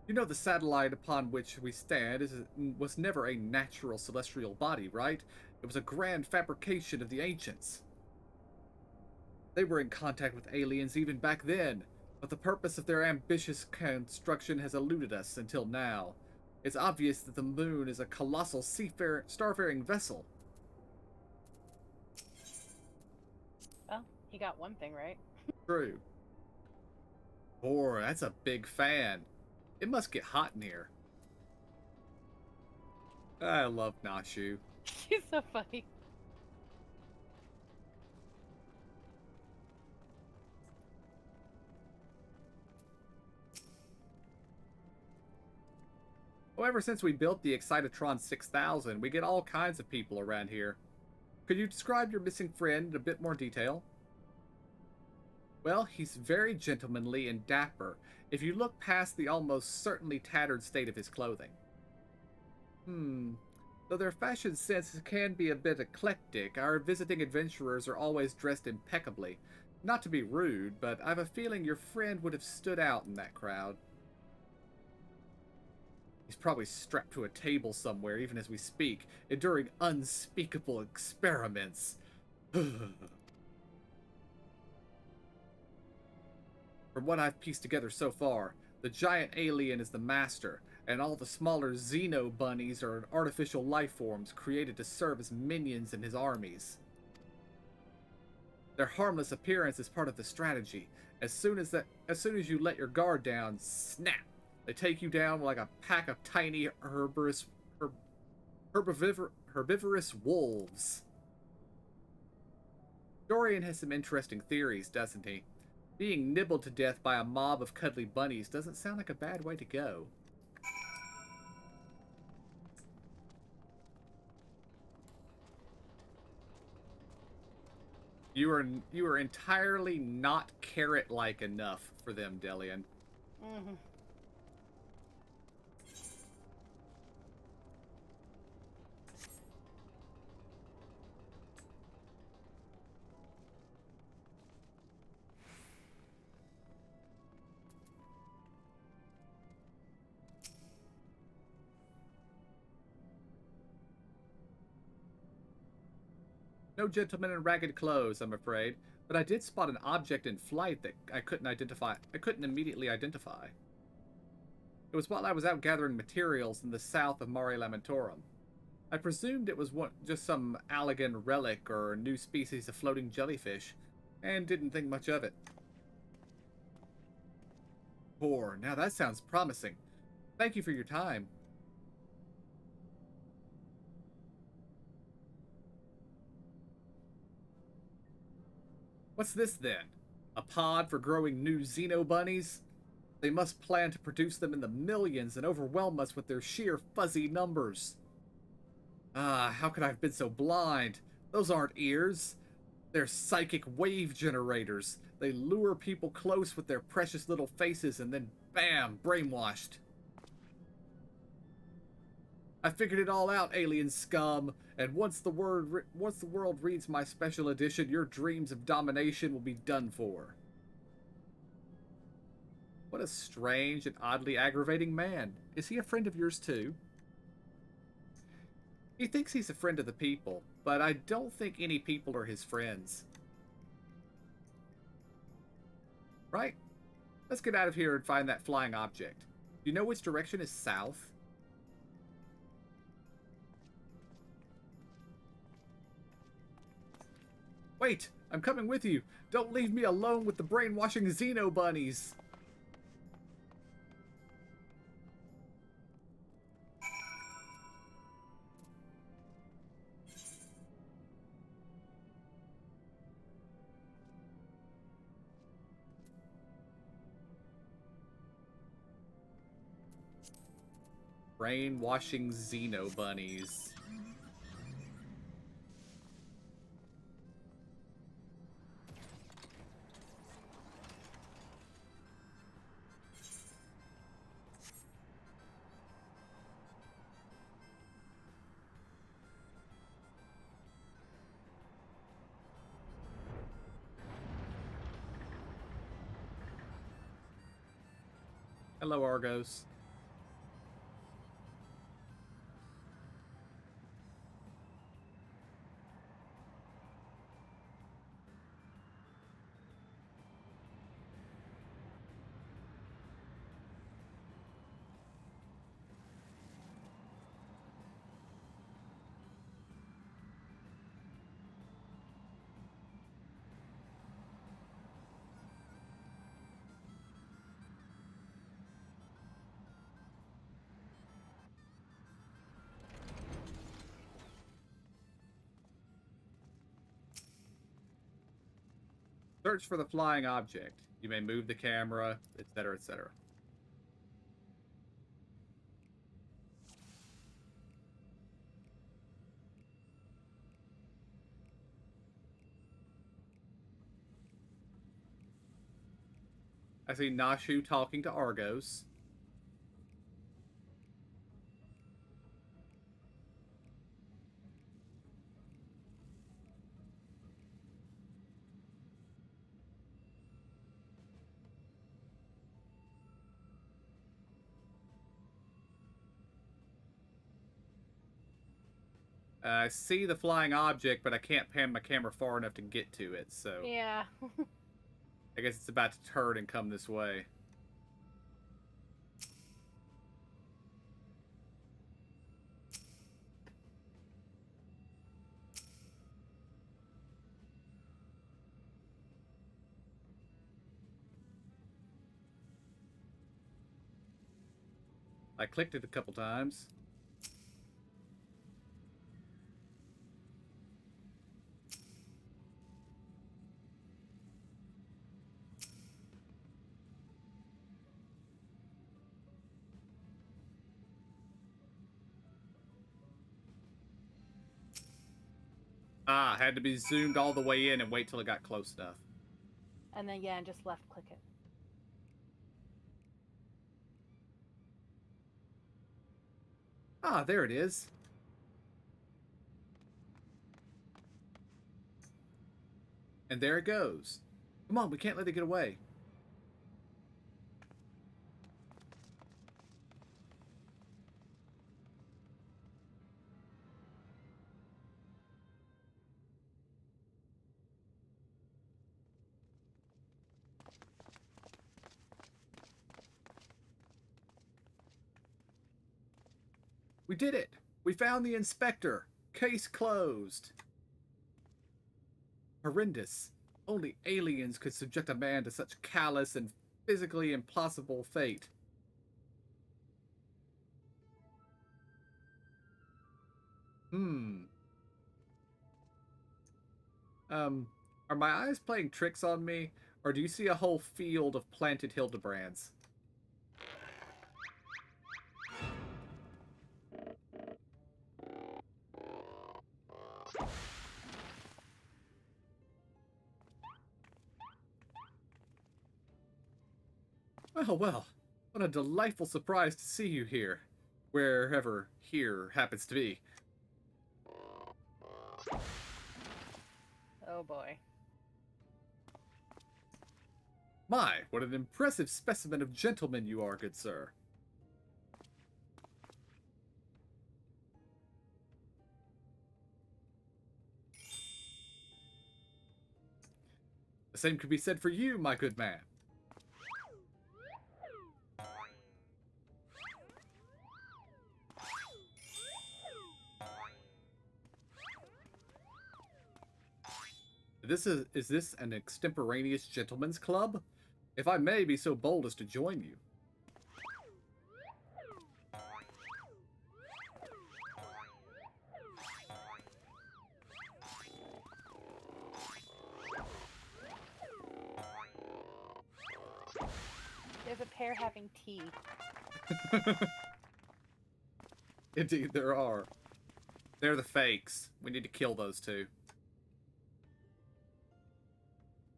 You know the satellite upon which we stand was never a natural celestial body, right? It was a grand fabrication of the ancients. They were in contact with aliens even back then, but the purpose of their ambitious construction has eluded us until now. It's obvious that the moon is a colossal starfaring vessel. Well, he got one thing right. True. Boy, that's a big fan. It must get hot in here. I love Nashu. She's so funny. Well, ever since we built the Excitatron 6000, we get all kinds of people around here. Could you describe your missing friend in a bit more detail? Well, he's very gentlemanly and dapper, if you look past the almost certainly tattered state of his clothing. Though their fashion sense can be a bit eclectic, our visiting adventurers are always dressed impeccably. Not to be rude, but I've a feeling your friend would have stood out in that crowd. He's probably strapped to a table somewhere, even as we speak, enduring unspeakable experiments. From what I've pieced together so far, the giant alien is the master, and all the smaller xeno bunnies are artificial life forms created to serve as minions in his armies. Their harmless appearance is part of the strategy. As soon as you let your guard down, snap! They take you down like a pack of tiny herbivorous wolves. Dorian has some interesting theories, doesn't he? Being nibbled to death by a mob of cuddly bunnies doesn't sound like a bad way to go. You are entirely not carrot-like enough for them, Delian. Mm-hmm. No gentleman in ragged clothes, I'm afraid, but I did spot an object in flight that I couldn't identify. I couldn't immediately identify. It was while I was out gathering materials in the south of Mare Lamentorum. I presumed it was just some Allegan relic or new species of floating jellyfish, and didn't think much of it. Poor. Now that sounds promising. Thank you for your time. What's this then? A pod for growing new Xeno bunnies? They must plan to produce them in the millions and overwhelm us with their sheer fuzzy numbers. Ah, how could I have been so blind? Those aren't ears. They're psychic wave generators. They lure people close with their precious little faces and then bam, brainwashed. I figured it all out, alien scum, and once the world reads my special edition, your dreams of domination will be done for. What a strange and oddly aggravating man. Is he a friend of yours too? He thinks he's a friend of the people, but I don't think any people are his friends. Right? Let's get out of here and find that flying object. Do you know which direction is south? Wait! I'm coming with you! Don't leave me alone with the brainwashing Xeno bunnies! Brainwashing Xeno bunnies. Hello, Argos. Search for the flying object. You may move the camera, etc., etc. I see Nashu talking to Argos. I see the flying object, but I can't pan my camera far enough to get to it, so... Yeah. I guess it's about to turn and come this way. I clicked it a couple times. Ah, had to be zoomed all the way in and wait till it got close enough. And then, yeah, and just left click it. Ah, there it is. And there it goes. Come on, we can't let it get away. We did it! We found the inspector! Case closed! Horrendous. Only aliens could subject a man to such callous and physically impossible fate. Are my eyes playing tricks on me, or do you see a whole field of planted Hildebrands? Oh, well, what a delightful surprise to see you here, wherever here happens to be. Oh boy. My, what an impressive specimen of gentleman you are, good sir. The same could be said for you, my good man. Is this an extemporaneous gentleman's club? If I may be so bold as to join you. There's a pair having tea. Indeed, there are. They're the fakes. We need to kill those two.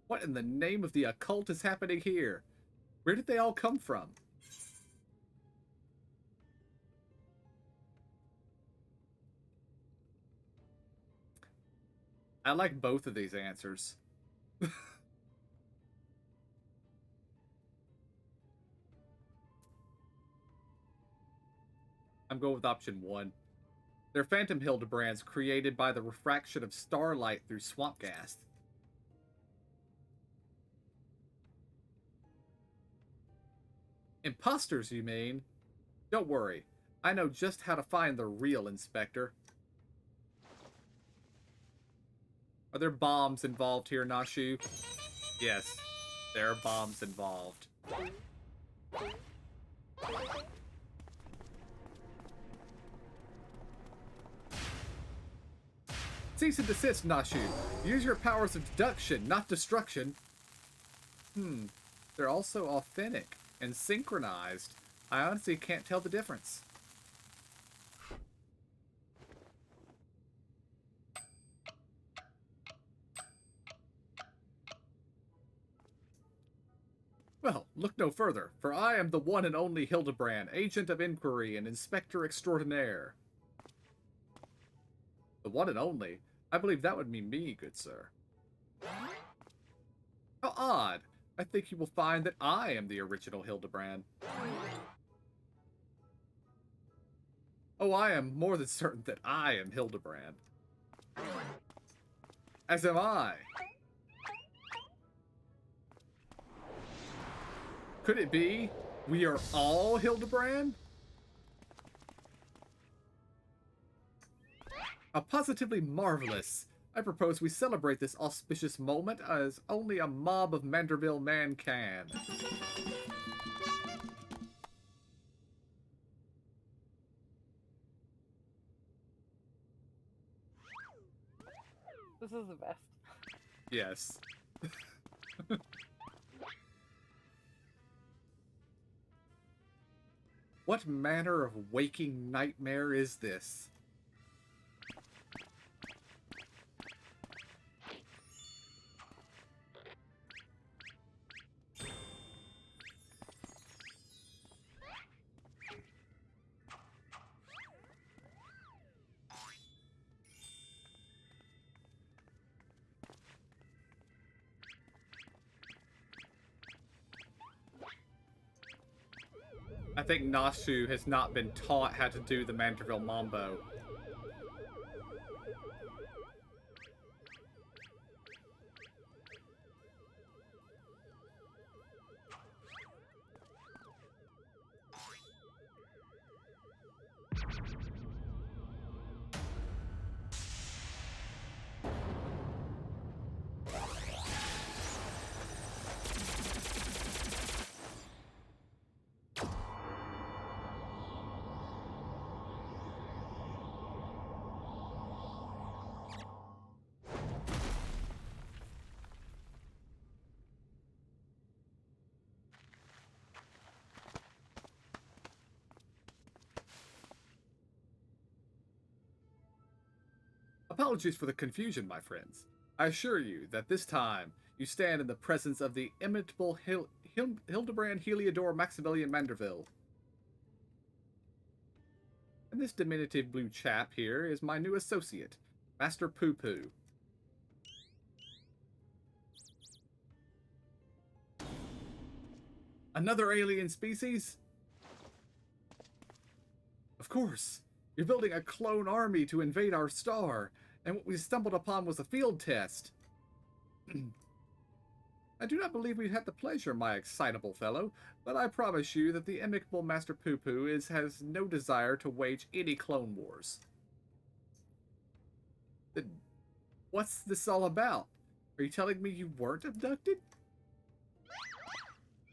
What in the name of the occult is happening here? Where did they all come from? I like both of these answers. I'm going with option 1. They're phantom Hildebrands created by the refraction of starlight through swamp gas. Imposters, you mean? Don't worry. I know just how to find the real inspector. Are there bombs involved here, Nashu? Yes, there are bombs involved. Cease and desist, Nashu. Use your powers of deduction, not destruction. They're also authentic and synchronized. I honestly can't tell the difference. Well, look no further, for I am the one and only Hildebrand, agent of inquiry and inspector extraordinaire. The one and only? I believe that would mean me, good sir. How odd! I think you will find that I am the original Hildebrand. Oh, I am more than certain that I am Hildebrand. As am I. Could it be we are all Hildebrand? How positively marvelous. I propose we celebrate this auspicious moment as only a mob of Manderville man can. This is the best. Yes. What manner of waking nightmare is this? I think Nashu has not been taught how to do the Manderville Mambo. Apologies for the confusion, my friends. I assure you that this time you stand in the presence of the imitable Hildebrand Heliodor Maximilian Manderville. And this diminutive blue chap here is my new associate, Master Poo Poo. Another alien species? Of course. You're building a clone army to invade our star, and what we stumbled upon was a field test. I do not believe we've had the pleasure, my excitable fellow, but I promise you that the amicable Master Poo Poo has no desire to wage any clone wars. What's this all about? Are you telling me you weren't abducted?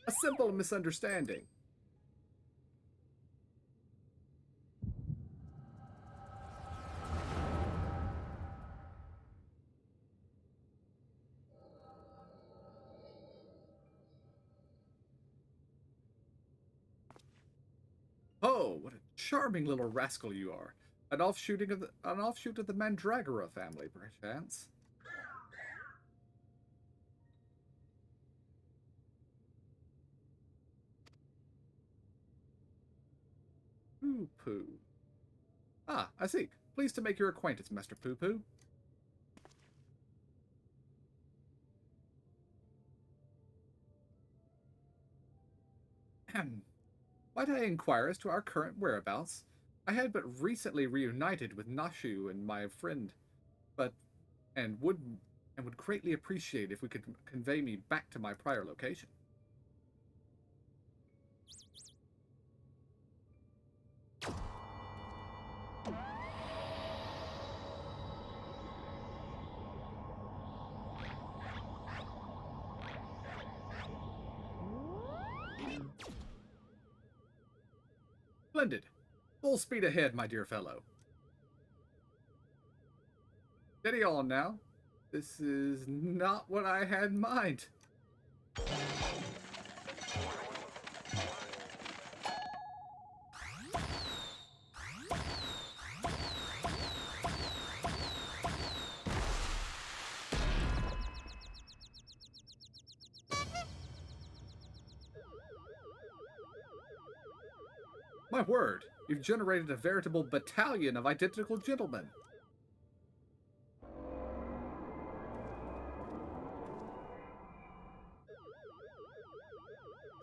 A simple misunderstanding. Oh, what a charming little rascal you are. An offshoot of the Mandragora family, perchance. Poo Poo. Ah, I see. Pleased to make your acquaintance, Master Poo Poo. Might I inquire as to our current whereabouts? I had but recently reunited with Nashu and my friend, and would greatly appreciate if we could convey me back to my prior location. Splendid. Full speed ahead, my dear fellow. Steady on now. This is not what I had in mind. My word, you've generated a veritable battalion of identical gentlemen.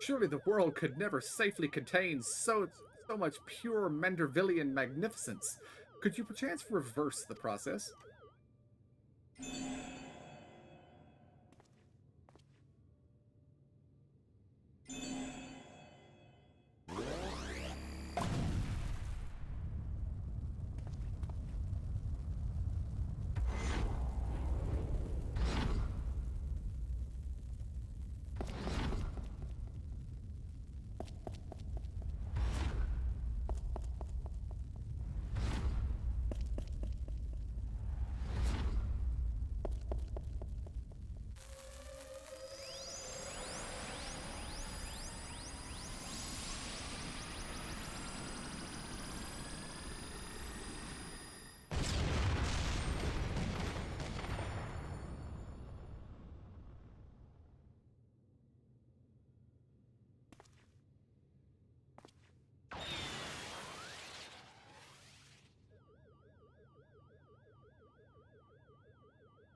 Surely the world could never safely contain so much pure Mandervillian magnificence. Could you perchance reverse the process?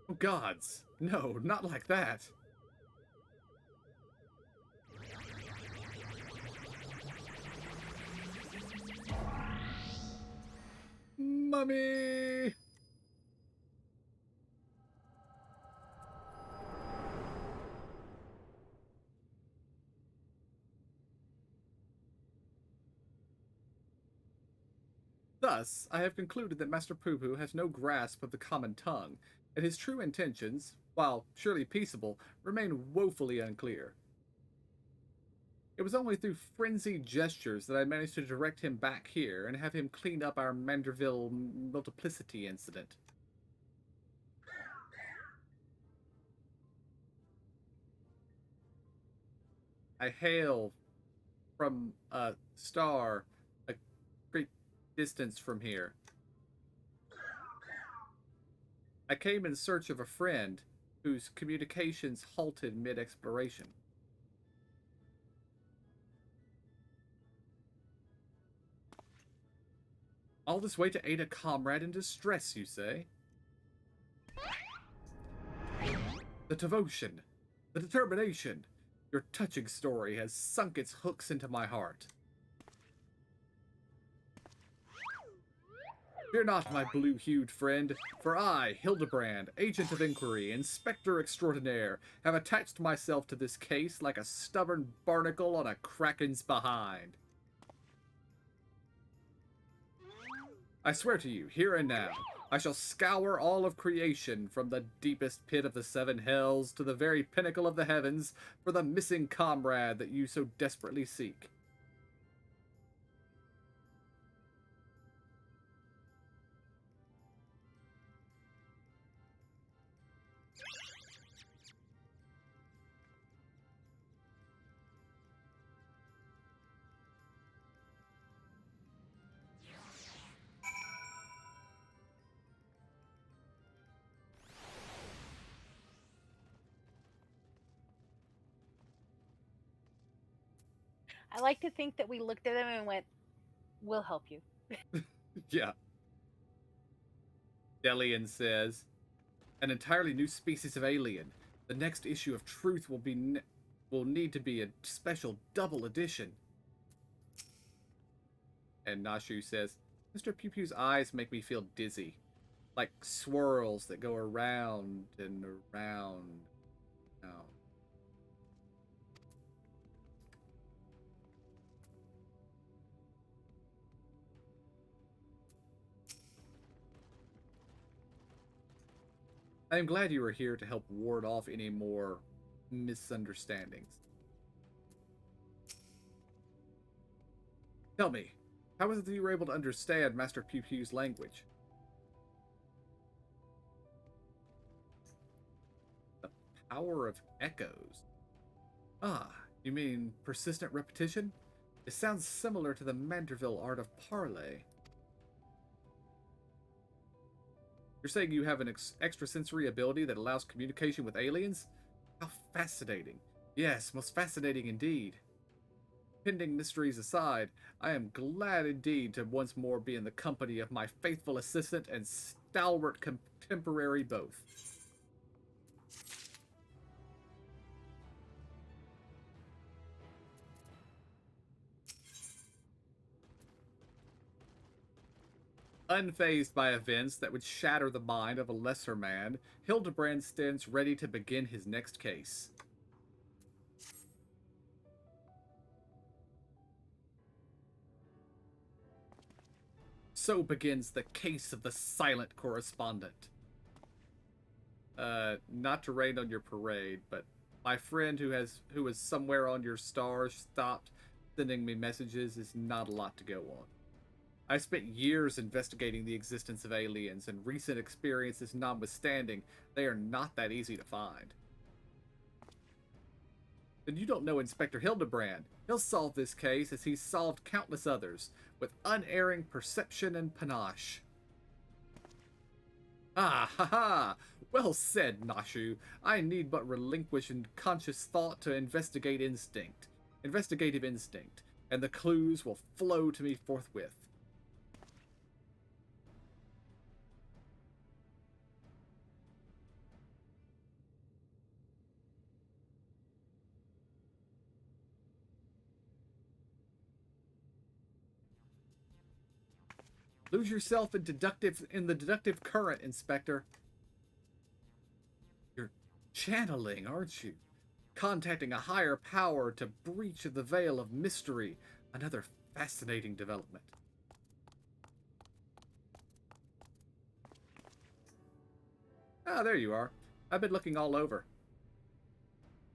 Oh gods, no, not like that. Mummy! Thus, I have concluded that Master Poo Poo has no grasp of the common tongue, and his true intentions, while surely peaceable, remain woefully unclear. It was only through frenzied gestures that I managed to direct him back here and have him clean up our Manderville multiplicity incident. I hail from a star a great distance from here. I came in search of a friend whose communications halted mid-exploration. All this way to aid a comrade in distress, you say? The devotion, the determination. Your touching story has sunk its hooks into my heart. Fear not, my blue-hued friend, for I, Hildebrand, agent of inquiry, inspector extraordinaire, have attached myself to this case like a stubborn barnacle on a kraken's behind. I swear to you, here and now, I shall scour all of creation, from the deepest pit of the seven hells to the very pinnacle of the heavens, for the missing comrade that you so desperately seek. I like to think that we looked at him and went, "We'll help you." Yeah. Delian says, an entirely new species of alien. The next issue of Truth will need to be a special double edition. And Nashu says, Mr. Pew Pew's eyes make me feel dizzy, like swirls that go around and around. Oh. I am glad you are here to help ward off any more misunderstandings. Tell me, how is it that you were able to understand Master Pew Pew's language? The power of echoes. Ah, you mean persistent repetition? It sounds similar to the Manderville art of parley. You're saying you have an extrasensory ability that allows communication with aliens? How fascinating. Yes, most fascinating indeed. Pending mysteries aside, I am glad indeed to once more be in the company of my faithful assistant and stalwart contemporary both. Unfazed by events that would shatter the mind of a lesser man, Hildebrand stands ready to begin his next case. So begins the case of the silent correspondent. Not to rain on your parade, but my friend who was somewhere on your stars stopped sending me messages is not a lot to go on. I spent years investigating the existence of aliens, and recent experiences notwithstanding, they are not that easy to find. Then you don't know Inspector Hildebrand. He'll solve this case as he's solved countless others, with unerring perception and panache. Ah, ha ha! Well said, Nashu. I need but relinquish conscious thought to investigative instinct, and the clues will flow to me forthwith. Lose yourself in the deductive current, Inspector. You're channeling, aren't you? Contacting a higher power to breach the veil of mystery. Another fascinating development. Ah, there you are. I've been looking all over.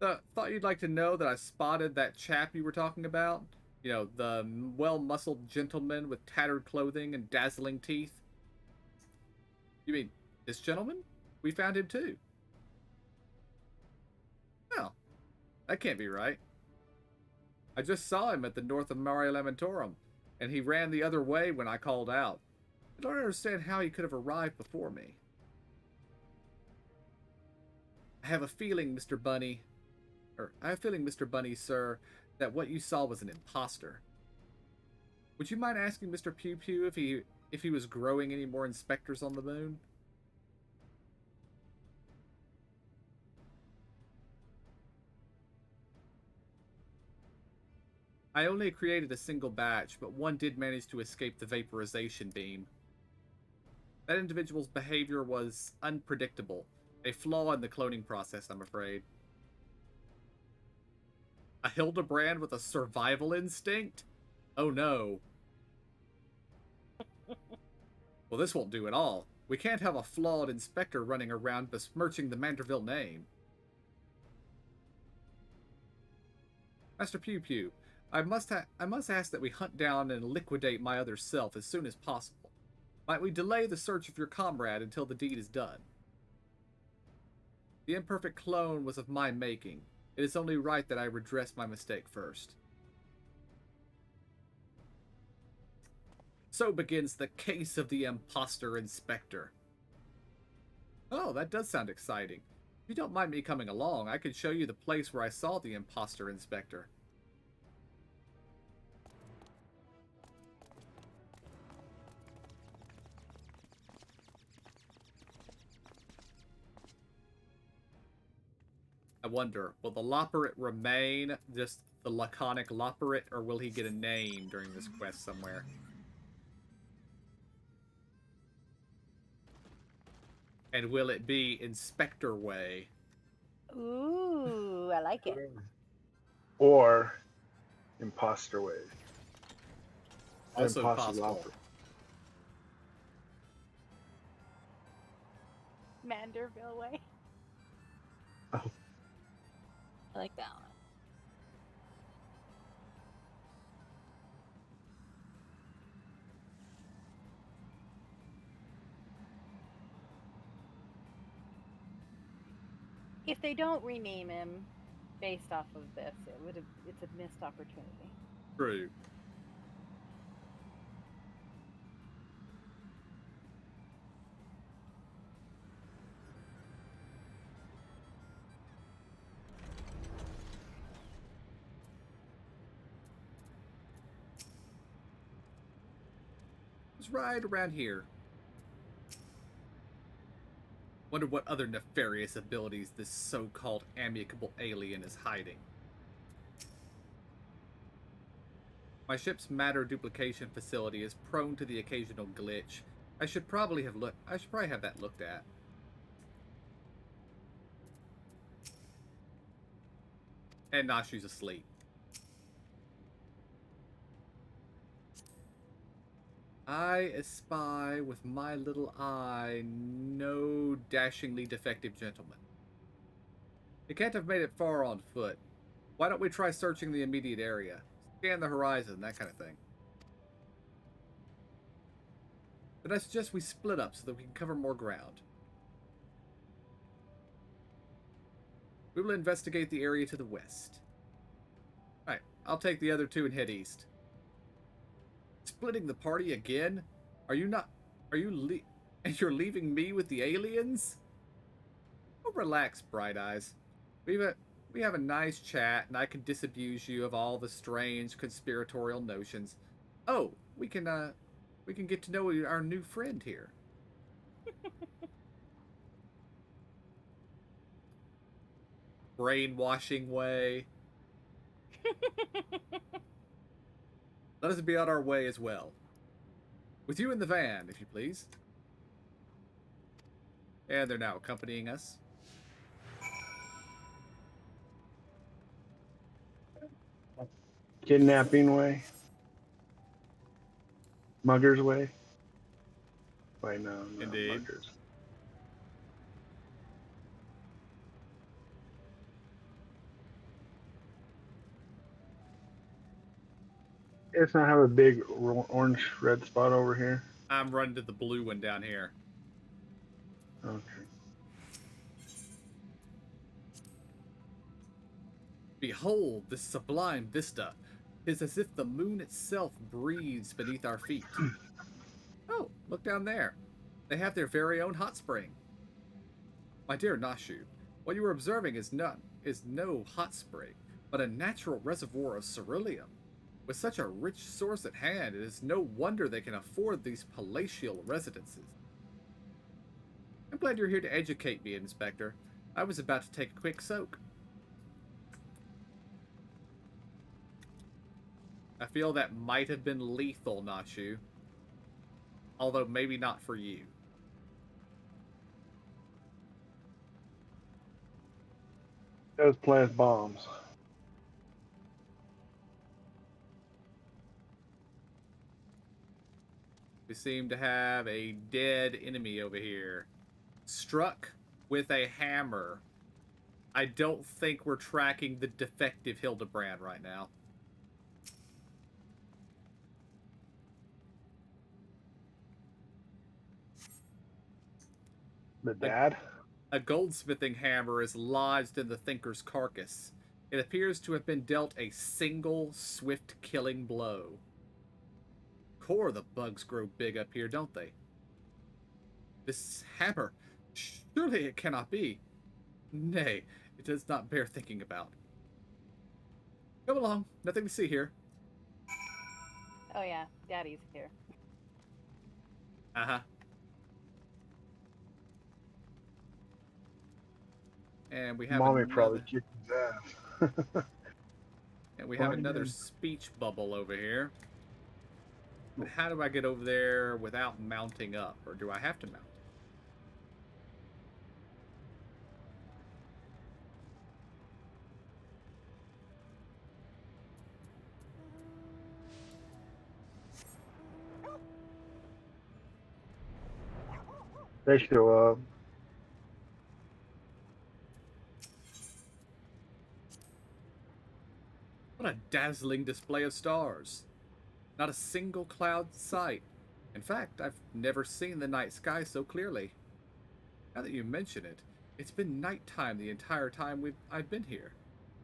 Thought you'd like to know that I spotted that chap you were talking about? You know, the well-muscled gentleman with tattered clothing and dazzling teeth? You mean this gentleman? We found him too. Well, that can't be right. I just saw him at the north of Mare Lamentorum, and he ran the other way when I called out. I don't understand how he could have arrived before me. have a feeling, Mr. Bunny, Mr. Bunny, sir, that what you saw was an imposter. Would you mind asking Mr. Pew Pew if he was growing any more inspectors on the moon? I only created a single batch, but one did manage to escape the vaporization beam. That individual's behavior was unpredictable. A flaw in the cloning process, I'm afraid. A Hildebrand with a survival instinct? Oh no. Well, this won't do at all. We can't have a flawed inspector running around besmirching the Manderville name. Master Pew Pew, I must ask that we hunt down and liquidate my other self as soon as possible. Might we delay the search of your comrade until the deed is done? The imperfect clone was of my making. It is only right that I redress my mistake first. So begins the case of the imposter inspector. Oh, that does sound exciting. If you don't mind me coming along, I could show you the place where I saw the imposter inspector. I wonder, will the Loporrit remain just the laconic Loporrit, or will he get a name during this quest somewhere? And will it be Inspector Way? Ooh, I like it. Or Imposter Way. Also Imposter possible. Lopper. Manderville way. I like that one. If they don't rename him based off of this, it's a missed opportunity. True. It's right around here. Wonder what other nefarious abilities this so-called amicable alien is hiding. My ship's matter duplication facility is prone to the occasional glitch. I should probably have that looked at. And Nashu's asleep. I espy with my little eye no dashingly defective gentleman. He can't have made it far on foot. Why don't we try searching the immediate area? Scan the horizon, that kind of thing. But I suggest we split up so that we can cover more ground. We will investigate the area to the west. Alright, I'll take the other two and head east. Splitting the party again? And you're leaving me with the aliens? Oh, relax, Bright Eyes. We have a nice chat, and I can disabuse you of all the strange conspiratorial notions. Oh, we can get to know our new friend here. Brainwashing way. Let us be on our way as well. With you in the van, if you please. And they're now accompanying us. Kidnapping Way. Mugger's Way. Wait, no, Indeed. Muggers. It's not have a big orange red spot over here. I'm running to the blue one down here. Okay. Behold this sublime vista. 'Tis as if the moon itself breathes beneath our feet. Oh, look down there. They have their very own hot spring. My dear Nashu, What you are observing is no hot spring, but a natural reservoir of ceruleum. With such a rich source at hand, it is no wonder they can afford these palatial residences. I'm glad you're here to educate me, Inspector. I was about to take a quick soak. I feel that might have been lethal, Nashu. Although maybe not for you. Those plant bombs. We seem to have a dead enemy over here. Struck with a hammer. I don't think we're tracking the defective Hildebrand right now. The dad? A goldsmithing hammer is lodged in the thinker's carcass. It appears to have been dealt a single, swift killing blow. Core, the bugs grow big up here, don't they? This hammer, surely it cannot be. Nay, it does not bear thinking about. Come along, nothing to see here. Oh yeah, Daddy's here. Uh-huh. And we have Mommy another, probably kicked his ass. and we have Fine, another then. speech bubble over here. But how do I get over there without mounting up? Or do I have to mount? They show up. What a dazzling display of stars. Not a single cloud in sight. In fact, I've never seen the night sky so clearly. Now that you mention it, it's been nighttime the entire time I've been here.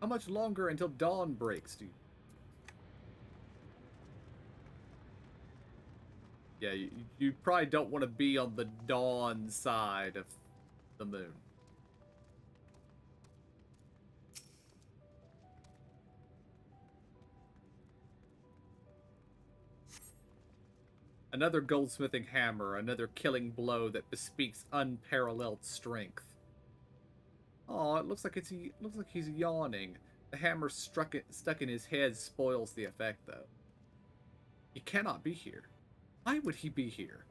How much longer until dawn breaks, do you... Yeah, you probably don't want to be on the dawn side of the moon. Another goldsmithing hammer, another killing blow that bespeaks unparalleled strength. Oh, it looks like he's yawning. The hammer stuck in his head spoils the effect, though. He cannot be here. Why would he be here?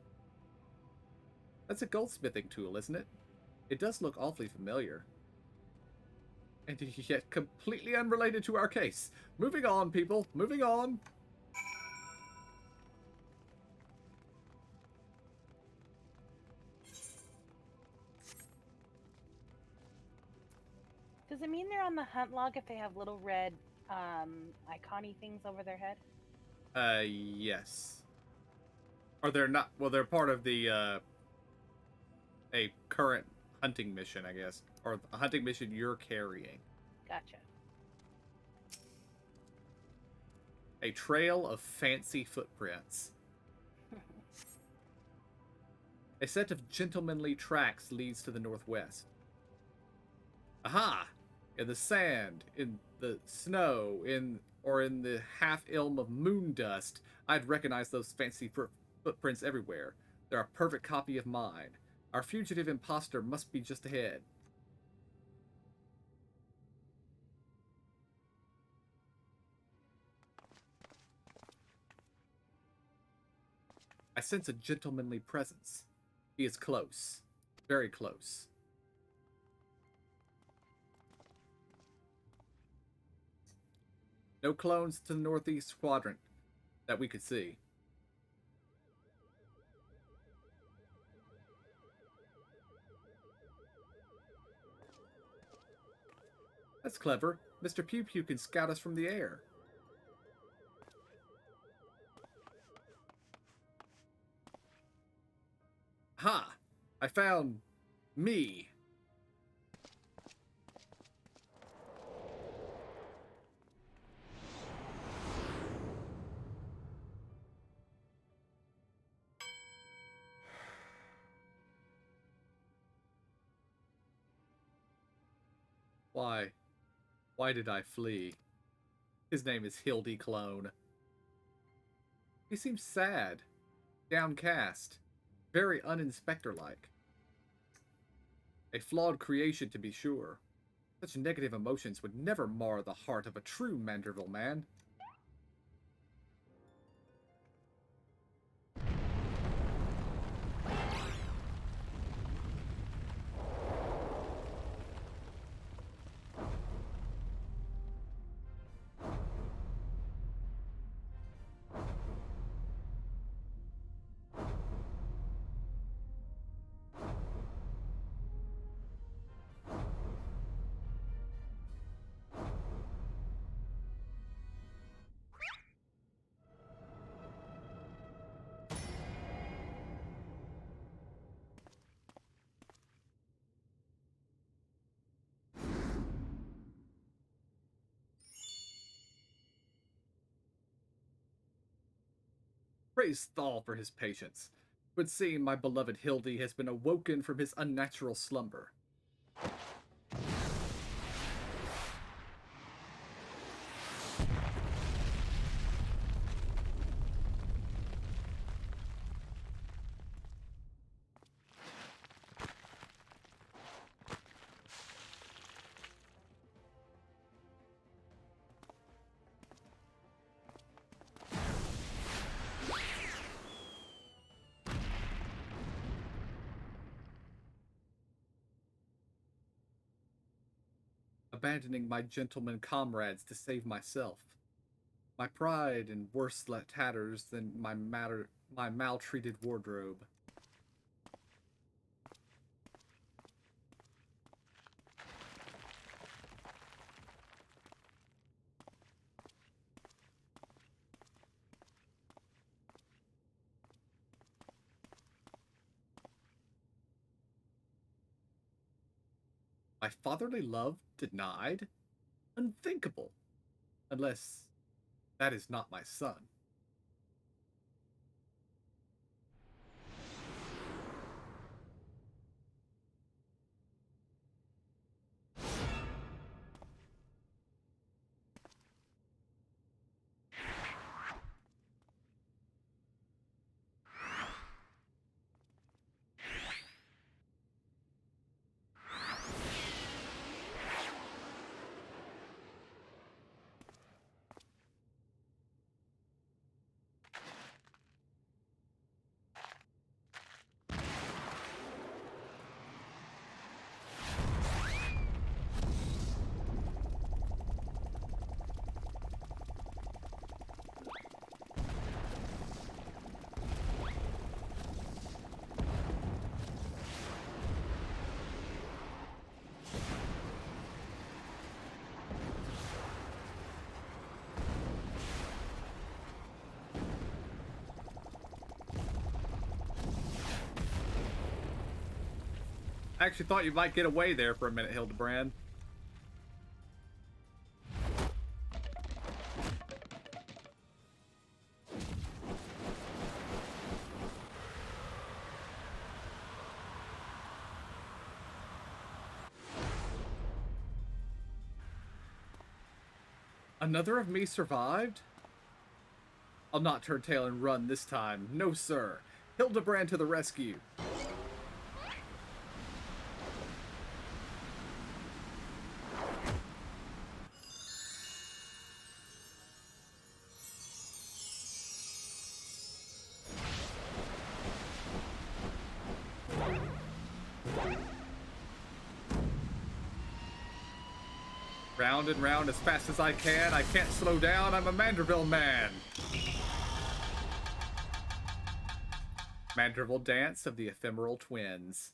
That's a goldsmithing tool, isn't it? It does look awfully familiar. And yet completely unrelated to our case. Moving on, people. Moving on. Does it mean they're on the hunt log if they have little red icon-y things over their head? Yes. Or they're not, well, they're part of the, a current hunting mission, I guess. Or a hunting mission you're carrying. Gotcha. A trail of fancy footprints. A set of gentlemanly tracks leads to the northwest. Aha! In the sand, in the snow, in the half-ilm of moon dust, I'd recognize those fancy footprints everywhere. They're a perfect copy of mine. Our fugitive imposter must be just ahead. I sense a gentlemanly presence. He is close. Very close. No clones to the northeast quadrant that we could see. That's clever. Mr. Pew Pew can scout us from the air. Ha! I found me. Why? Why did I flee? His name is Hildy Clone. He seems sad, downcast, very uninspector-like. A flawed creation, to be sure. Such negative emotions would never mar the heart of a true Manderville man. Praise Thal for his patience. It would seem my beloved Hildy has been awoken from his unnatural slumber. Abandoning my gentleman comrades to save myself. My pride in worse tatters than my maltreated wardrobe. My fatherly love denied? Unthinkable. Unless that is not my son. I actually thought you might get away there for a minute, Hildebrand. Another of me survived? I'll not turn tail and run this time. No, sir. Hildebrand to the rescue. Round and round as fast as I can. I can't slow down. I'm a Manderville man. Manderville Dance of the Ephemeral Twins.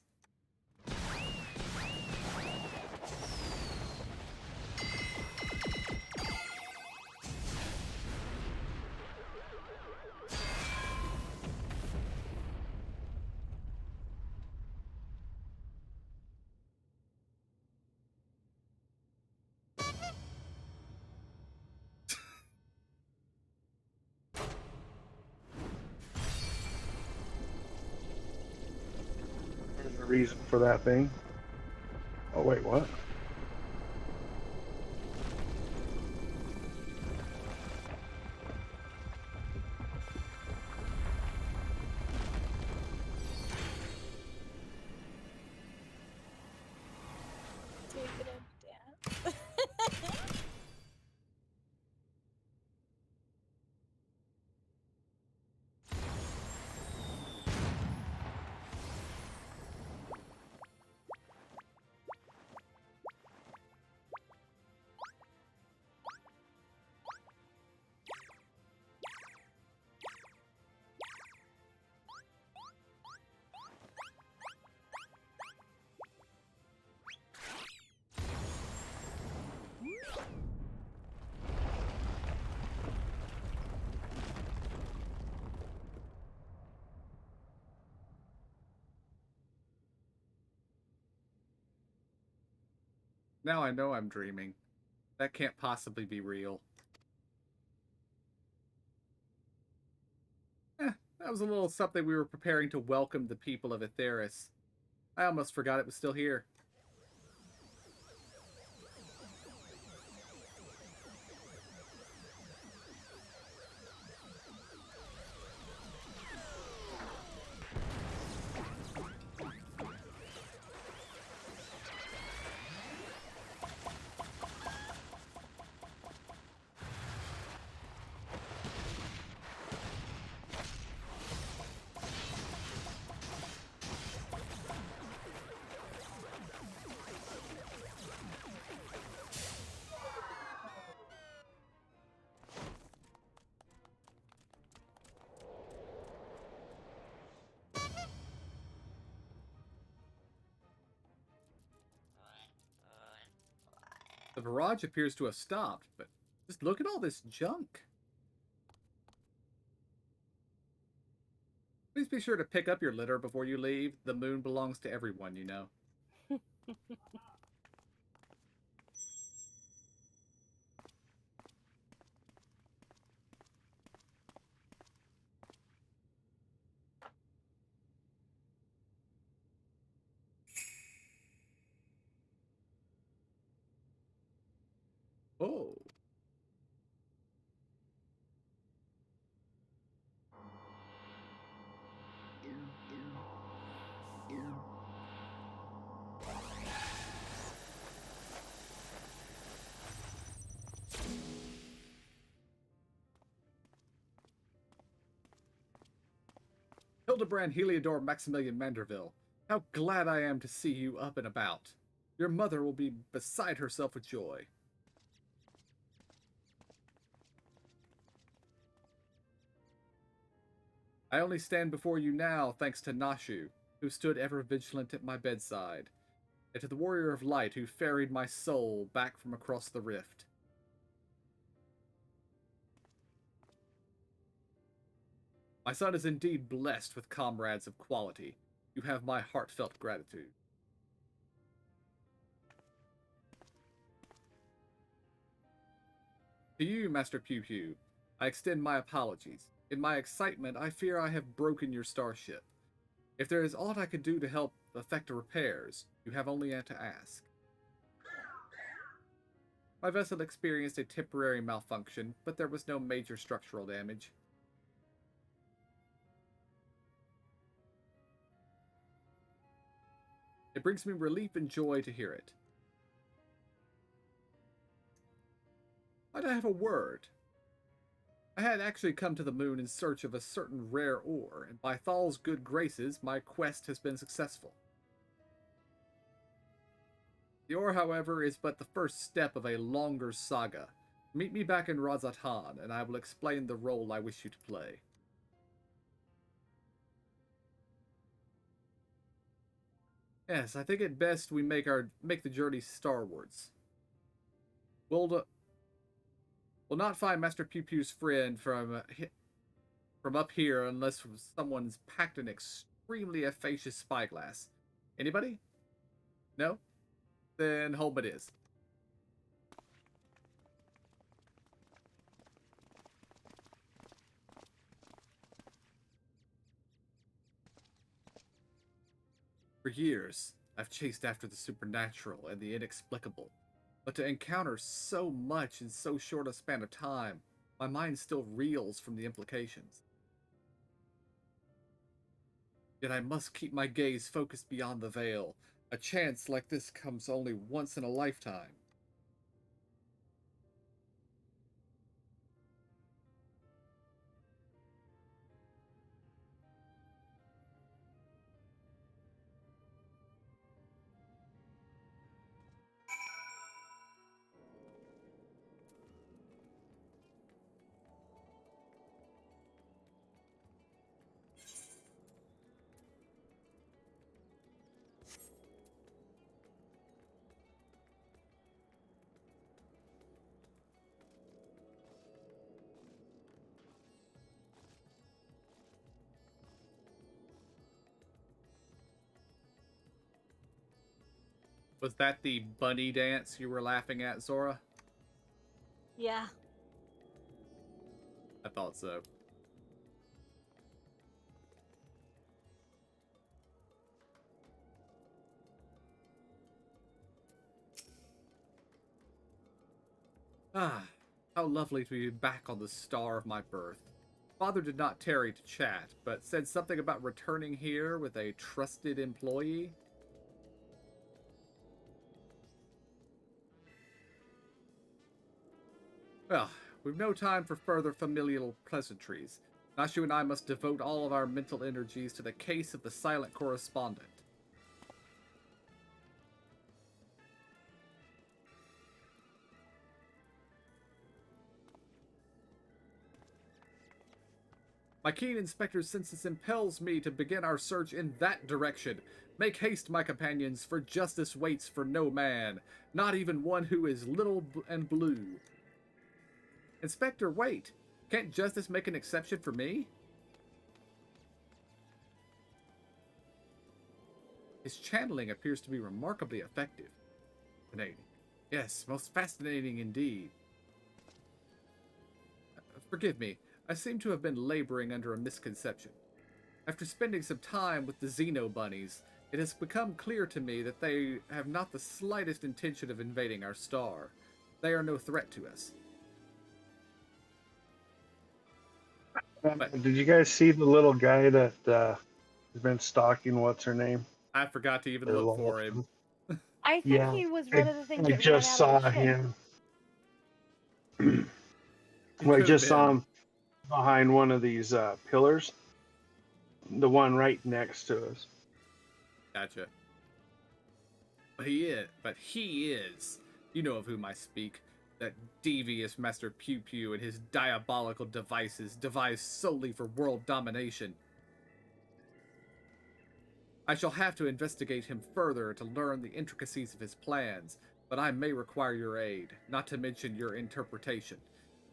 There's a reason for that thing. Oh, wait, what? Now I know I'm dreaming. That can't possibly be real. That was a little something we were preparing to welcome the people of Aetheris. I almost forgot it was still here. The barrage appears to have stopped, but just look at all this junk. Please be sure to pick up your litter before you leave. The moon belongs to everyone, you know. Oh. Hildebrand Heliodor Maximilian Manderville, how glad I am to see you up and about. Your mother will be beside herself with joy. I only stand before you now thanks to Nashu, who stood ever vigilant at my bedside, and to the Warrior of Light who ferried my soul back from across the rift. My son is indeed blessed with comrades of quality. You have my heartfelt gratitude. To you, Master Pew Pew, I extend my apologies. In my excitement, I fear I have broken your starship. If there is aught I could do to help effect repairs, you have only to ask. My vessel experienced a temporary malfunction, but there was no major structural damage. It brings me relief and joy to hear it. Might I have a word? I had actually come to the moon in search of a certain rare ore, and by Thal's good graces, my quest has been successful. The ore, however, is but the first step of a longer saga. Meet me back in Razatan, and I will explain the role I wish you to play. Yes, I think it best we make the journey starwards. We'll not find Master Pew Pew's friend from up here unless someone's packed an extremely efficacious spyglass. Anybody? No? Then home it is. For years, I've chased after the supernatural and the inexplicable, but to encounter so much in so short a span of time, my mind still reels from the implications. Yet I must keep my gaze focused beyond the veil. A chance like this comes only once in a lifetime. Was that the bunny dance you were laughing at, Zora? Yeah. I thought so. Ah, how lovely to be back on the star of my birth. Father did not tarry to chat, but said something about returning here with a trusted employee. Well, we've no time for further familial pleasantries. Nashu and I must devote all of our mental energies to the case of the silent correspondent. My keen inspector's senses impels me to begin our search in that direction. Make haste, my companions, for justice waits for no man, not even one who is little and blue. Inspector, wait! Can't justice make an exception for me? His channeling appears to be remarkably effective. Fascinating. Yes, most fascinating indeed. Forgive me, I seem to have been laboring under a misconception. After spending some time with the Xeno bunnies, it has become clear to me that they have not the slightest intention of invading our star. They are no threat to us. But Did you guys see the little guy that has been stalking? What's her name? I forgot to even Or look for him. I think Yeah, he was one of the things I that ran just out of the saw ship. him. He Well, I could have just saw been. him behind one of these pillars, the one right next to us. Gotcha. But he is. You know of whom I speak. That devious Master Pew Pew and his diabolical devices devised solely for world domination. I shall have to investigate him further to learn the intricacies of his plans, but I may require your aid, not to mention your interpretation.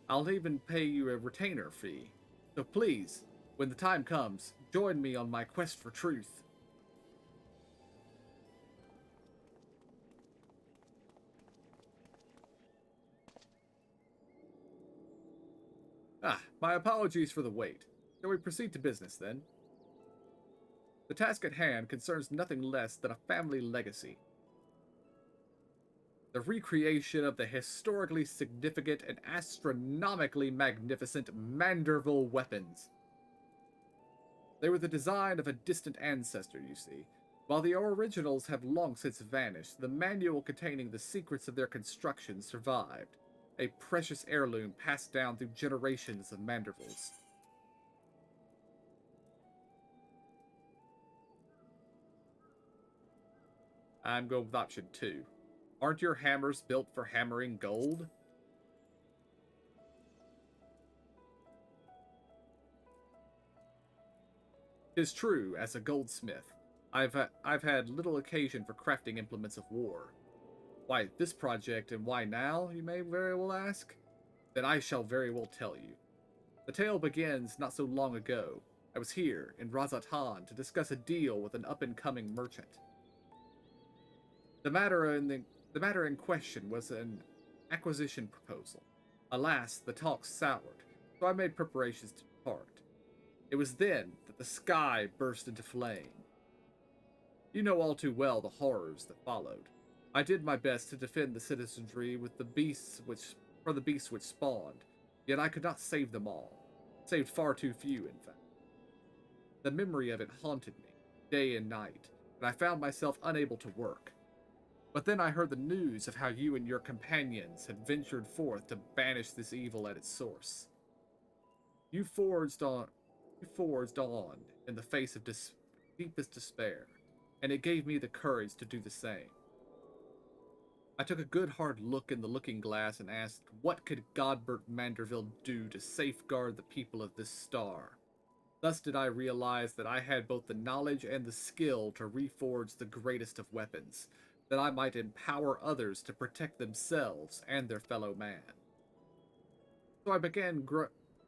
I'll even pay you a retainer fee. So please, when the time comes, join me on my quest for truth. My apologies for the wait. Shall we proceed to business, then? The task at hand concerns nothing less than a family legacy. The recreation of the historically significant and astronomically magnificent Manderville weapons. They were the design of a distant ancestor, you see. While the originals have long since vanished, the manual containing the secrets of their construction survived, a precious heirloom passed down through generations of Mandervilles. I'm going with option 2. Aren't your hammers built for hammering gold? Tis true, as a goldsmith, I've had little occasion for crafting implements of war. Why this project and why now, you may very well ask? Then I shall very well tell you. The tale begins not so long ago. I was here, in Razatan, to discuss a deal with an up-and-coming merchant. The matter in question was an acquisition proposal. Alas, the talks soured, so I made preparations to depart. It was then that the sky burst into flame. You know all too well the horrors that followed. I did my best to defend the citizenry with the beasts which spawned, yet I could not save them all. Saved far too few, in fact. The memory of it haunted me, day and night, and I found myself unable to work. But then I heard the news of how you and your companions had ventured forth to banish this evil at its source. You forged on in the face of deepest despair, and it gave me the courage to do the same. I took a good hard look in the looking glass and asked, what could Godbert Manderville do to safeguard the people of this star? Thus did I realize that I had both the knowledge and the skill to reforge the greatest of weapons, that I might empower others to protect themselves and their fellow man. So I began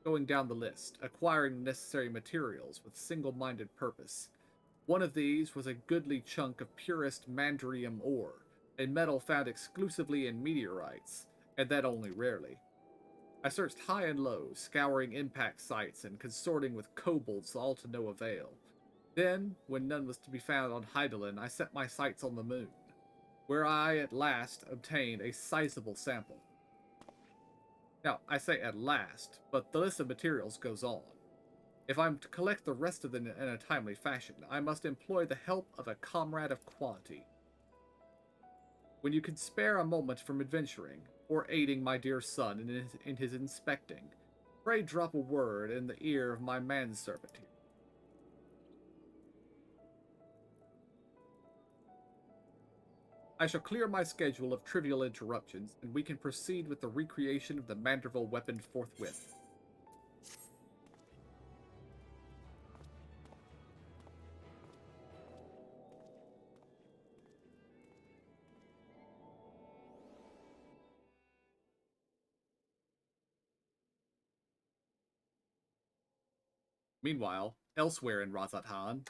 going down the list, acquiring necessary materials with single-minded purpose. One of these was a goodly chunk of purest mandrium ore, a metal found exclusively in meteorites, and that only rarely. I searched high and low, scouring impact sites and consorting with kobolds, all to no avail. Then, when none was to be found on Hydaelyn, I set my sights on the moon, where I at last obtained a sizable sample. Now, I say at last, but the list of materials goes on. If I'm to collect the rest of them in a timely fashion, I must employ the help of a comrade of quality. When you can spare a moment from adventuring, or aiding my dear son in his inspecting, pray drop a word in the ear of my manservant here. I shall clear my schedule of trivial interruptions, and we can proceed with the recreation of the Manderville weapon forthwith. Meanwhile, elsewhere in Razathan,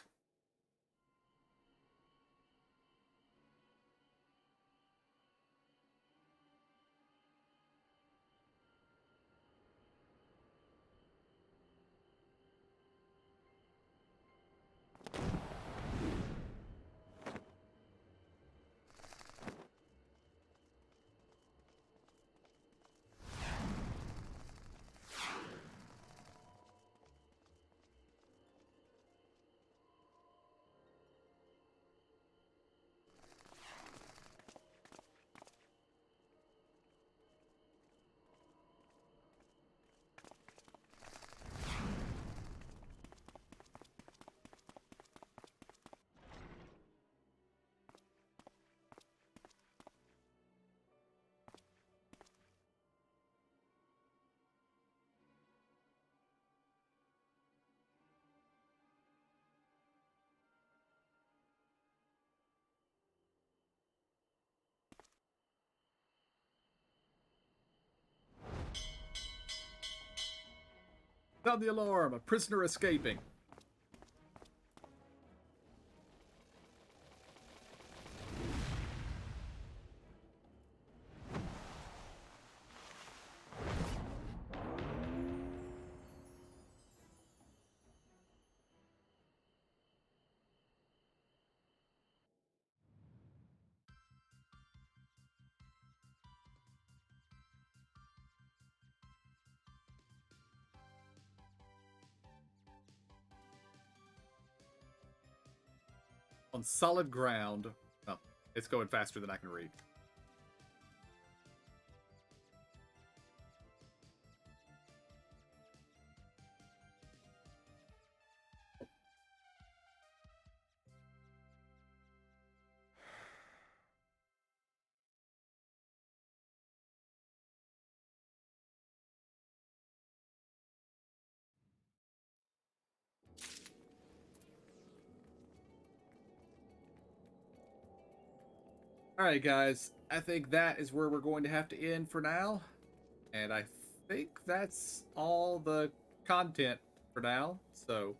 sound the alarm! A prisoner escaping! On solid ground. Oh, it's going faster than I can read. Alright, guys. I think that is where we're going to have to end for now. And I think that's all the content for now. So,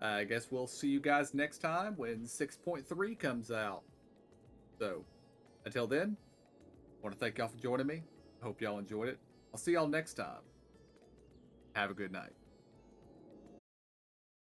I guess we'll see you guys next time when 6.3 comes out. So, until then, I want to thank y'all for joining me. I hope y'all enjoyed it. I'll see y'all next time. Have a good night.